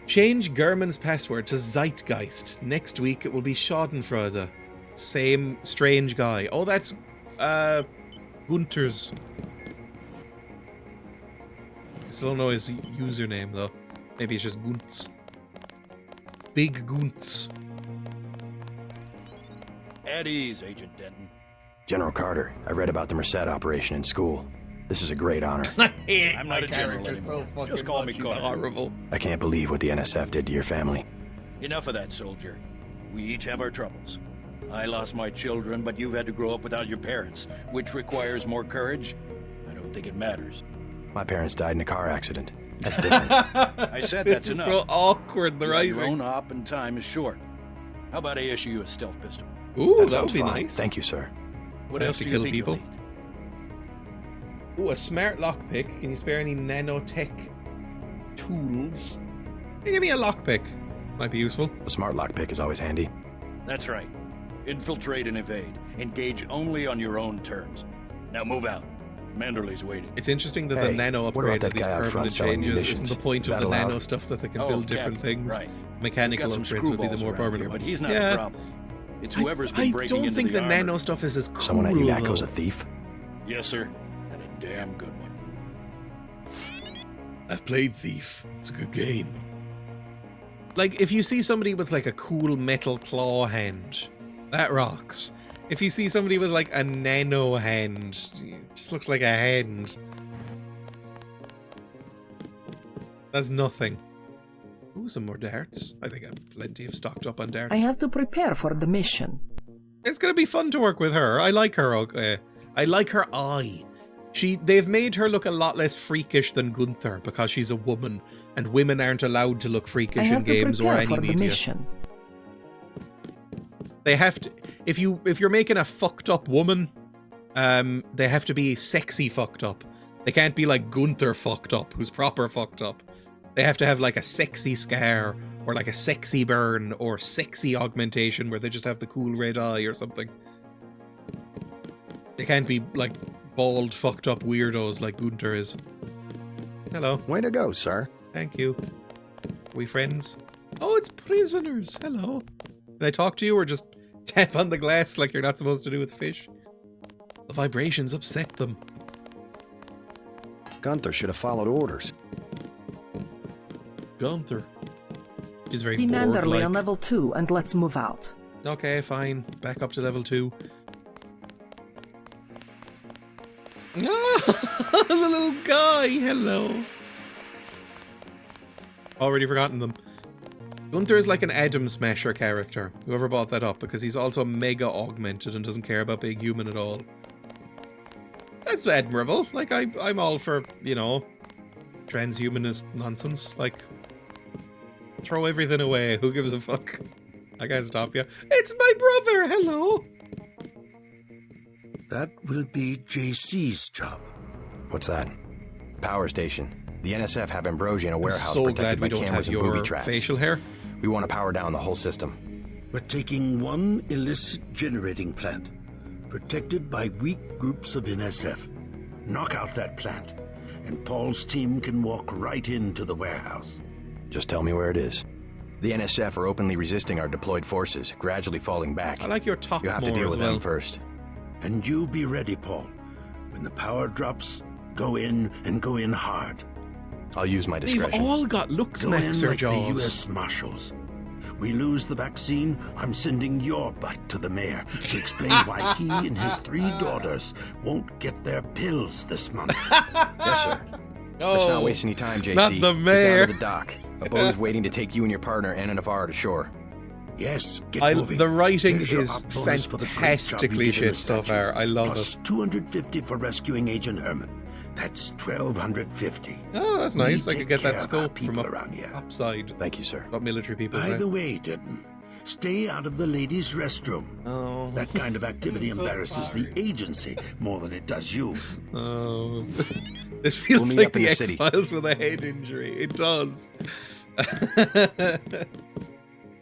[SPEAKER 1] Change German's password to Zeitgeist. Next week it will be Schadenfreude. Same strange guy. Oh, that's Gunter's. I still don't know his username though. Maybe it's just Guntz. Big Guntz.
[SPEAKER 6] At ease, Agent Denton.
[SPEAKER 11] General Carter, I read about the Merced operation in school. This is a great honor.
[SPEAKER 6] I'm not a general anymore. Just call me Carter.
[SPEAKER 1] Horrible.
[SPEAKER 11] I can't believe what the NSF did to your family.
[SPEAKER 6] Enough of that, soldier. We each have our troubles. I lost my children, but you've had to grow up without your parents, which requires more courage. I don't think it matters.
[SPEAKER 11] My parents died in a car accident. That's different.
[SPEAKER 6] I said that's
[SPEAKER 1] This is
[SPEAKER 6] enough.
[SPEAKER 1] so awkward, the
[SPEAKER 6] Your
[SPEAKER 1] writing.
[SPEAKER 6] own op and time is short. How about I issue you a stealth pistol?
[SPEAKER 1] Ooh,
[SPEAKER 11] That
[SPEAKER 1] that would
[SPEAKER 11] sounds
[SPEAKER 1] be
[SPEAKER 11] fine.
[SPEAKER 1] nice.
[SPEAKER 11] Thank you, sir.
[SPEAKER 6] What
[SPEAKER 1] I
[SPEAKER 6] else
[SPEAKER 1] have to
[SPEAKER 6] do you
[SPEAKER 1] kill
[SPEAKER 6] think
[SPEAKER 1] people?
[SPEAKER 6] you'll need?
[SPEAKER 1] Ooh, a smart lockpick. Can you spare any nanotech tools. Hey, give me a lockpick. Might be useful.
[SPEAKER 11] A smart lockpick is always handy.
[SPEAKER 6] That's right. Infiltrate and evade. Engage only on your own terms. Now move out. Manderley's waiting.
[SPEAKER 1] It's interesting that the nano
[SPEAKER 11] what about
[SPEAKER 1] upgrades are
[SPEAKER 11] that
[SPEAKER 1] these
[SPEAKER 11] guy out front
[SPEAKER 1] permanent
[SPEAKER 11] selling
[SPEAKER 1] changes.
[SPEAKER 11] munitions?
[SPEAKER 1] Isn't the point
[SPEAKER 11] Is
[SPEAKER 1] of
[SPEAKER 11] that
[SPEAKER 1] the nano
[SPEAKER 11] allowed?
[SPEAKER 1] stuff that they can
[SPEAKER 6] Oh,
[SPEAKER 1] build different
[SPEAKER 6] Captain,
[SPEAKER 1] things?
[SPEAKER 6] right.
[SPEAKER 1] Mechanical
[SPEAKER 6] We've got some
[SPEAKER 1] upgrades would be the
[SPEAKER 6] screwballs
[SPEAKER 1] more
[SPEAKER 6] around
[SPEAKER 1] permanent
[SPEAKER 6] here,
[SPEAKER 1] ones.
[SPEAKER 6] but he's not a problem. It's whoever's been
[SPEAKER 1] I
[SPEAKER 6] breaking
[SPEAKER 1] don't
[SPEAKER 6] into
[SPEAKER 1] think the
[SPEAKER 6] armory.
[SPEAKER 1] nano stuff is as cool.
[SPEAKER 11] Someone at UNATCO's
[SPEAKER 1] though.
[SPEAKER 11] a thief?
[SPEAKER 6] Yes, sir. And a damn good one.
[SPEAKER 8] I've played Thief. It's a good game.
[SPEAKER 1] Like, if you see somebody with like a cool metal claw hand, that rocks. If you see somebody with like a nano hand, it just looks like a hand. That's nothing. Ooh, some more darts. I think I've plenty of stocked up on darts.
[SPEAKER 12] I have to prepare for the mission.
[SPEAKER 1] It's gonna be fun to work with her. I like her. Okay, I like her eye. They've made her look a lot less freakish than Gunther because she's a woman, and women aren't allowed to look
[SPEAKER 12] I
[SPEAKER 1] freakish in
[SPEAKER 12] have to
[SPEAKER 1] games or
[SPEAKER 12] prepare
[SPEAKER 1] any
[SPEAKER 12] for the
[SPEAKER 1] media.
[SPEAKER 12] mission.
[SPEAKER 1] They have to. If you're making a fucked up woman, they have to be sexy fucked up. They can't be like Gunther fucked up, who's proper fucked up. They have to have like a sexy scar, or like a sexy burn, or sexy augmentation where they just have the cool red eye or something. They can't be like bald, fucked up weirdos like Gunther is. Hello.
[SPEAKER 18] Way to go, sir.
[SPEAKER 1] Thank you. Are we friends? Oh, it's prisoners. Hello. Can I talk to you or just tap on the glass like you're not supposed to do with fish? The vibrations upset them.
[SPEAKER 5] Gunther should have followed orders.
[SPEAKER 1] Gunther. She's very
[SPEAKER 12] See
[SPEAKER 1] bored,
[SPEAKER 12] Manderley
[SPEAKER 1] like.
[SPEAKER 12] on level 2 and let's move out.
[SPEAKER 1] Okay, fine. Back up to level 2. Ah, the little guy. Hello. Already forgotten them. Gunther is like an Adam Smasher character. Whoever bought that up, because he's also mega augmented and doesn't care about being human at all. That's admirable. Like, I'm all for, you know, transhumanist nonsense. Like, throw everything away. Who gives a fuck? I can't stop you. It's my brother. Hello.
[SPEAKER 15] That will be JC's job.
[SPEAKER 11] What's that? Power station. The NSF have Ambrosia in a warehouse
[SPEAKER 1] so
[SPEAKER 11] protected
[SPEAKER 1] glad we
[SPEAKER 11] by
[SPEAKER 1] don't
[SPEAKER 11] cameras
[SPEAKER 1] have
[SPEAKER 11] and booby
[SPEAKER 1] your
[SPEAKER 11] traps.
[SPEAKER 1] facial hair.
[SPEAKER 11] We want to power down the whole system.
[SPEAKER 15] We're taking one illicit generating plant, protected by weak groups of NSF. Knock out that plant, and Paul's team can walk right into the warehouse.
[SPEAKER 11] Just tell me where it is. The NSF are openly resisting our deployed forces, gradually falling back.
[SPEAKER 1] I like your top
[SPEAKER 11] You have to
[SPEAKER 1] more
[SPEAKER 11] deal
[SPEAKER 1] as
[SPEAKER 11] with
[SPEAKER 1] well.
[SPEAKER 11] them first.
[SPEAKER 15] And you be ready, Paul. When the power drops, go in and go in hard.
[SPEAKER 11] I'll use my
[SPEAKER 1] They've
[SPEAKER 11] discretion.
[SPEAKER 1] all got looks,
[SPEAKER 15] Go in
[SPEAKER 1] Max or
[SPEAKER 15] like the
[SPEAKER 1] Jaws.
[SPEAKER 15] U.S. Marshals. We lose the vaccine, I'm sending your butt to the mayor to explain why he and his 3 daughters won't get their pills this month.
[SPEAKER 11] Yes, sir. Let's not waste any time, JC.
[SPEAKER 1] Not the
[SPEAKER 11] Get down
[SPEAKER 1] mayor.
[SPEAKER 11] to the dock. A boat is waiting to take you and your partner, Anna Navarre, to shore.
[SPEAKER 15] Yes, get moving.
[SPEAKER 1] The writing
[SPEAKER 15] Here's your
[SPEAKER 1] is
[SPEAKER 15] up bonus for the great job you
[SPEAKER 1] fantastically
[SPEAKER 15] did in the
[SPEAKER 1] shit so
[SPEAKER 15] statue.
[SPEAKER 1] far. I love
[SPEAKER 15] Plus
[SPEAKER 1] it.
[SPEAKER 15] 250 for rescuing Agent Herman. That's 1,250.
[SPEAKER 1] Oh, that's
[SPEAKER 15] We
[SPEAKER 1] nice. I
[SPEAKER 15] take
[SPEAKER 1] could get
[SPEAKER 15] care
[SPEAKER 1] that
[SPEAKER 15] of our
[SPEAKER 1] scope from
[SPEAKER 15] people around here.
[SPEAKER 1] upside.
[SPEAKER 11] Thank you, sir.
[SPEAKER 1] What military people
[SPEAKER 15] By
[SPEAKER 1] say.
[SPEAKER 15] the way, Denton, stay out of the ladies' restroom.
[SPEAKER 1] Oh.
[SPEAKER 15] That kind of activity
[SPEAKER 1] I'm so
[SPEAKER 15] embarrasses
[SPEAKER 1] sorry.
[SPEAKER 15] the agency more than it does you.
[SPEAKER 1] Oh. This feels
[SPEAKER 11] We'll meet
[SPEAKER 1] like
[SPEAKER 11] up in
[SPEAKER 1] the
[SPEAKER 11] the city.
[SPEAKER 1] X-Files with a head injury. It does.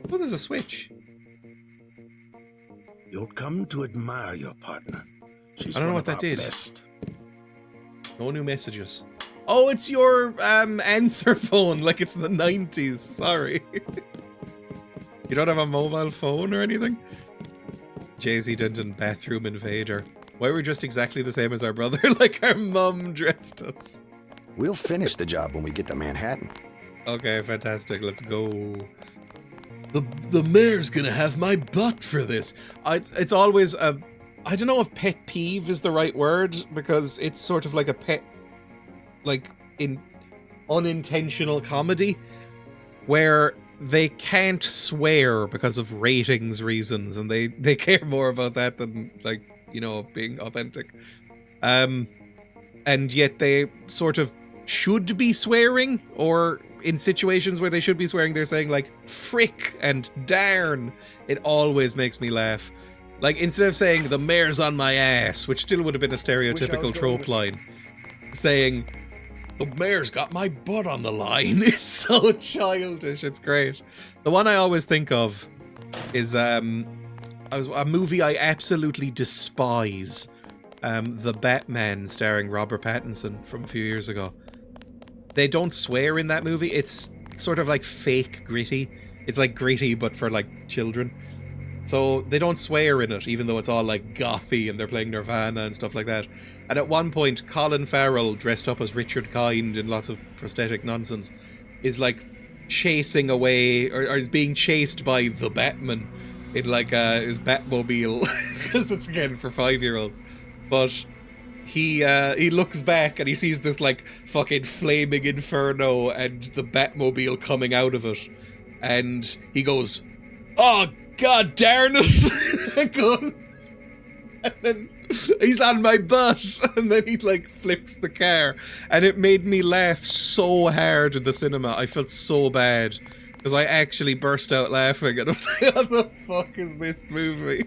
[SPEAKER 1] Oh, there's a switch.
[SPEAKER 15] You'll come to admire your partner. She's
[SPEAKER 1] I don't know
[SPEAKER 15] one
[SPEAKER 1] what
[SPEAKER 15] of
[SPEAKER 1] that
[SPEAKER 15] our
[SPEAKER 1] did.
[SPEAKER 15] best.
[SPEAKER 1] No new messages. Oh, it's your answer phone, like it's the 90s. Sorry. You don't have a mobile phone or anything? Jay-Z Denton, bathroom invader. Why we're dressed exactly the same as our brother, like our mum dressed us.
[SPEAKER 18] We'll finish the job when we get to Manhattan.
[SPEAKER 1] Okay, fantastic. Let's go.
[SPEAKER 8] The mayor's gonna have my butt for this.
[SPEAKER 1] It's always a... I don't know if pet peeve is the right word, because it's sort of like a pet... like, in unintentional comedy, where they can't swear because of ratings reasons, and they care more about that than, like, you know, being authentic. And yet they sort of should be swearing, or in situations where they should be swearing, they're saying, like, frick and darn. It always makes me laugh. Like, instead of saying, the mayor's on my ass, which still would have been a stereotypical trope line, saying,
[SPEAKER 8] The mayor's got my butt on the line.
[SPEAKER 1] It's so childish. It's great. The one I always think of is a movie I absolutely despise. The Batman starring Robert Pattinson from a few years ago. They don't swear in that movie. It's sort of like fake gritty. It's like gritty but for like children. So they don't swear in it, even though it's all like gothy and they're playing Nirvana and stuff like that. And at one point, Colin Farrell, dressed up as Richard Kind in lots of prosthetic nonsense, is like chasing away, or is being chased by the Batman in like his Batmobile, because it's again for 5-year-olds. But he looks back and he sees this like fucking flaming inferno and the Batmobile coming out of it, and he goes, "Oh, God darn it!" And then he's on my butt, and then he like flips the car, and it made me laugh so hard in the cinema. I felt so bad because I actually burst out laughing, and I was like, "What the fuck is this movie?"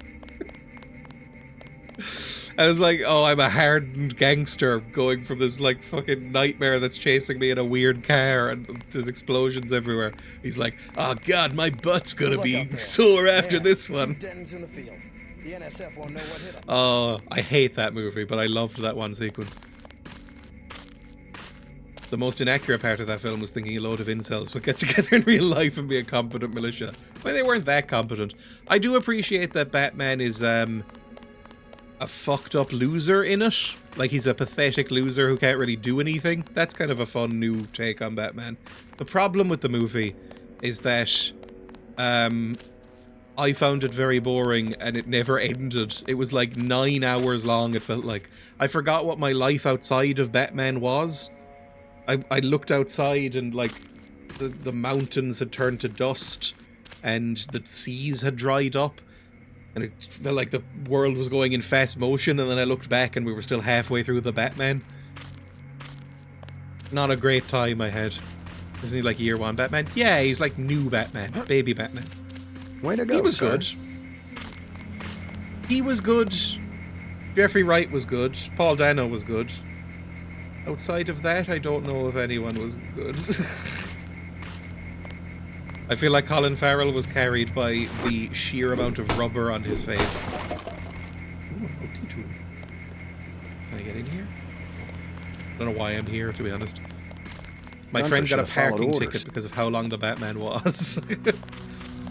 [SPEAKER 1] I was like, "Oh, I'm a hardened gangster going from this like fucking nightmare that's chasing me in a weird car and there's explosions everywhere." He's like, "Oh God, my butt's gonna be sore after this one."
[SPEAKER 14] Dens in the field. The NSF won't know what hit them.
[SPEAKER 1] Oh, I hate that movie, but I loved that one sequence. The most inaccurate part of that film was thinking a load of incels would get together in real life and be a competent militia. Well, they weren't that competent. I do appreciate that Batman is a fucked up loser in it. Like, he's a pathetic loser who can't really do anything. That's kind of a fun new take on Batman. The problem with the movie is that I found it very boring and it never ended. It was like 9 hours long, it felt like. I forgot what my life outside of Batman was. I looked outside and like the mountains had turned to dust and the seas had dried up. And it felt like the world was going in fast motion, and then I looked back and we were still halfway through the Batman. Not a great time I had. Isn't he like year one Batman? Yeah, he's like new Batman. Baby Batman.
[SPEAKER 18] Way to go,
[SPEAKER 1] He was
[SPEAKER 18] sir.
[SPEAKER 1] good. He was good. Jeffrey Wright was good. Paul Dano was good. Outside of that, I don't know if anyone was good. I feel like Colin Farrell was carried by the sheer amount of rubber on his face. Ooh, multi-tool. Can I get in here? I don't know why I'm here, to be honest. My
[SPEAKER 18] Gunther
[SPEAKER 1] friend got a
[SPEAKER 18] should have followed
[SPEAKER 1] parking
[SPEAKER 18] orders.
[SPEAKER 1] ticket because of how long the Batman was.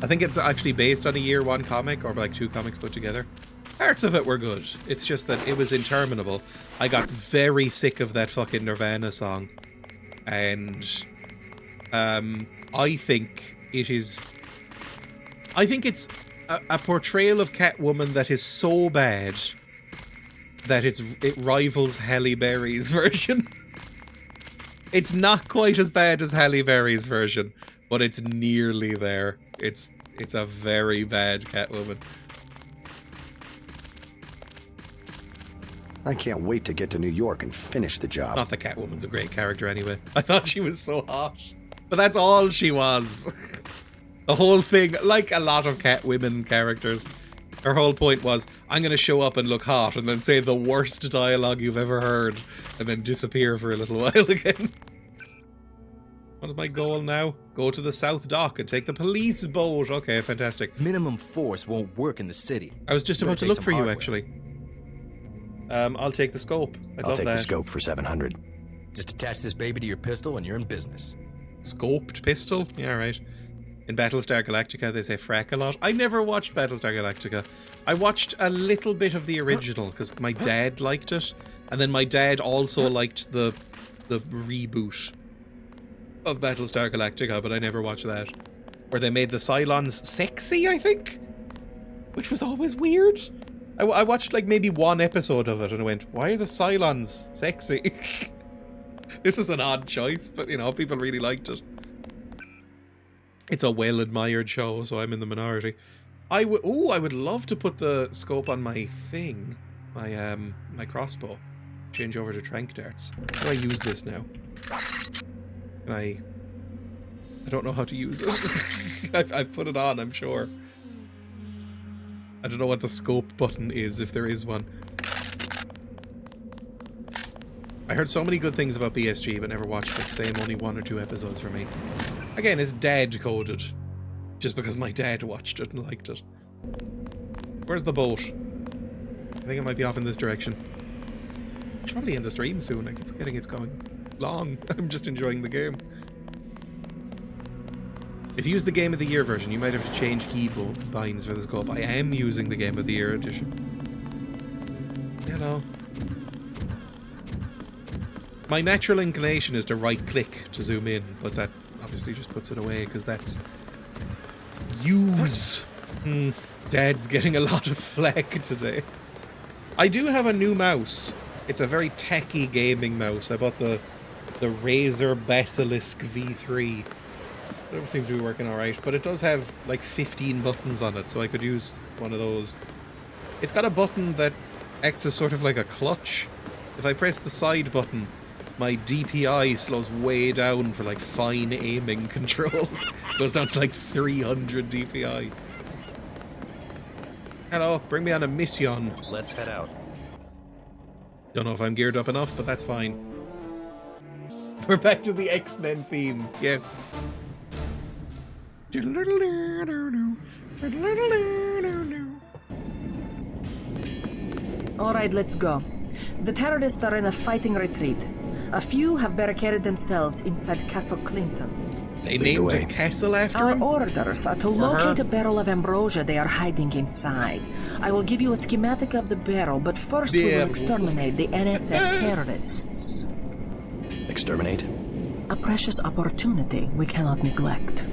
[SPEAKER 1] I think it's actually based on a year one comic, or like 2 comics put together. Parts of it were good. It's just that it was interminable. I got very sick of that fucking Nirvana song. And I think it's a portrayal of Catwoman that is so bad that it rivals Halle Berry's version. It's not quite as bad as Halle Berry's version, but it's nearly there. It's a very bad Catwoman.
[SPEAKER 18] I can't wait to get to New York and finish the job.
[SPEAKER 1] Not that Catwoman's a great character anyway. I thought she was so hot. But that's all she was. The whole thing, like a lot of Catwomen characters, her whole point was, I'm going to show up and look hot and then say the worst dialogue you've ever heard and then disappear for a little while again. What is my goal now? Go to the South Dock and take the police boat. Okay, fantastic.
[SPEAKER 13] Minimum force won't work in the city.
[SPEAKER 1] I was just
[SPEAKER 13] Better
[SPEAKER 1] about to
[SPEAKER 13] take
[SPEAKER 1] look
[SPEAKER 13] some
[SPEAKER 1] for you,
[SPEAKER 13] hardware.
[SPEAKER 1] actually. I'll take the scope.
[SPEAKER 11] I'll take the scope for 700.
[SPEAKER 13] Just attach this baby to your pistol and you're in business.
[SPEAKER 1] Scoped pistol? Yeah, right. In Battlestar Galactica, they say frack a lot. I never watched Battlestar Galactica. I watched a little bit of the original because my dad liked it. And then my dad also liked the reboot of Battlestar Galactica, but I never watched that. Where they made the Cylons sexy, I think? Which was always weird. I watched like maybe 1 episode of it and I went, why are the Cylons sexy? This is an odd choice, but you know, people really liked it. It's a well-admired show, so I'm in the minority. I would love to put the scope on my thing, my crossbow. Change over to trank darts. How do I use this now? Can I don't know how to use it. I've put it on, I'm sure. I don't know what the scope button is, if there is one. I heard so many good things about BSG, but never watched it. Same, only 1 or 2 episodes for me. Again, it's dad coded. Just because my dad watched it and liked it. Where's the boat? I think it might be off in this direction. It's probably in the stream soon. I keep forgetting it's going long. I'm just enjoying the game. If you use the Game of the Year version, you might have to change key binds for the scope. I am using the Game of the Year edition. Hello. My natural inclination is to right-click to zoom in, but that obviously just puts it away, because that's... use. Dad's getting a lot of flack today. I do have a new mouse. It's a very techy gaming mouse. I bought the Razer Basilisk V3. It seems to be working alright, but it does have like 15 buttons on it, so I could use one of those. It's got a button that acts as sort of like a clutch. If I press the side button, my DPI slows way down for like fine aiming control. Goes down to like 300 DPI. Hello, bring me on a mission.
[SPEAKER 11] Let's head out.
[SPEAKER 1] Don't know if I'm geared up enough, but that's fine. We're back to the X-Men theme, yes.
[SPEAKER 12] Alright, let's go. The terrorists are in a fighting retreat. A few have barricaded themselves inside Castle Clinton.
[SPEAKER 1] They named a castle after
[SPEAKER 12] Our
[SPEAKER 1] him?
[SPEAKER 12] orders are to locate a barrel of ambrosia they are hiding inside. I will give you a schematic of the barrel, but first we will exterminate the NSF terrorists.
[SPEAKER 11] Exterminate?
[SPEAKER 12] A precious opportunity we cannot neglect.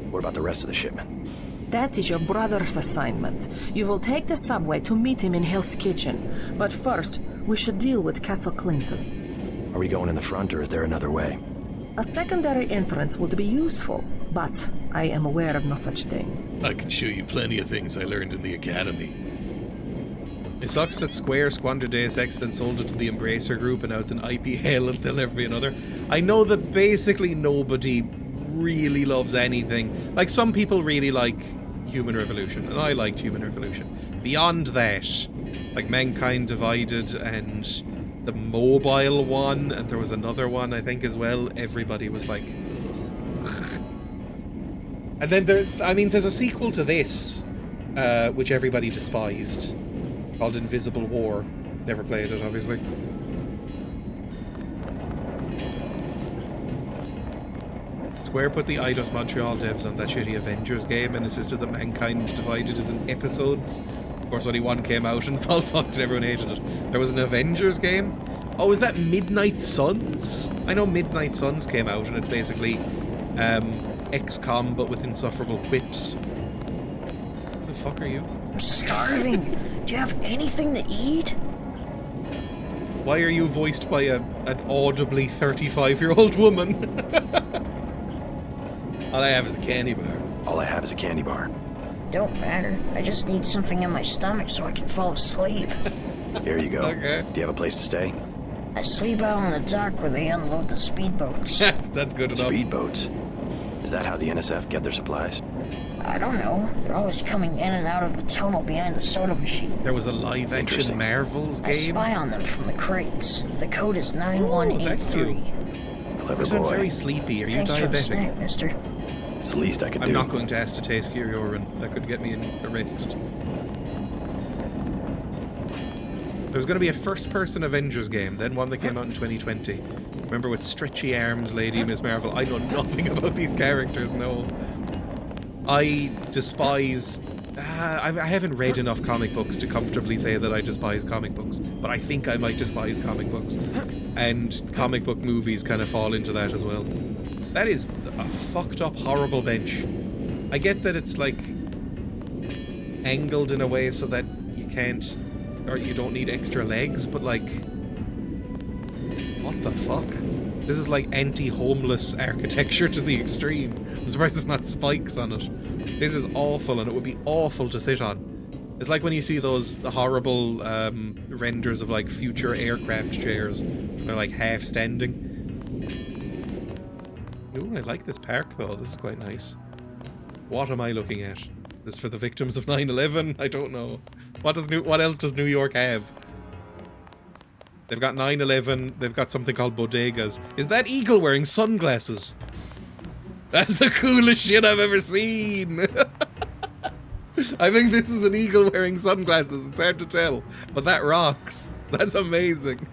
[SPEAKER 11] What about the rest of the shipment?
[SPEAKER 12] That is your brother's assignment. You will take the subway to meet him in Hell's Kitchen. But first, we should deal with Castle Clinton.
[SPEAKER 11] Are we going in the front, or is there another way?
[SPEAKER 12] A secondary entrance would be useful, but I am aware of no such thing.
[SPEAKER 8] I can show you plenty of things I learned in the academy.
[SPEAKER 1] It sucks that Square squandered Deus Ex, then sold it to the Embracer Group, and now it's an IP hell and there'll never be another. I know that basically nobody really loves anything. Like, some people really like Human Revolution, and I liked Human Revolution. Beyond that, like Mankind Divided and the mobile one, and there was another one I think as well, everybody was like and then there's a sequel to this which everybody despised, called Invisible War. Never played it, obviously. Square put the Eidos Montreal devs on that shitty Avengers game and insisted that Mankind Divided is in episodes. Of course, only one came out and it's all fucked and everyone hated it. There was an Avengers game. Oh, is that Midnight Suns? I know Midnight Suns came out and it's basically XCOM but with insufferable quips. Who the fuck are you?
[SPEAKER 19] I'm starving. Do you have anything to eat?
[SPEAKER 1] Why are you voiced by an audibly 35-year-old woman? All I have is a candy bar.
[SPEAKER 11] All I have is a candy bar.
[SPEAKER 19] Don't matter. I just need something in my stomach so I can fall asleep.
[SPEAKER 11] Here you go.
[SPEAKER 1] Okay.
[SPEAKER 11] Do you have a place to stay?
[SPEAKER 19] I sleep out on the dock where they unload the speedboats.
[SPEAKER 1] That's good enough.
[SPEAKER 11] Speedboats? Is that how the NSF get their supplies?
[SPEAKER 19] I don't know. They're always coming in and out of the tunnel behind the soda machine.
[SPEAKER 1] There was a live-action Marvels game.
[SPEAKER 19] I spy on them from the crates. The code is 9183.
[SPEAKER 11] Clever
[SPEAKER 1] You sound
[SPEAKER 11] boy.
[SPEAKER 1] very sleepy. Are you
[SPEAKER 19] Thanks for the
[SPEAKER 1] diabetic?
[SPEAKER 19] snack, mister.
[SPEAKER 11] It's the least I could do.
[SPEAKER 1] I'm not going to ask to taste your urine. That could get me arrested. There's going to be a first-person Avengers game, then one that came out in 2020. Remember, with stretchy arms, Lady Miss Marvel? I know nothing about these characters, no. I despise... I haven't read enough comic books to comfortably say that I despise comic books, but I think I might despise comic books. And comic book movies kind of fall into that as well. That is a fucked up, horrible bench. I get that it's like angled in a way so that you can't, or you don't need extra legs, but like, what the fuck? This is like anti-homeless architecture to the extreme. I'm surprised there's not spikes on it. This is awful, and it would be awful to sit on. It's like when you see those horrible renders of like future aircraft chairs. They're like half standing. Ooh, I like this park though. This is quite nice. What am I looking at? This for the victims of 9/11? I don't know. What else does New York have? They've got 9/11. They've got something called bodegas. Is that eagle wearing sunglasses? That's the coolest shit I've ever seen. I think this is an eagle wearing sunglasses. It's hard to tell, but that rocks. That's amazing.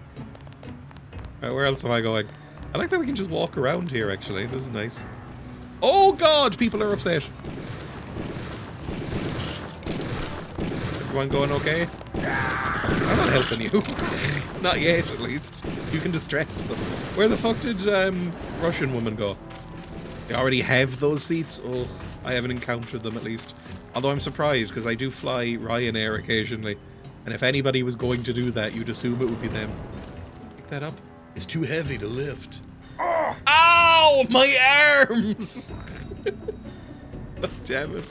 [SPEAKER 1] Alright, where else am I going? I like that we can just walk around here, actually. This is nice. Oh god, people are upset. Everyone going okay? I'm not helping you. Not yet, at least. You can distract them. Where the fuck did Russian woman go? They already have those seats? Oh, I haven't encountered them, at least. Although I'm surprised, because I do fly Ryanair occasionally. And if anybody was going to do that, you'd assume it would be them. Pick that up.
[SPEAKER 8] It's too heavy to lift.
[SPEAKER 1] Oh! Ow! My arms! Oh, damn it.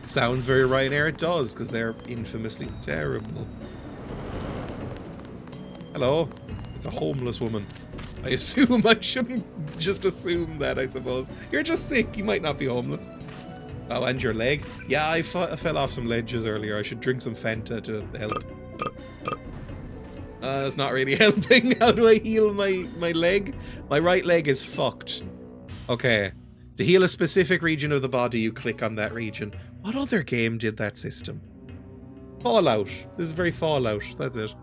[SPEAKER 1] Sounds very Ryanair. It does, because they're infamously terrible. Hello. It's a homeless woman. I assume I shouldn't just assume that, I suppose. You're just sick. You might not be homeless. Oh, and your leg? Yeah, I fell off some ledges earlier. I should drink some Fanta to help. That's not really helping. How do I heal my leg? My right leg is fucked. Okay. To heal a specific region of the body, you click on that region. What other game did that system? Fallout. This is very Fallout. That's it.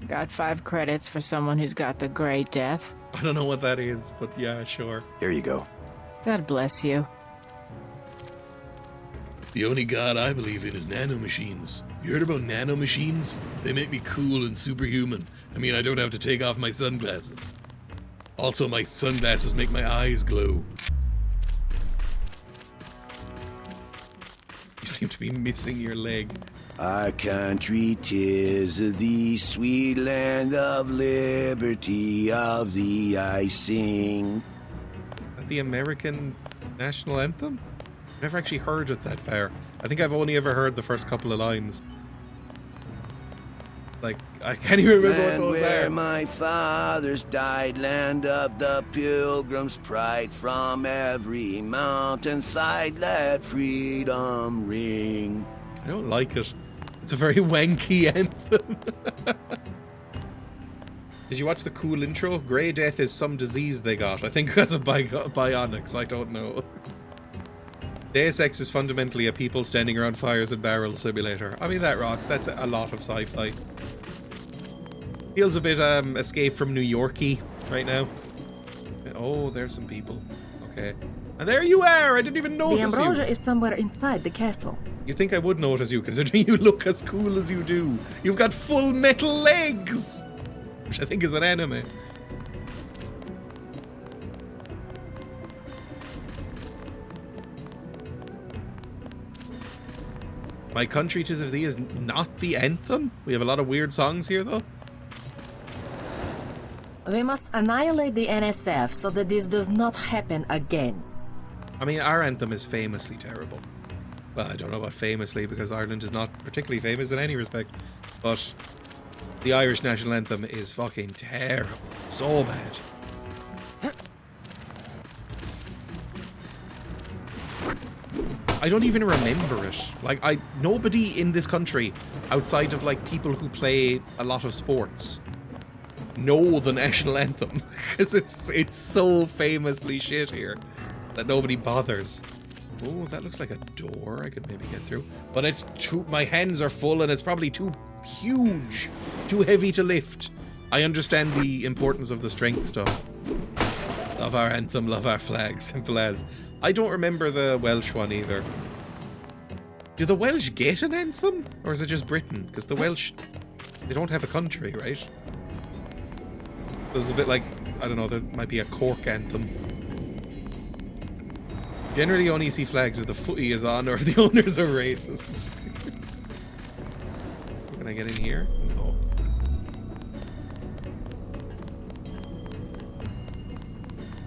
[SPEAKER 20] Got 5 credits for someone who's got the Grey Death.
[SPEAKER 1] I don't know what that is, but yeah, sure.
[SPEAKER 11] Here you go.
[SPEAKER 20] God bless you.
[SPEAKER 8] The only god I believe in is nanomachines. You heard about nanomachines? They make me cool and superhuman. I mean, I don't have to take off my sunglasses. Also, my sunglasses make my eyes glow.
[SPEAKER 1] You seem to be missing your leg.
[SPEAKER 15] Our country 'tis the sweet land of liberty, of thee I sing.
[SPEAKER 1] Is that the American national anthem? I've never actually heard it that far. I think I've only ever heard the first couple of lines. Like, I can't even remember what those
[SPEAKER 15] where
[SPEAKER 1] are.
[SPEAKER 15] my fathers died, land of the pilgrim's pride, from every mountainside let freedom ring.
[SPEAKER 1] I don't like it. It's a very wanky anthem. Did you watch the cool intro? Grey Death is some disease they got. I think because of bionics. I don't know. Deus Ex is fundamentally a people standing around fires and barrels simulator. I mean, that rocks. That's a lot of sci-fi. Feels a bit Escape from New York-y right now. Oh, there's some people. Okay. And there you are! I didn't even notice
[SPEAKER 12] The ambrosia
[SPEAKER 1] you.
[SPEAKER 12] is somewhere inside the castle.
[SPEAKER 1] You'd think I would notice you, considering you look as cool as you do. You've got full metal legs! Which I think is an anime. My Country 'Tis of Thee is not the anthem? We have a lot of weird songs here, though.
[SPEAKER 12] We must annihilate the NSF so that this does not happen again.
[SPEAKER 1] I mean, our anthem is famously terrible. Well, I don't know about famously, because Ireland is not particularly famous in any respect. But the Irish national anthem is fucking terrible. So bad. I don't even remember it. Like, nobody in this country, outside of like people who play a lot of sports, know the national anthem. Because it's so famously shit here that nobody bothers. Oh, that looks like a door I could maybe get through. But it's too... My hands are full and it's probably too huge. Too heavy to lift. I understand the importance of the strength stuff. Love our anthem, love our flag. Simple as. I don't remember the Welsh one either. Do the Welsh get an anthem? Or is it just Britain? Because the Welsh... They don't have a country, right? This is a bit like... I don't know, there might be a Cork anthem. Generally only see flags if the footy is on or if the owners are racist. Can I get in here? No.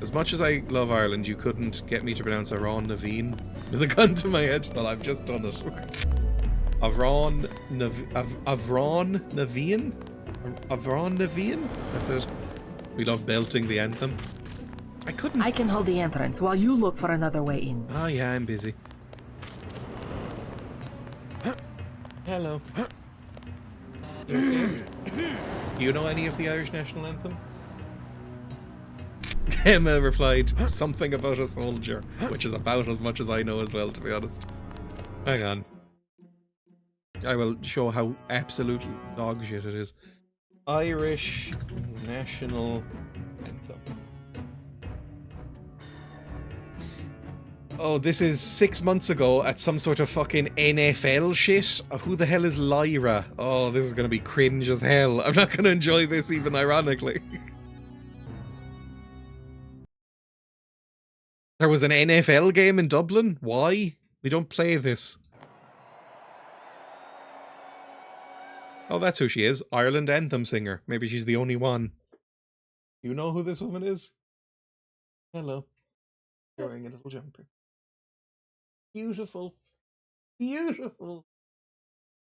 [SPEAKER 1] As much as I love Ireland, you couldn't get me to pronounce Avron Naveen with a gun to my head. Well, I've just done it. Avron Naveen? Avron Naveen? That's it. We love belting the anthem.
[SPEAKER 12] I can hold the entrance while you look for another way in.
[SPEAKER 1] Oh yeah, I'm busy. Hello. Do you know any of the Irish national anthem? Emma replied, something about a soldier, which is about as much as I know as well, to be honest. Hang on. I will show how absolute dog shit it is. Irish national anthem. Oh, this is 6 months ago at some sort of fucking NFL shit. Who the hell is Lyra? Oh, this is going to be cringe as hell. I'm not going to enjoy this even ironically. There was an NFL game in Dublin? Why? We don't play this. Oh, that's who she is. Ireland anthem singer. Maybe she's the only one. Do you know who this woman is? Hello. You're wearing a little jumper. Beautiful. Beautiful.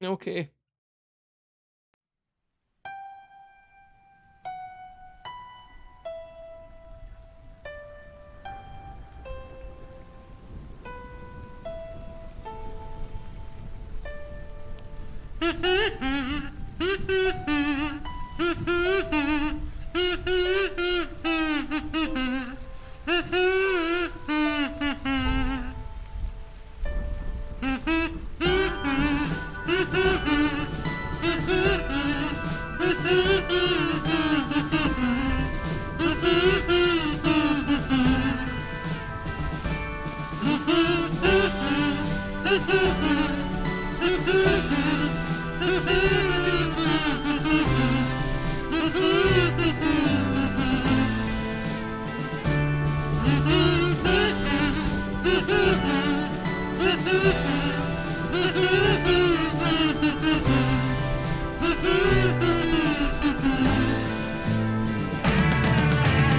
[SPEAKER 1] Okay.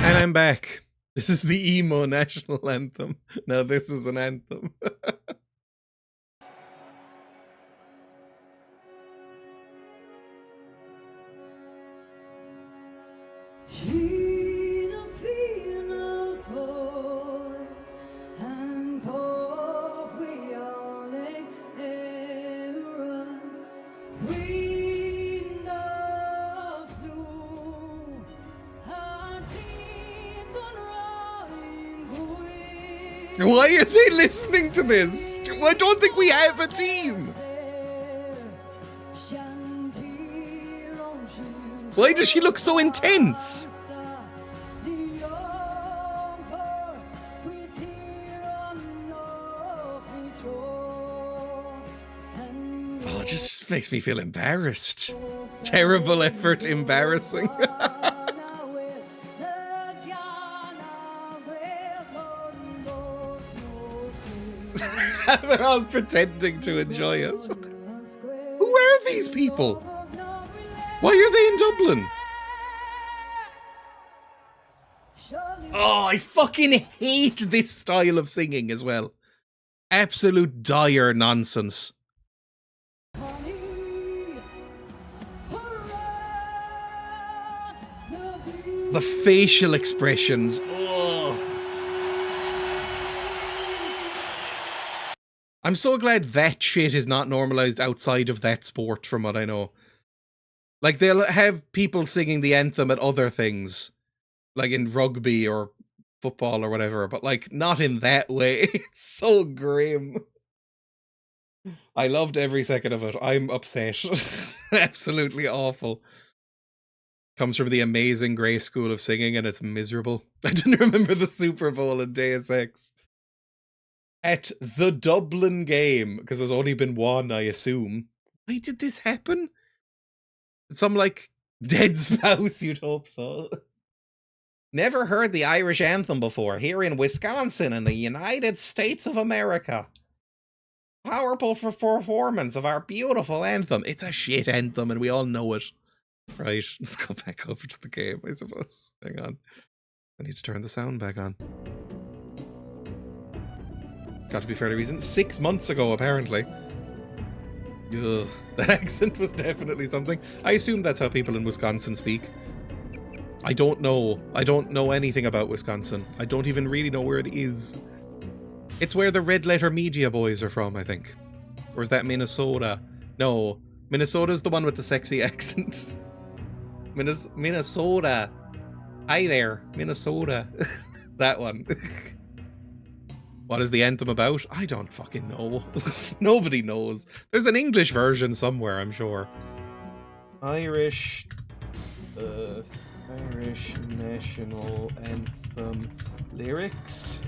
[SPEAKER 1] And I'm back. This is the emo national anthem. Now this is an anthem. Why are they listening to this? I don't think we have a team. Why does she look so intense? Oh, it just makes me feel embarrassed. Terrible effort, embarrassing. They're all pretending to enjoy it. Who are these people? Why are they in Dublin? Oh, I fucking hate this style of singing as well. Absolute dire nonsense. The facial expressions. Ugh. I'm so glad that shit is not normalized outside of that sport, from what I know. Like, they'll have people singing the anthem at other things, like in rugby or football or whatever, but like, not in that way. It's so grim. I loved every second of it. I'm upset. Absolutely awful. Comes from the amazing Grey School of Singing, and it's miserable. I didn't remember the Super Bowl in Deus Ex. At the Dublin game, because there's only been one, I assume. Why did this happen? Some, like, dead spouse, you'd hope so. Never heard the Irish anthem before, here in Wisconsin in the United States of America. Powerful performance of our beautiful anthem. It's a shit anthem, and we all know it. Right, let's go back over to the game, I suppose. Hang on. I need to turn the sound back on. Got to be fairly recent. 6 months ago, apparently. Ugh, that accent was definitely something. I assume that's how people in Wisconsin speak. I don't know. I don't know anything about Wisconsin. I don't even really know where it is. It's where the Red Letter Media boys are from, I think. Or is that Minnesota? No, Minnesota's the one with the sexy accent. Minnesota. Hi there, Minnesota. That one. What is the anthem about? I don't fucking know. Nobody knows. There's an English version somewhere, I'm sure. Irish National Anthem lyrics.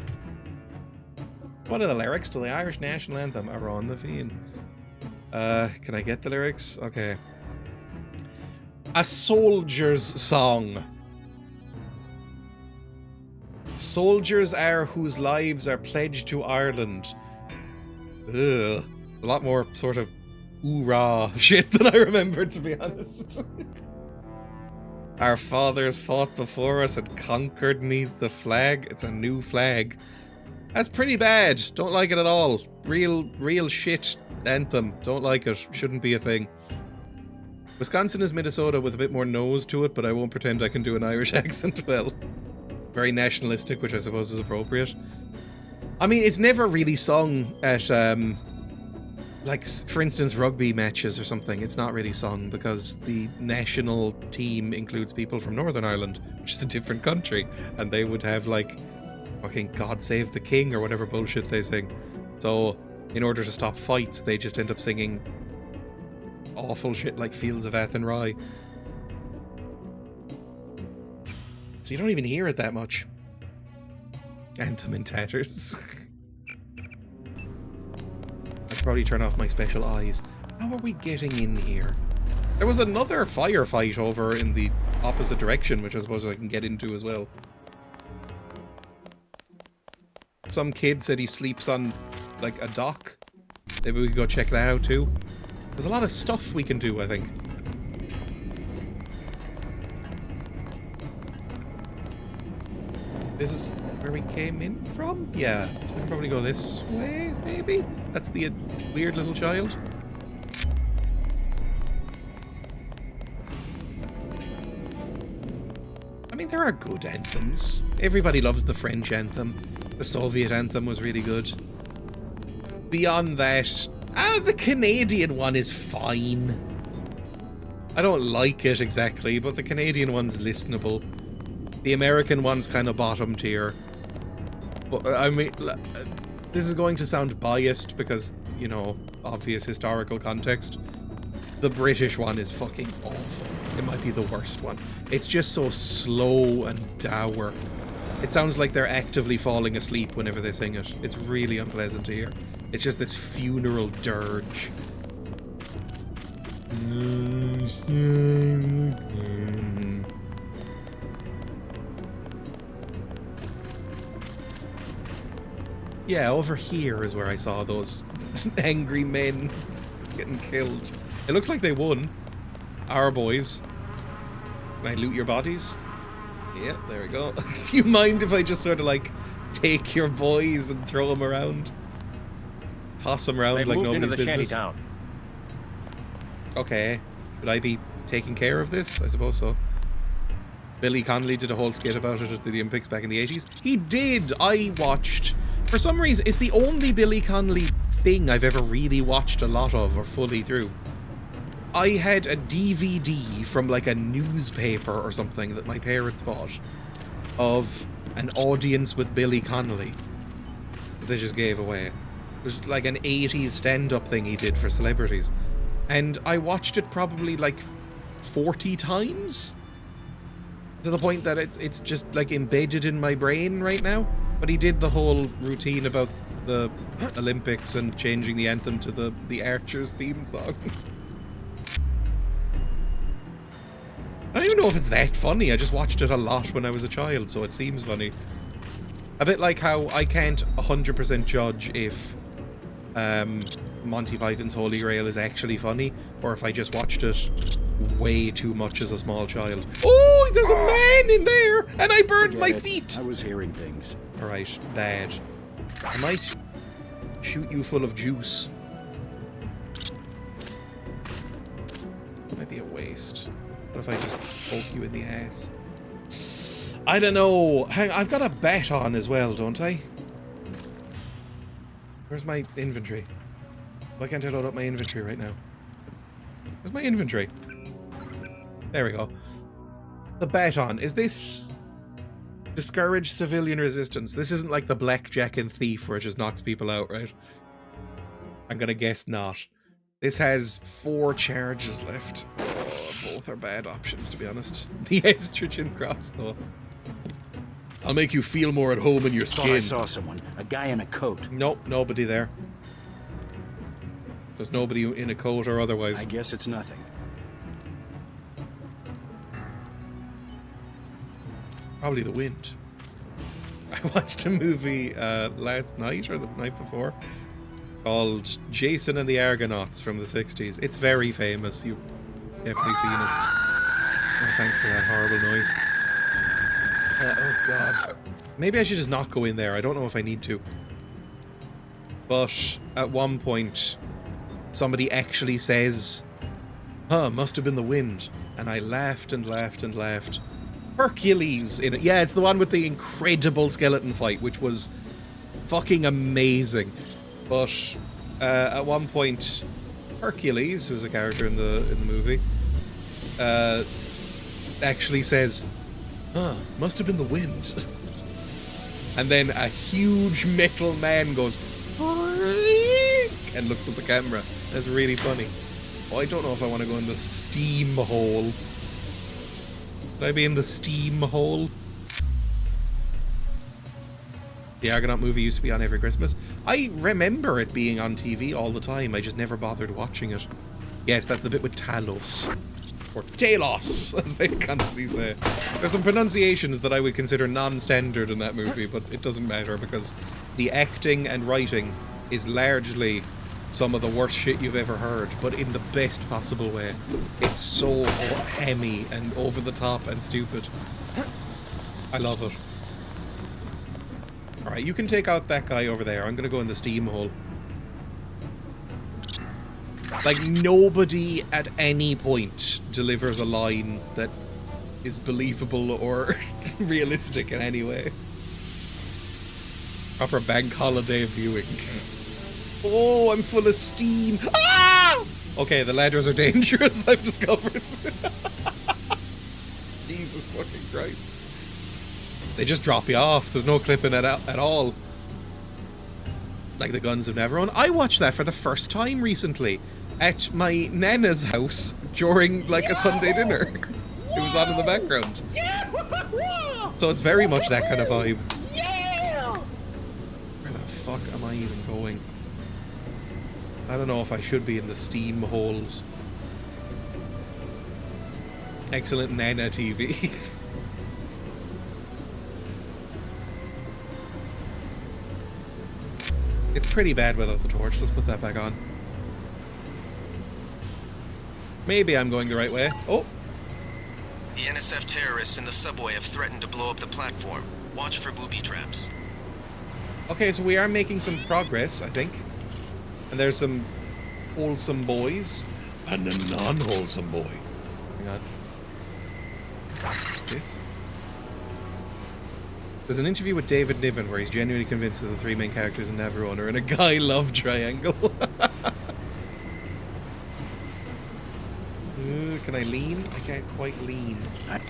[SPEAKER 1] What are the lyrics to the Irish National Anthem? Aron the Fiend. Can I get the lyrics? Okay. A soldier's song. Soldiers are whose lives are pledged to Ireland. Ugh. A lot more sort of hoorah shit than I remember, to be honest. Our fathers fought before us and conquered 'neath the flag. It's a new flag. That's pretty bad. Don't like it at all. Real shit anthem. Don't like it. Shouldn't be a thing. Wisconsin is Minnesota with a bit more nose to it, but I won't pretend I can do an Irish accent well. Very nationalistic, which I suppose is appropriate. I mean, it's never really sung at, like, for instance, rugby matches or something. It's not really sung because the national team includes people from Northern Ireland, which is a different country, and they would have, like, fucking God Save the King or whatever bullshit they sing. So, in order to stop fights, they just end up singing awful shit like Fields of Athenry. So you don't even hear it that much. Anthem in tatters. I should probably turn off my special eyes. How are we getting in here? There was another firefight over in the opposite direction, which I suppose I can get into as well. Some kid said he sleeps on, like, a dock. Maybe we could go check that out too. There's a lot of stuff we can do, I think. This is where we came in from? Yeah. So we can probably go this way, maybe? That's the weird little child. I mean, there are good anthems. Everybody loves the French anthem. The Soviet anthem was really good. Beyond that, the Canadian one is fine. I don't like it exactly, but the Canadian one's listenable. The American one's kind of bottom tier. But, I mean, this is going to sound biased because, you know, obvious historical context. The British one is fucking awful. It might be the worst one. It's just so slow and dour. It sounds like they're actively falling asleep whenever they sing it. It's really unpleasant to hear. It's just this funeral dirge. Yeah, over here is where I saw those angry men getting killed. It looks like they won. Our boys. Can I loot your bodies? Yeah, there we go. Do you mind if I just sort of like take your boys and throw them around? Toss them around like nobody's business?
[SPEAKER 6] Shanty town.
[SPEAKER 1] Okay. Should I be taking care of this? I suppose so. Billy Connolly did a whole skit about it at the Olympics back in the 80s. He did! I watched... For some reason, it's the only Billy Connolly thing I've ever really watched a lot of or fully through. I had a DVD from like a newspaper or something that my parents bought of an audience with Billy Connolly that they just gave away. It was like an 80s stand-up thing he did for celebrities. And I watched it probably like 40 times to the point that it's just like embedded in my brain right now. But he did the whole routine about the Olympics and changing the anthem to the Archers theme song. I don't even know if it's that funny. I just watched it a lot when I was a child, so it seems funny. A bit like how I can't 100% judge if Monty Python's Holy Grail is actually funny, or if I just watched it way too much as a small child. Oh, there's a man in there, and I burned my feet.
[SPEAKER 15] I was hearing things.
[SPEAKER 1] Alright, bad. I might shoot you full of juice. Might be a waste. What if I just poke you in the ass? I don't know. Hang on, I've got a bat on as well, don't I? Where's my inventory? Why can't I load up my inventory right now? Where's my inventory? There we go. The baton. Is this... discourage civilian resistance? This isn't like the blackjack and thief where it just knocks people out, right? I'm gonna guess not. This has 4 charges left. Oh, both are bad options, to be honest. The estrogen crossbow.
[SPEAKER 8] I'll make you feel more at home in your
[SPEAKER 6] Thought I
[SPEAKER 8] skin.
[SPEAKER 6] saw someone. A guy in a coat.
[SPEAKER 1] Nope, nobody there. There's nobody in a coat or otherwise.
[SPEAKER 6] I guess it's nothing.
[SPEAKER 1] Probably the wind. I watched a movie last night or the night before called Jason and the Argonauts from the 60s. It's very famous. You've definitely seen it. Oh, thanks for that horrible noise. Oh god. Maybe I should just not go in there. I don't know if I need to. But at one point, somebody actually says, "Huh, must have been the wind." And I laughed and laughed and laughed. Hercules in it. Yeah, it's the one with the incredible skeleton fight, which was fucking amazing. But at one point, Hercules, who's a character in the movie, actually says, "Huh, must have been the wind." And then a huge metal man goes and looks at the camera. That's really funny. Oh, I don't know if I want to go in the steam hole. Should I be in the steam hole? The Argonaut movie used to be on every Christmas. I remember it being on TV all the time. I just never bothered watching it. Yes, that's the bit with Talos. Or Talos, as they constantly say. There's some pronunciations that I would consider non-standard in that movie, but it doesn't matter because the acting and writing is largely some of the worst shit you've ever heard, but in the best possible way. It's so hammy and over the top and stupid. I love it. Alright, you can take out that guy over there. I'm gonna go in the steam hole. Like, nobody at any point delivers a line that is believable or realistic in any way. Proper bank holiday viewing. Oh, I'm full of steam. Ah! Okay, the ladders are dangerous, I've discovered. Jesus fucking Christ. They just drop you off. There's no clipping it out at all. Like the Guns of Neverone. I watched that for the first time recently at my nana's house during like a Sunday dinner. It was on in the background. So it's very much that kind of vibe. Where the fuck am I even going? I don't know if I should be in the steam holes. Excellent Nana TV. It's pretty bad without the torch. Let's put that back on. Maybe I'm going the right way. Oh!
[SPEAKER 4] The NSF terrorists in the subway have threatened to blow up the platform. Watch for booby traps.
[SPEAKER 1] Okay, so we are making some progress, I think. And there's some wholesome boys.
[SPEAKER 8] And a non-wholesome boy.
[SPEAKER 1] Hang on. This? There's an interview with David Niven where he's genuinely convinced that the 3 main characters in Neverone are in a guy love triangle. Can I lean? I can't quite lean.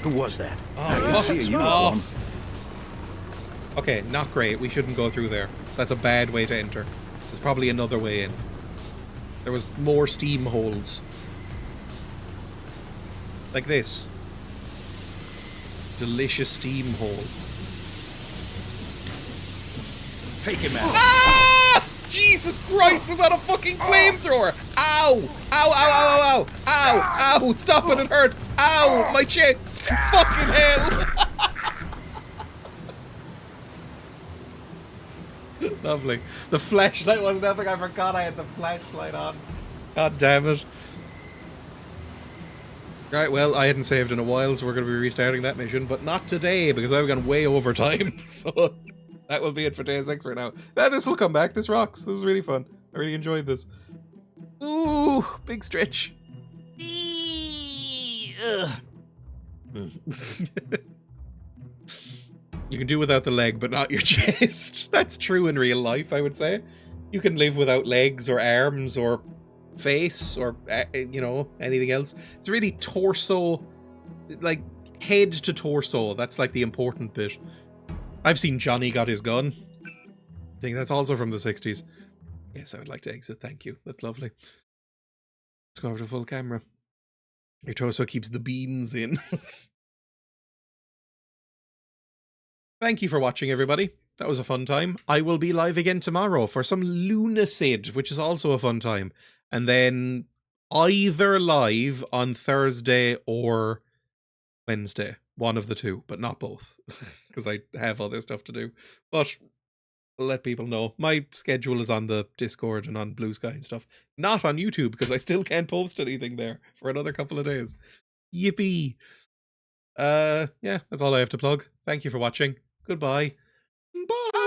[SPEAKER 6] Who was that?
[SPEAKER 1] Oh, fuck off. Okay, not great. We shouldn't go through there. That's a bad way to enter. There's probably another way in. There was more steam holes. Like this. Delicious steam hole.
[SPEAKER 6] Take him out.
[SPEAKER 1] Ah! Jesus Christ, was that a fucking flamethrower? Ow! Ow, ow, ow, ow, ow! Ow, ow! Stop it, it hurts! Ow! My chest! Fucking hell! Lovely. The flashlight was nothing. I forgot I had the flashlight on. God damn it. Right, well, I hadn't saved in a while, so we're going to be restarting that mission, but not today, because I've gone way over time, so that will be it for Deus Ex right now. This will come back. This rocks. This is really fun. I really enjoyed this. Ooh, big stretch. You can do without the leg, but not your chest. That's true in real life, I would say. You can live without legs or arms or face or, you know, anything else. It's really torso, like head to torso. That's like the important bit. I've seen Johnny Got His Gun. I think that's also from the 60s. Yes, I would like to exit. Thank you. That's lovely. Let's go over to full camera. Your torso keeps the beans in. Thank you for watching, everybody. That was a fun time. I will be live again tomorrow for some Lunacid, which is also a fun time. And then either live on Thursday or Wednesday. One of the two, but not both. Because I have other stuff to do. But I'll let people know. My schedule is on the Discord and on Blue Sky and stuff. Not on YouTube, because I still can't post anything there for another couple of days. Yippee! Yeah, that's all I have to plug. Thank you for watching. Goodbye. Bye!